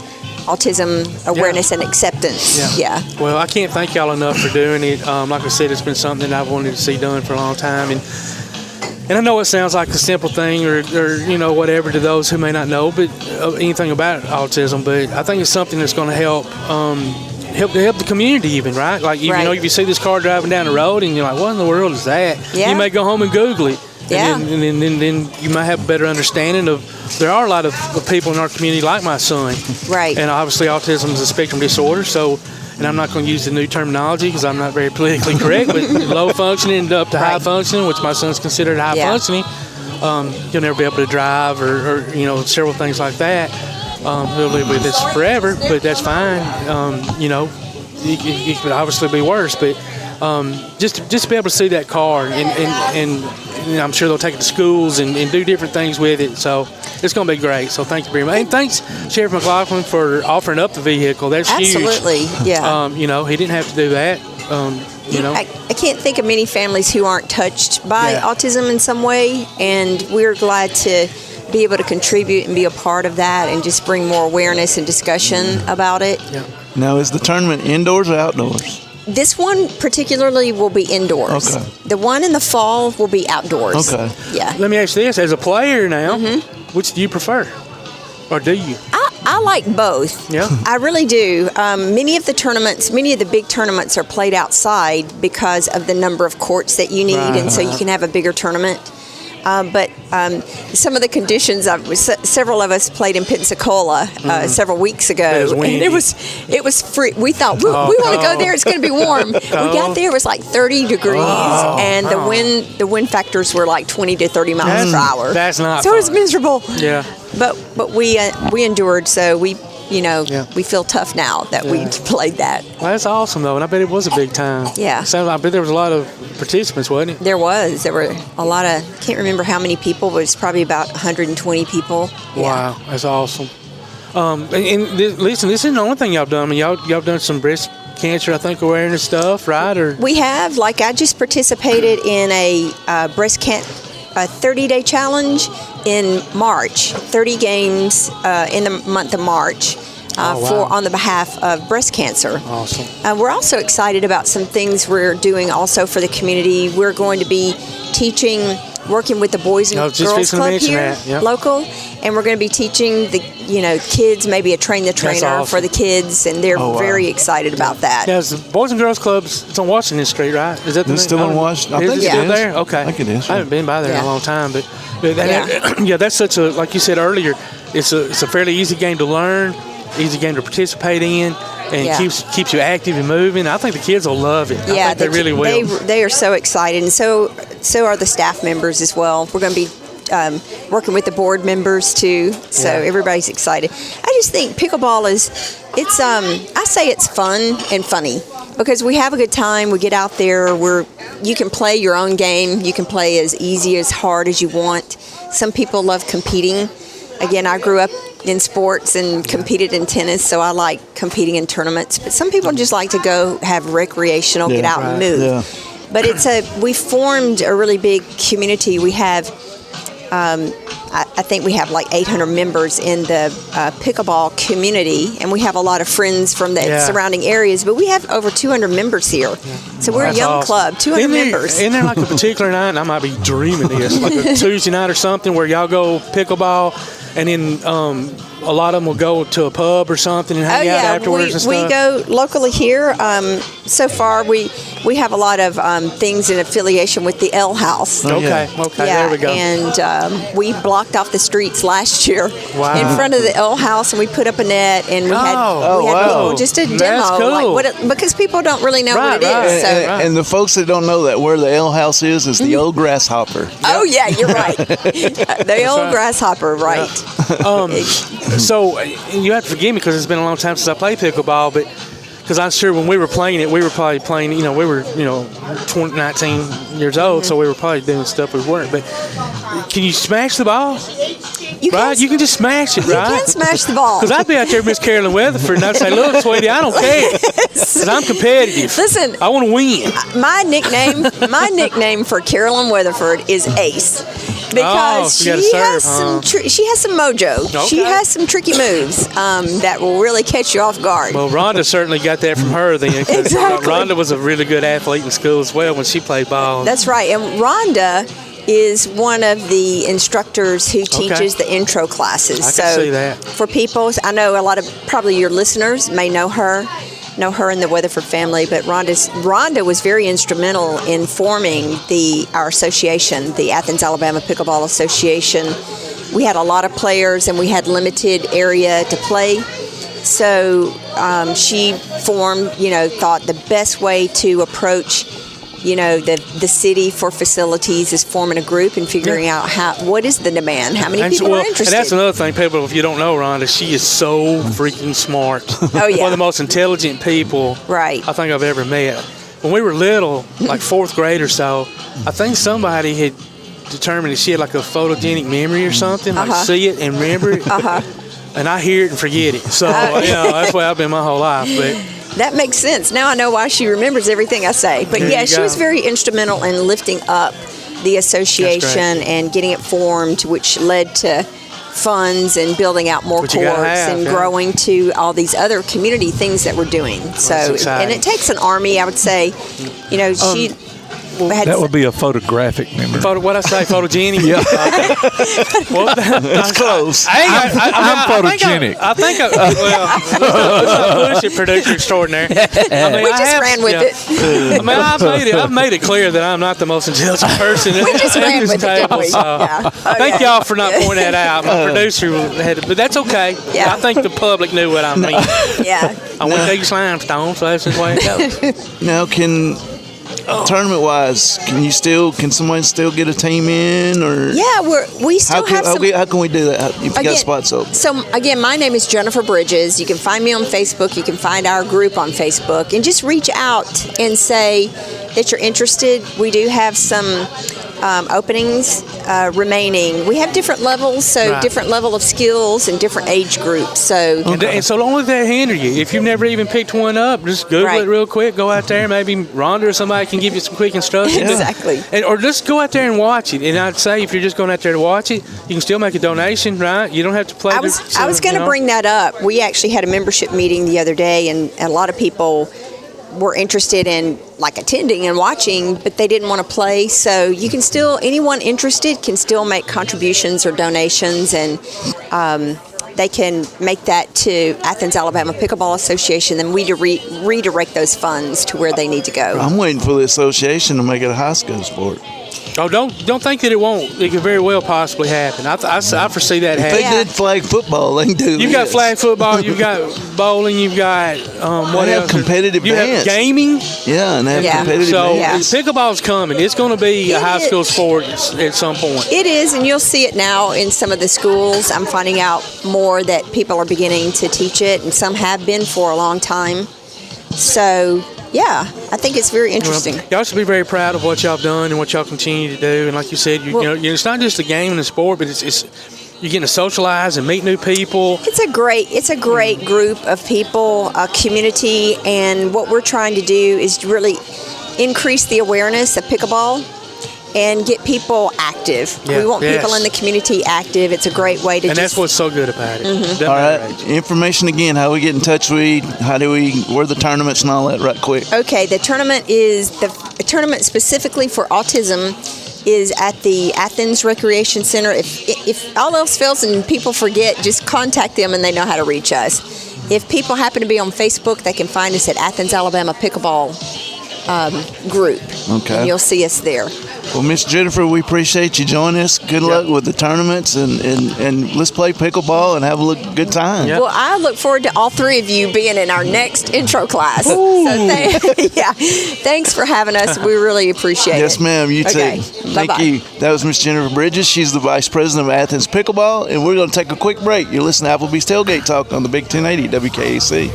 [SPEAKER 23] autism awareness and acceptance. Yeah.
[SPEAKER 7] Well, I can't thank y'all enough for doing it. Like I said, it's been something that I've wanted to see done for a long time, and I know it sounds like a simple thing or whatever to those who may not know but anything about autism, but I think it's something that's going to help the community even, right? Like if you see this car driving down the road and you're like, what in the world is that?
[SPEAKER 23] Yeah.
[SPEAKER 7] You may go home and Google it.
[SPEAKER 23] Yeah.
[SPEAKER 7] And then you might have a better understanding of, there are a lot of people in our community like my son.
[SPEAKER 23] Right.
[SPEAKER 7] And obviously autism is a spectrum disorder, and I'm not going to use the new terminology because I'm not very politically correct, but low functioning up to high functioning, which my son's considered high functioning, you'll never be able to drive or several things like that. He'll live with this forever, but that's fine. It could obviously be worse, but just to be able to see that car and I'm sure they'll take it to schools and do different things with it. So it's going to be great. So thank you very much. And thanks, Sheriff McLaughlin, for offering up the vehicle. That's huge.
[SPEAKER 23] Absolutely, yeah.
[SPEAKER 7] He didn't have to do that.
[SPEAKER 23] I can't think of many families who aren't touched by autism in some way, and we're glad to be able to contribute and be a part of that and just bring more awareness and discussion about it.
[SPEAKER 7] Yeah.
[SPEAKER 8] Now, is the tournament indoors or outdoors?
[SPEAKER 23] This one particularly will be indoors.
[SPEAKER 8] Okay.
[SPEAKER 23] The one in the fall will be outdoors.
[SPEAKER 8] Okay.
[SPEAKER 23] Yeah.
[SPEAKER 7] Let me ask you this. As a player now, which do you prefer? Or do you?
[SPEAKER 23] I like both.
[SPEAKER 7] Yeah.
[SPEAKER 23] I really do. Many of the big tournaments are played outside because of the number of courts that you need, and so you can have a bigger tournament. But some of the conditions, several of us played in Pensacola several weeks ago, and it was free. We thought we want to go there. It's going to be warm. We got there, it was like 30 degrees, and the wind factors were like 20 to 30 miles per hour.
[SPEAKER 7] That's not.
[SPEAKER 23] So
[SPEAKER 7] fun.
[SPEAKER 23] it was miserable.
[SPEAKER 7] Yeah.
[SPEAKER 23] But we endured. So we feel tough now that we played that.
[SPEAKER 7] Well, that's awesome, though, and I bet it was a big time.
[SPEAKER 23] Yeah.
[SPEAKER 7] I bet there was a lot of participants, wasn't it?
[SPEAKER 23] There were a lot of, can't remember how many people, but it was probably about 120 people.
[SPEAKER 7] Wow, that's awesome. Listen, this isn't the only thing y'all done. I mean, y'all done some breast cancer, I think, awareness stuff, right? Or
[SPEAKER 23] we have. Like, I just participated in a breast cancer 30-day challenge in March. 30 games in the month of March. On the behalf of breast cancer.
[SPEAKER 7] Awesome.
[SPEAKER 23] We're also excited about some things we're doing also for the community. We're going to be working with the Boys and Girls Club here, local, and we're going to be teaching the kids, maybe a train the trainer for the kids, and they're very excited about that.
[SPEAKER 7] Yeah, the Boys and Girls Clubs, it's on Washington Street, right? Is that the
[SPEAKER 8] It's still on Washington? I think
[SPEAKER 7] it
[SPEAKER 8] is.
[SPEAKER 7] There? Okay.
[SPEAKER 8] I think it is.
[SPEAKER 7] I haven't been by there in a long time, but that's such a, like you said earlier, it's a fairly easy game to learn, easy game to participate in, and keeps you active and moving. I think the kids will love it.
[SPEAKER 23] Yeah,
[SPEAKER 7] I think they really will.
[SPEAKER 23] They are so excited, and so are the staff members as well. We're going to be working with the board members too, so everybody's excited. I just think pickleball I say it's fun and funny because we have a good time. We get out there. You can play your own game. You can play as easy, as hard as you want. Some people love competing. Again, I grew up in sports and competed in tennis, so I like competing in tournaments. But some people just like to go have recreational, get out and move. Yeah. But we formed a really big community. We have, I think we have like 800 members in the pickleball community, and we have a lot of friends from the surrounding areas. But we have over 200 members here, so we're a young club. 200 members.
[SPEAKER 7] Isn't there like a particular night? And I might be dreaming this, like a Tuesday night or something, where y'all go pickleball. And then a lot of them will go to a pub or something and hang out afterwards and stuff.
[SPEAKER 23] We go locally here. So far, we have a lot of things in affiliation with the L House.
[SPEAKER 7] Okay, there we go.
[SPEAKER 23] And we blocked off the streets last year in front of the L House, and we put up a net, and we had just a demo.
[SPEAKER 7] That's cool.
[SPEAKER 23] Because people don't really know what it is.
[SPEAKER 8] And the folks that don't know that where the L House is the old grasshopper.
[SPEAKER 23] Oh, yeah, you're right. The old grasshopper, right.
[SPEAKER 7] So you have to forgive me because it's been a long time since I played pickleball, but because I'm sure when we were playing it, we were probably playing, we were 19 years old, so we were probably doing stuff we weren't. But can you smash the ball? You can just smash it, right?
[SPEAKER 23] You can smash the ball.
[SPEAKER 7] Because I'd be out there, Miss Carolyn Weatherford, and I'd say, "Look, sweetie, I don't care, because I'm competitive.
[SPEAKER 23] Listen,
[SPEAKER 7] I want to win."
[SPEAKER 23] My nickname for Carolyn Weatherford is Ace. Because she has some mojo.
[SPEAKER 7] Okay.
[SPEAKER 23] She has some tricky moves that will really catch you off guard.
[SPEAKER 7] Well, Rhonda certainly got that from her then.
[SPEAKER 23] Exactly.
[SPEAKER 7] Rhonda was a really good athlete in school as well when she played ball.
[SPEAKER 23] That's right. And Rhonda is one of the instructors who teaches the intro classes.
[SPEAKER 7] I can see that.
[SPEAKER 23] For people, I know a lot of probably your listeners may know her and the Weatherford family, but Rhonda was very instrumental in forming our association, the Athens, Alabama Pickleball Association. We had a lot of players, and we had limited area to play. So she formed, thought the best way to approach, the city for facilities is forming a group and figuring out what is the demand, how many people are interested.
[SPEAKER 7] And that's another thing, people, if you don't know Rhonda, she is so freaking smart.
[SPEAKER 23] Oh, yeah.
[SPEAKER 7] One of the most intelligent people I think I've ever met. When we were little, like fourth grade or so, I think somebody had determined that she had like a photogenic memory or something, like see it and remember it. And I hear it and forget it. So, that's why I've been my whole life. But
[SPEAKER 23] that makes sense. Now I know why she remembers everything I say. But she was very instrumental in lifting up the association and getting it formed, which led to funds and building out more courts and growing to all these other community things that we're doing. So, and it takes an army, I would say.
[SPEAKER 4] That would be a photographic memory.
[SPEAKER 7] What I say, photogenic?
[SPEAKER 4] Yeah.
[SPEAKER 7] Well,
[SPEAKER 8] That's close.
[SPEAKER 4] I'm photogenic.
[SPEAKER 7] I think let's not push it, producer extraordinaire. I mean,
[SPEAKER 23] We just ran with it.
[SPEAKER 7] I mean, I've made it clear that I'm not the most intelligent person.
[SPEAKER 23] We just ran with it, didn't we? Yeah.
[SPEAKER 7] Thank y'all for not pointing that out. My producer had to, but that's okay.
[SPEAKER 23] Yeah.
[SPEAKER 7] I think the public knew what I mean.
[SPEAKER 23] Yeah.
[SPEAKER 7] I went to use limestone, so that's the way it goes.
[SPEAKER 8] Now, tournament wise, can someone still get a team in, or
[SPEAKER 23] Yeah, we still have some.
[SPEAKER 8] how can we do that if you got spots open?
[SPEAKER 23] So again, my name is Jennifer Bridges. You can find me on Facebook. You can find our group on Facebook, and just reach out and say that you're interested. We do have some openings remaining. We have different levels, so
[SPEAKER 7] Right.
[SPEAKER 23] different level of skills and different age groups. So
[SPEAKER 7] And so don't let that hinder you. If you've never even picked one up, just Google it real quick. Go out there. Maybe Rhonda or somebody can give you some quick instructions.
[SPEAKER 23] Exactly.
[SPEAKER 7] Or just go out there and watch it. And I'd say if you're just going out there to watch it, you can still make a donation, right? You don't have to play.
[SPEAKER 23] I was going to bring that up. We actually had a membership meeting the other day, and a lot of people were interested in like attending and watching, but they didn't want to play. So you can still, anyone interested can still make contributions or donations, and they can make that to Athens, Alabama Pickleball Association, and we redirect those funds to where they need to go.
[SPEAKER 8] I'm waiting for the association to make it a high school sport.
[SPEAKER 7] Oh, don't think that it won't. It could very well possibly happen. I foresee that
[SPEAKER 8] If
[SPEAKER 7] happening.
[SPEAKER 8] they did flag football, they can do
[SPEAKER 7] You've got flag football, you've got bowling, you've got what
[SPEAKER 8] They have
[SPEAKER 7] else?
[SPEAKER 8] competitive
[SPEAKER 7] You
[SPEAKER 8] dance.
[SPEAKER 7] have gaming.
[SPEAKER 8] Yeah, and they have competitive
[SPEAKER 7] So
[SPEAKER 8] dance.
[SPEAKER 7] pickleball's coming. It's going to be a
[SPEAKER 23] It
[SPEAKER 7] high
[SPEAKER 23] is.
[SPEAKER 7] school sport at some point.
[SPEAKER 23] It is, and you'll see it now in some of the schools. I'm finding out more that people are beginning to teach it, and some have been for a long time. So, yeah, I think it's very interesting.
[SPEAKER 7] Well, y'all should be very proud of what y'all have done and what y'all continue to do. And like you said, you know, it's not just a game and a sport, but it's you're getting to socialize and meet new people.
[SPEAKER 23] It's a great group of people, a community, and what we're trying to do is really increase the awareness of pickleball and get people active.
[SPEAKER 7] Yeah,
[SPEAKER 23] we want people
[SPEAKER 7] yes.
[SPEAKER 23] in the community active. It's a great way to
[SPEAKER 7] And that's what's so good about it. Doesn't
[SPEAKER 8] All
[SPEAKER 7] matter
[SPEAKER 8] right,
[SPEAKER 7] age.
[SPEAKER 8] information again. How we get in touch with you? Where the tournaments and all that? Right quick.
[SPEAKER 23] Okay, the tournament specifically for autism is at the Athens Recreation Center. If all else fails and people forget, just contact them and they know how to reach us. If people happen to be on Facebook, they can find us at Athens, Alabama Pickleball group.
[SPEAKER 8] Okay.
[SPEAKER 23] And you'll see us there.
[SPEAKER 8] Well, Miss Jennifer, we appreciate you joining us. Good luck with the tournaments, and let's play pickleball and have a good time.
[SPEAKER 23] Well, I look forward to all three of you being in our next intro class.
[SPEAKER 8] Ooh.
[SPEAKER 23] So thanks for having us. We really appreciate it.
[SPEAKER 8] Yes, ma'am. You
[SPEAKER 23] Okay.
[SPEAKER 8] too.
[SPEAKER 23] Bye-bye.
[SPEAKER 8] Thank you. That was Miss Jennifer Bridges. She's the Vice President of Athens Pickleball, and we're going to take a quick break. You're listening to Applebee's Tailgate Talk on the Big 1080 WKAC.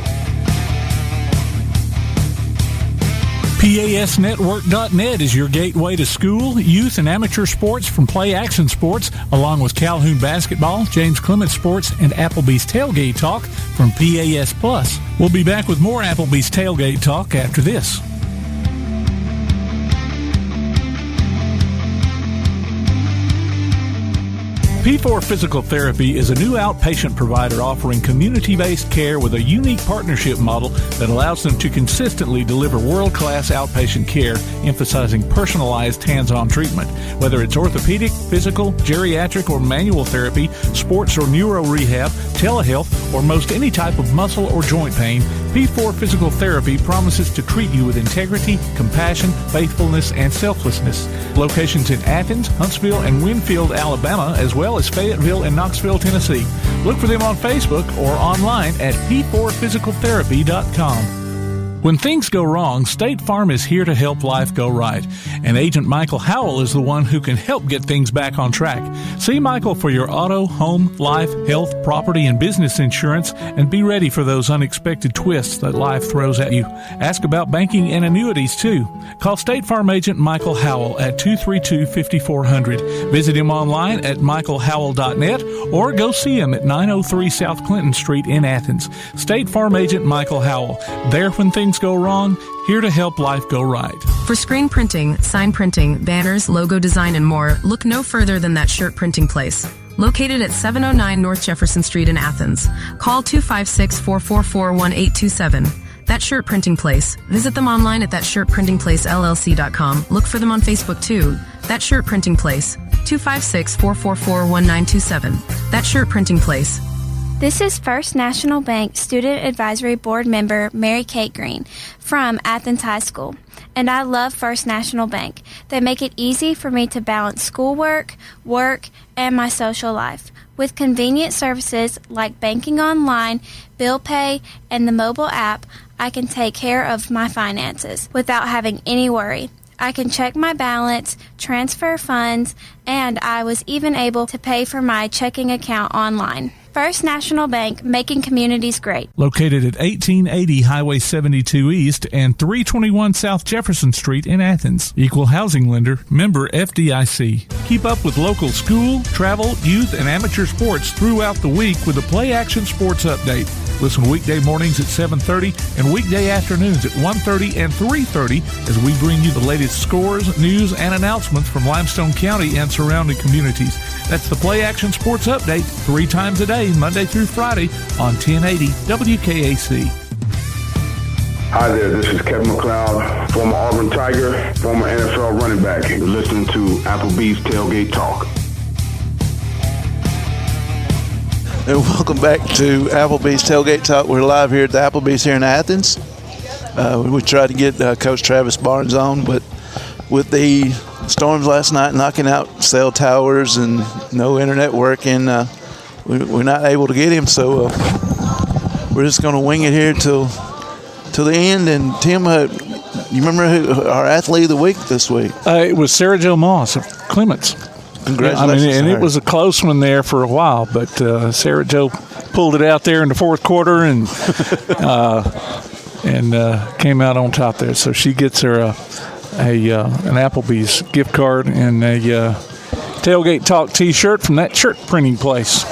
[SPEAKER 4] PASnetwork.net is your gateway to school, youth, and amateur sports from Play Action Sports, along with Calhoun Basketball, James Clement Sports, and Applebee's Tailgate Talk from PAS Plus. We'll be back with more Applebee's Tailgate Talk after this. P4 Physical Therapy is a new outpatient provider offering community-based care with a unique partnership model that allows them to consistently deliver world-class outpatient care, emphasizing personalized hands-on treatment. Whether it's orthopedic, physical, geriatric, or manual therapy, sports or neuro rehab, telehealth, or most any type of muscle or joint pain, P4 Physical Therapy promises to treat you with integrity, compassion, faithfulness, and selflessness. Locations in Athens, Huntsville, and Winfield, Alabama, as well as Fayetteville and Knoxville, Tennessee. Look for them on Facebook or online at p4physicaltherapy.com. When things go wrong, State Farm is here to help life go right. And Agent Michael Howell is the one who can help get things back on track. See Michael for your auto, home, life, health, property, and business insurance, and be ready for those unexpected twists that life throws at you. Ask about banking and annuities, too. Call State Farm Agent Michael Howell at 232-5400. Visit him online at michaelhowell.net or go see him at 903 South Clinton Street in Athens. State Farm Agent Michael Howell. There when things go wrong, here to help life go right.
[SPEAKER 18] For screen printing, sign printing, banners, logo design, and more, look no further than that shirt printing place. Located at 709 North Jefferson Street in Athens. Call 256-444-1827. That Shirt Printing Place. Visit them online at thatshirtprintingplacellc.com. Look for them on Facebook too. That Shirt Printing Place. 256-444-1927. That Shirt Printing Place.
[SPEAKER 1] This is First National Bank Student Advisory Board member Mary Kate Green from Athens High School. And I love First National Bank. They make it easy for me to balance schoolwork, work, and my social life. With convenient services like banking online, bill pay, and the mobile app, I can take care of my finances without having any worry. I can check my balance, transfer funds, and I was even able to pay for my checking account online. First National Bank, making communities great.
[SPEAKER 4] Located at 1880 Highway 72 East and 321 South Jefferson Street in Athens. Equal housing lender, member FDIC. Keep up with local school, travel, youth, and amateur sports throughout the week with a Play Action Sports Update. Listen weekday mornings at 7:30 and weekday afternoons at 1:30 and 3:30 as we bring you the latest scores, news, and announcements from Limestone County and surrounding communities. That's the Play Action Sports Update 3 times a day, Monday through Friday on 1080 WKAC.
[SPEAKER 3] Hi there, this is Kevin McLeod, former Auburn Tiger, former NFL running back. You're listening to Applebee's Tailgate Talk.
[SPEAKER 8] And welcome back to Applebee's Tailgate Talk. We're live here at the Applebee's here in Athens. We tried to get Coach Travis Barnes on, but with the storms last night knocking out cell towers and no internet working, we're not able to get him. So we're just going to wing it here till the end. And Tim, you remember our athlete of the week this week?
[SPEAKER 4] It was Sarah Jo Moss of Clements.
[SPEAKER 8] Congratulations.
[SPEAKER 4] Yeah, and it was a close one there for a while, but Sarah Jo pulled it out there in the fourth quarter and came out on top there. So she gets her an Applebee's gift card and a Tailgate Talk T-shirt from That Shirt Printing Place.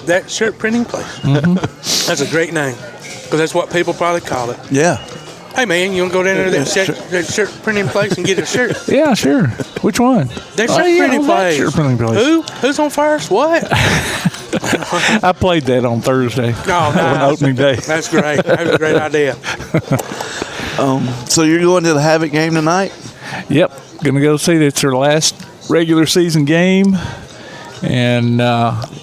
[SPEAKER 7] That Shirt Printing Place.
[SPEAKER 4] Mm-hmm.
[SPEAKER 7] That's a great name because that's what people probably call it.
[SPEAKER 8] Yeah.
[SPEAKER 7] Hey, man, you want to go down there to that shirt printing place and get a shirt?
[SPEAKER 4] Yeah, sure. Which one?
[SPEAKER 7] That shirt printing place.
[SPEAKER 4] Shirt printing place.
[SPEAKER 7] Who's on first? What?
[SPEAKER 4] I played that on Thursday.
[SPEAKER 7] Oh, nice.
[SPEAKER 4] On opening day.
[SPEAKER 7] That's great. That was a great idea.
[SPEAKER 8] So you're going to the Havoc game tonight?
[SPEAKER 4] Yep. Going to go see it's their last regular season game. And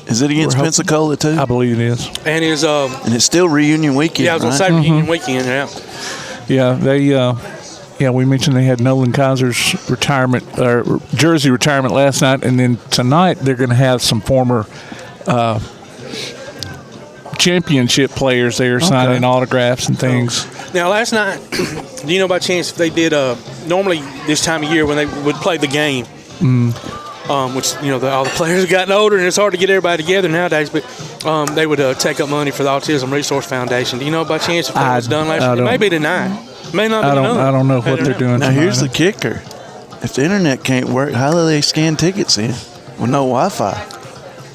[SPEAKER 8] is it against Pensacola too?
[SPEAKER 4] I believe it is.
[SPEAKER 7] And
[SPEAKER 8] it's still reunion weekend.
[SPEAKER 7] Yeah, I was going to say reunion weekend. Yeah.
[SPEAKER 4] Yeah, we mentioned they had Nolan Kaiser's jersey retirement last night, and then tonight they're going to have some former championship players there signing autographs and things.
[SPEAKER 7] Now, last night, do you know by chance if they did normally this time of year when they would play the game, which all the players have gotten older and it's hard to get everybody together nowadays, but they would take up money for the Autism Resource Foundation. Do you know by chance if that was done last night? It may be tonight. May not be done.
[SPEAKER 4] I don't know what they're doing.
[SPEAKER 8] Now here's the kicker: if the internet can't work, how do they scan tickets in with no Wi-Fi?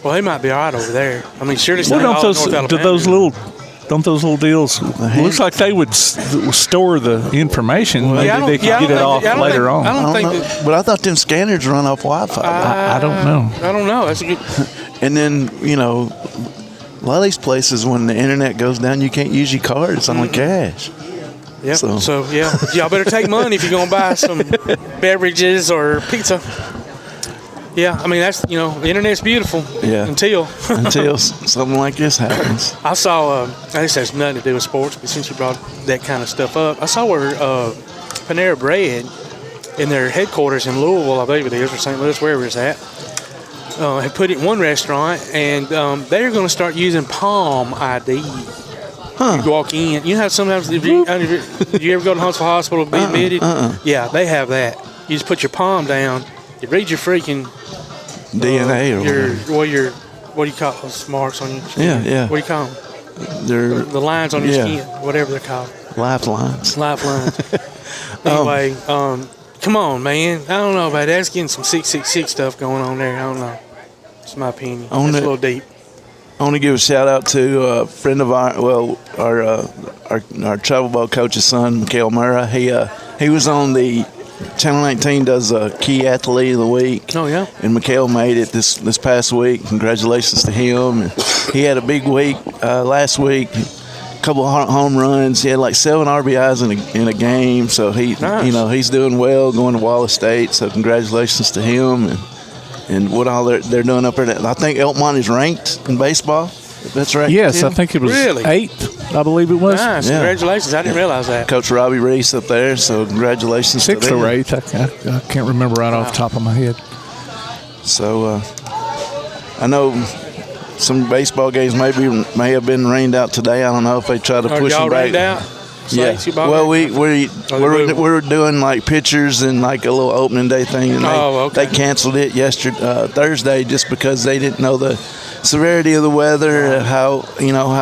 [SPEAKER 7] Well, they might be all right over there. I mean, surely
[SPEAKER 4] don't those little deals looks like they would store the information? Maybe they could get it off later on.
[SPEAKER 7] I don't think
[SPEAKER 8] but I thought them scanners run off Wi-Fi.
[SPEAKER 4] I don't know.
[SPEAKER 7] I don't know. That's a good.
[SPEAKER 8] And then a lot of these places when the internet goes down, you can't use your card. It's only cash.
[SPEAKER 7] Yeah. So y'all better take money if you're gonna buy some beverages or pizza. Yeah, I mean that's the internet's beautiful.
[SPEAKER 8] Yeah.
[SPEAKER 7] Until
[SPEAKER 8] something like this happens.
[SPEAKER 7] I saw. This has nothing to do with sports, but since you brought that kind of stuff up, I saw where Panera Bread in their headquarters in Louisville, I believe it is, or St. Louis, wherever it's at, had put it in one restaurant, and they're going to start using Palm ID. You walk in. You know how sometimes if you ever go to Huntsville Hospital to be admitted? Yeah, they have that. You just put your palm down. You read your freaking
[SPEAKER 8] DNA or
[SPEAKER 7] whatever. What do you call those marks on your skin?
[SPEAKER 8] Yeah.
[SPEAKER 7] What do you call them?
[SPEAKER 8] They're
[SPEAKER 7] the lines on your skin, whatever they're called.
[SPEAKER 8] Lifelines.
[SPEAKER 7] Anyway, come on, man. I don't know about that. That's getting some 666 stuff going on there. I don't know. It's my opinion. It's a little deep.
[SPEAKER 8] I want to give a shout out to a friend of our travel boat coach's son, Mikhail Murrah. He was on the Channel 19 does a Key Athlete of the Week.
[SPEAKER 7] Oh yeah.
[SPEAKER 8] And Mikhail made it this past week. Congratulations to him. And he had a big week last week. couple of home runs. He had like 7 RBIs in a game. So he's doing well, going to Wallace State. So congratulations to him and what all they're doing up there. I think Elkmont is ranked in baseball. That's right.
[SPEAKER 4] Yes, I think it was 8th. I believe it was.
[SPEAKER 7] Nice.
[SPEAKER 8] Yeah.
[SPEAKER 7] Congratulations. I didn't realize that.
[SPEAKER 8] Coach Robbie Reese up there. So congratulations
[SPEAKER 4] 6th
[SPEAKER 8] to them.
[SPEAKER 4] or 8th. I can't remember right off the top of my head.
[SPEAKER 8] So I know some baseball games may have been rained out today. I don't know if they try to push them back.
[SPEAKER 7] Rained out?
[SPEAKER 8] Yeah. Well, we're doing like pictures and like a little opening day thing, and they canceled it Thursday just because they didn't know the severity of the weather, how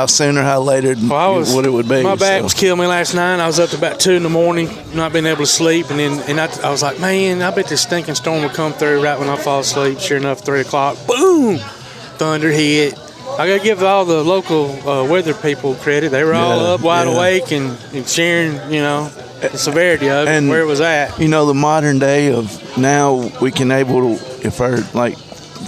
[SPEAKER 8] soon or how later what it would be.
[SPEAKER 7] My back was killing me last night. I was up to about 2 a.m, not being able to sleep, and I was like, man, I bet this stinking storm will come through right when I fall asleep. Sure enough, 3 o'clock, boom, thunder hit. I got to give all the local weather people credit. They were all up wide awake and sharing, the severity of it and where it was at.
[SPEAKER 8] The modern day of now we can able to,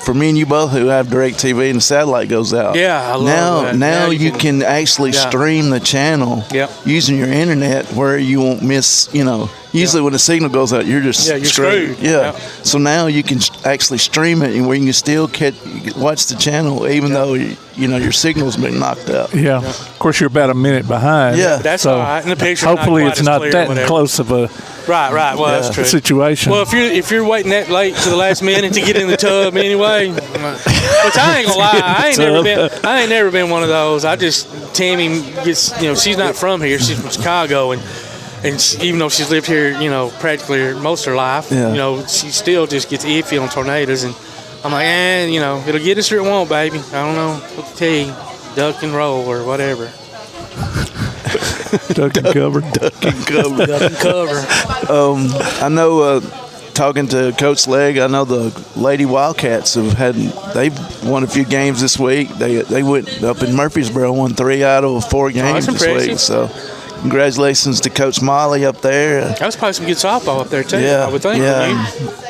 [SPEAKER 8] for me and you both who have DirecTV and the satellite goes out.
[SPEAKER 7] Yeah, I love that.
[SPEAKER 8] Now you can actually stream the channel using your internet where you won't miss, usually when the signal goes out, you're just screwed. Yeah. So now you can actually stream it and where you can still watch the channel even though, your signal's been knocked out.
[SPEAKER 4] Yeah. Of course, you're about a minute behind.
[SPEAKER 8] Yeah.
[SPEAKER 7] That's all right. And the picture
[SPEAKER 4] hopefully it's not that close of a
[SPEAKER 7] Right. Well, that's true.
[SPEAKER 4] Situation.
[SPEAKER 7] Well, if you're waiting that late to the last minute to get in the tub anyway, which I ain't gonna lie, I ain't never been one of those. Tammy gets, she's not from here. She's from Chicago, and even though she's lived here, practically most of her life, she still just gets iffy on tornadoes. And I'm like, it'll get us or it won't, baby. I don't know what to tell you. Duck and roll or whatever.
[SPEAKER 4] Duck and cover.
[SPEAKER 8] I know, talking to Coach Legg, I know the Lady Wildcats they've won a few games this week. They went up in Murfreesboro, won 3 out of 4 games this week. So congratulations to Coach Molly up there.
[SPEAKER 7] That was probably some good softball up there too.
[SPEAKER 8] Yeah,
[SPEAKER 7] I would think.
[SPEAKER 8] Yeah.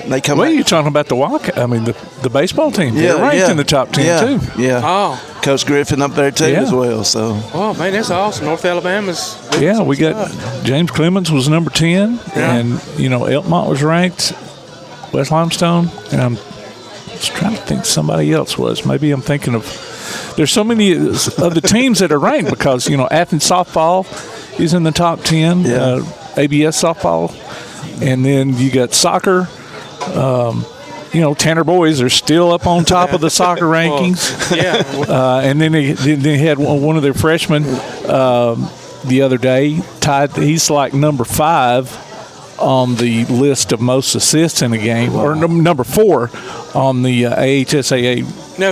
[SPEAKER 4] What are you talking about the Wildcat? I mean the baseball team.
[SPEAKER 8] Yeah,
[SPEAKER 4] they're ranked in the top 10 too.
[SPEAKER 8] Yeah.
[SPEAKER 7] Oh.
[SPEAKER 8] Coach Griffin up there too as well. So.
[SPEAKER 7] Oh man, that's awesome. North Alabama's.
[SPEAKER 4] Yeah, we got James Clemens was number 10, and Elkmont was ranked, West Limestone, and I'm just trying to think somebody else was. Maybe I'm thinking of. There's so many of the teams that are ranked because Athens softball is in the top 10. ABS softball, and then you got soccer. Tanner boys are still up on top of the soccer rankings. And then they had one of their freshmen the other day tied. He's like number 5 on the list of most assists in a game, or number 4 on the AHSAA
[SPEAKER 7] now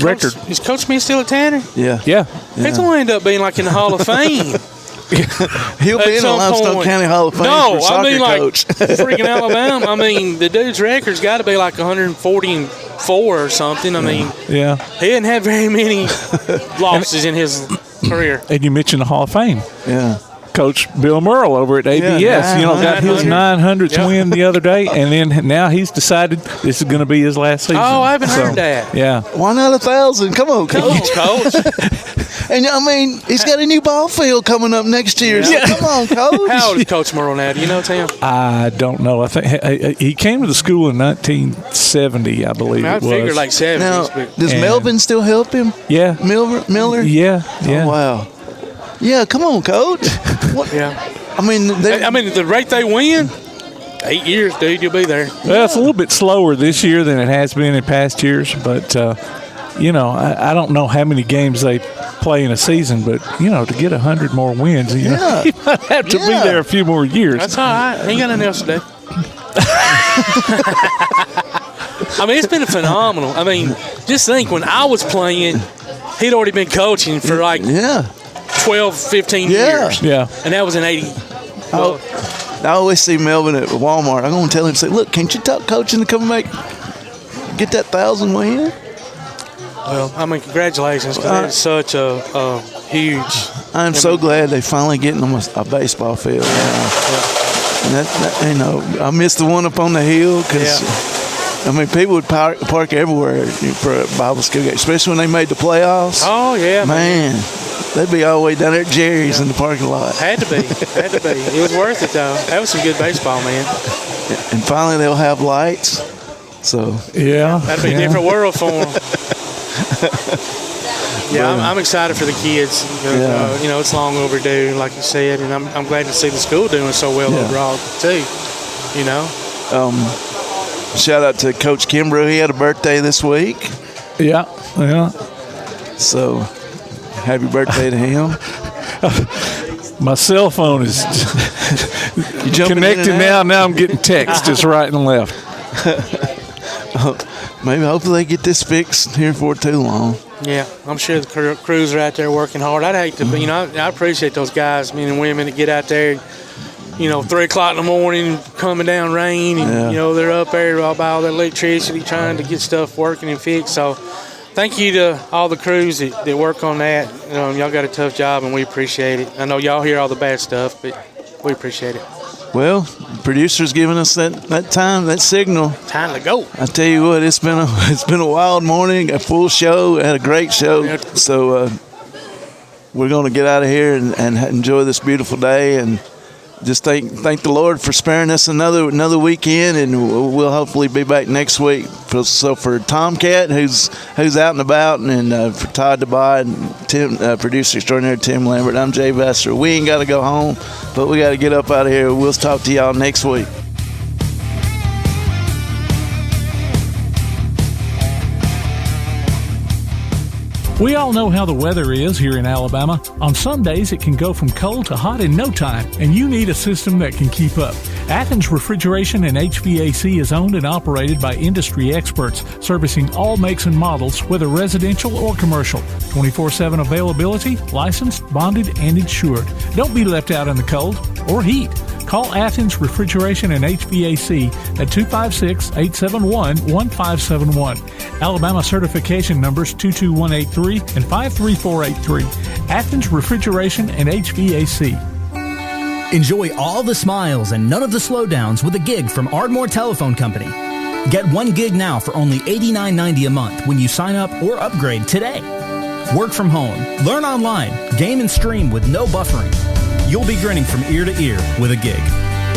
[SPEAKER 4] record.
[SPEAKER 7] Is Coach Smith still at Tanner?
[SPEAKER 8] Yeah.
[SPEAKER 7] He's going to end up being like in the Hall of Fame.
[SPEAKER 8] He'll be in the Limestone County Hall of Fame for soccer coach.
[SPEAKER 7] Freaking Alabama. I mean, the dude's record's got to be like 144 or something. I mean, he didn't have very many losses in his career.
[SPEAKER 4] And you mentioned the Hall of Fame.
[SPEAKER 8] Yeah.
[SPEAKER 4] Coach Bill Merle over at ABS, got his 900th win the other day, and then now he's decided this is going to be his last season.
[SPEAKER 7] Oh, I haven't heard that.
[SPEAKER 4] Yeah.
[SPEAKER 8] 1 out of 1,000. Come on, Coach. And I mean, he's got a new ball field coming up next year. So come on, Coach.
[SPEAKER 7] How old is Coach Merle now? Do you know, Tim?
[SPEAKER 4] I don't know. I think he came to the school in 1970, I believe it was.
[SPEAKER 7] I figured like 70s.
[SPEAKER 8] Now, does Melvin still help him?
[SPEAKER 4] Yeah.
[SPEAKER 8] Miller?
[SPEAKER 4] Yeah.
[SPEAKER 8] Oh, wow. Yeah, come on, Coach. What?
[SPEAKER 7] Yeah.
[SPEAKER 8] I mean,
[SPEAKER 7] the rate they win, 8 years, dude, you'll be there.
[SPEAKER 4] Well, it's a little bit slower this year than it has been in past years, but, I don't know how many games they play in a season, but, to get 100 more wins, you might have to be there a few more years.
[SPEAKER 7] That's all right. Ain't got nothing else to do. I mean, it's been phenomenal. I mean, just think, when I was playing, he'd already been coaching for 12, 15 years.
[SPEAKER 4] Yeah.
[SPEAKER 7] And that was in 80.
[SPEAKER 8] I always see Melvin at Walmart. I'm going to tell him, say, look, can't you talk coaching to come get that 1,000 win?
[SPEAKER 7] Well, I mean, congratulations, because it's such a huge.
[SPEAKER 8] I'm so glad they finally getting them a baseball field. And I missed the one up on the hill because, I mean, people would park everywhere for a Bible school game, especially when they made the playoffs.
[SPEAKER 7] Oh, yeah.
[SPEAKER 8] Man. they'd be all the way down there at Jerry's in the parking lot.
[SPEAKER 7] Had to be. It was worth it, though. That was some good baseball, man.
[SPEAKER 8] And finally, they'll have lights. So
[SPEAKER 7] that'd be a different world for them. I'm excited for the kids. It's long overdue, like you said, and I'm glad to see the school doing so well overall too.
[SPEAKER 8] Shout out to Coach Kimbrough. He had a birthday this week.
[SPEAKER 4] Yeah.
[SPEAKER 8] So, happy birthday to him.
[SPEAKER 4] My cell phone is connected now. Now I'm getting texts just right and left.
[SPEAKER 8] Hopefully they get this fixed here for too long.
[SPEAKER 7] Yeah, I'm sure the crews are out there working hard. I'd hate to, but I appreciate those guys, men and women, that get out there, 3 o'clock in the morning, coming down rain, and they're up there all by all that electricity trying to get stuff working and fixed. So, thank you to all the crews that work on that. Y'all got a tough job, and we appreciate it. I know y'all hear all the bad stuff, but we appreciate it.
[SPEAKER 8] Well, producer's giving us that time, that signal.
[SPEAKER 7] Time to go.
[SPEAKER 8] I tell you what, it's been a wild morning, a full show, had a great show. Yeah. So we're going to get out of here and enjoy this beautiful day, and just thank the Lord for sparing us another weekend, and we'll hopefully be back next week. So for Tomcat, who's out and about, and for Todd DeBay and Tim, producer extraordinary Tim Lambert, I'm Jay Vassar. We ain't got to go home, but we got to get up out of here. We'll talk to y'all next week.
[SPEAKER 4] We all know how the weather is here in Alabama. On some days, it can go from cold to hot in no time, and you need a system that can keep up. Athens Refrigeration and HVAC is owned and operated by industry experts, servicing all makes and models, whether residential or commercial. 24/7 availability, licensed, bonded, and insured. Don't be left out in the cold or heat. Call Athens Refrigeration and HVAC at 256-871-1571. Alabama certification numbers 22183 and 53483. Athens Refrigeration and HVAC.
[SPEAKER 10] Enjoy all the smiles and none of the slowdowns with a gig from Ardmore Telephone Company. Get 1 gig now for only $89.90 a month when you sign up or upgrade today. Work from home, learn online, game and stream with no buffering. You'll be grinning from ear to ear with a gig.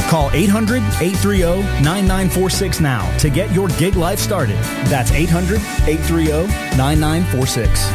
[SPEAKER 10] Call 800-830-9946 now to get your gig life started. That's 800-830-9946.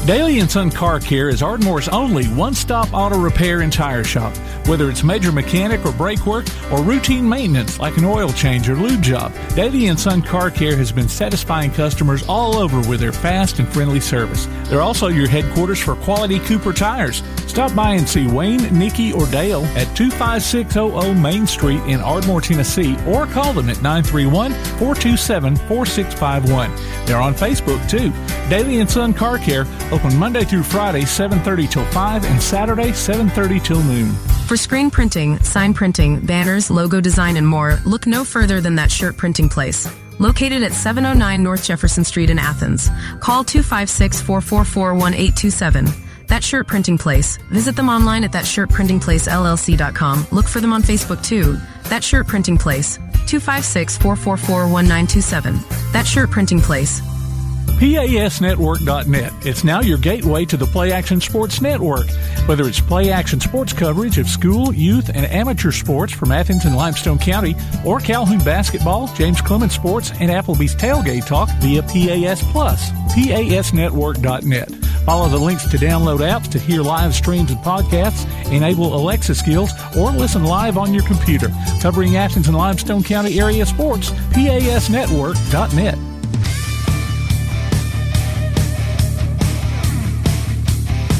[SPEAKER 4] Daly & Son Car Care is Ardmore's only one-stop auto repair and tire shop. Whether it's major mechanic or brake work or routine maintenance like an oil change or lube job, Daly & Son Car Care has been satisfying customers all over with their fast and friendly service. They're also your headquarters for quality Cooper tires. Stop by and see Wayne, Nikki, or Dale at 25600 Main Street in Ardmore, Tennessee, or call them at 931-427-4651. They're on Facebook, too. Daly & Son Car Care, open Monday through Friday, 7:30 till 5, and Saturday, 7:30 till noon.
[SPEAKER 18] For screen printing, sign printing, banners, logo design, and more, look no further than That Shirt Printing Place. Located at 709 North Jefferson Street in Athens. Call 256-444-1827. That Shirt Printing Place. Visit them online at thatshirtprintingplacellc.com. Look for them on Facebook too. That Shirt Printing Place. 256-444-1927. That Shirt Printing Place.
[SPEAKER 4] PASnetwork.net. It's now your gateway to the Play Action Sports Network. Whether it's Play Action Sports coverage of school, youth, and amateur sports from Athens and Limestone County, or Calhoun basketball, James Clemens Sports, and Applebee's Tailgate Talk via PAS Plus. PASnetwork.net. Follow the links to download apps to hear live streams and podcasts, enable Alexa skills, or listen live on your computer. Covering Athens and Limestone County area sports, PASnetwork.net.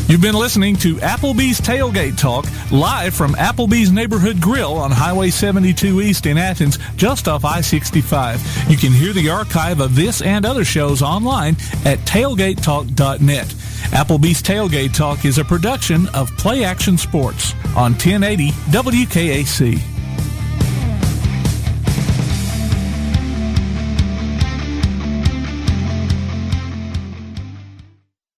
[SPEAKER 4] You've been listening to Applebee's Tailgate Talk, live from Applebee's Neighborhood Grill on Highway 72 East in Athens, just off I-65. You can hear the archive of this and other shows online at tailgatetalk.net. Applebee's Tailgate Talk is a production of Play Action Sports on 1080 WKAC.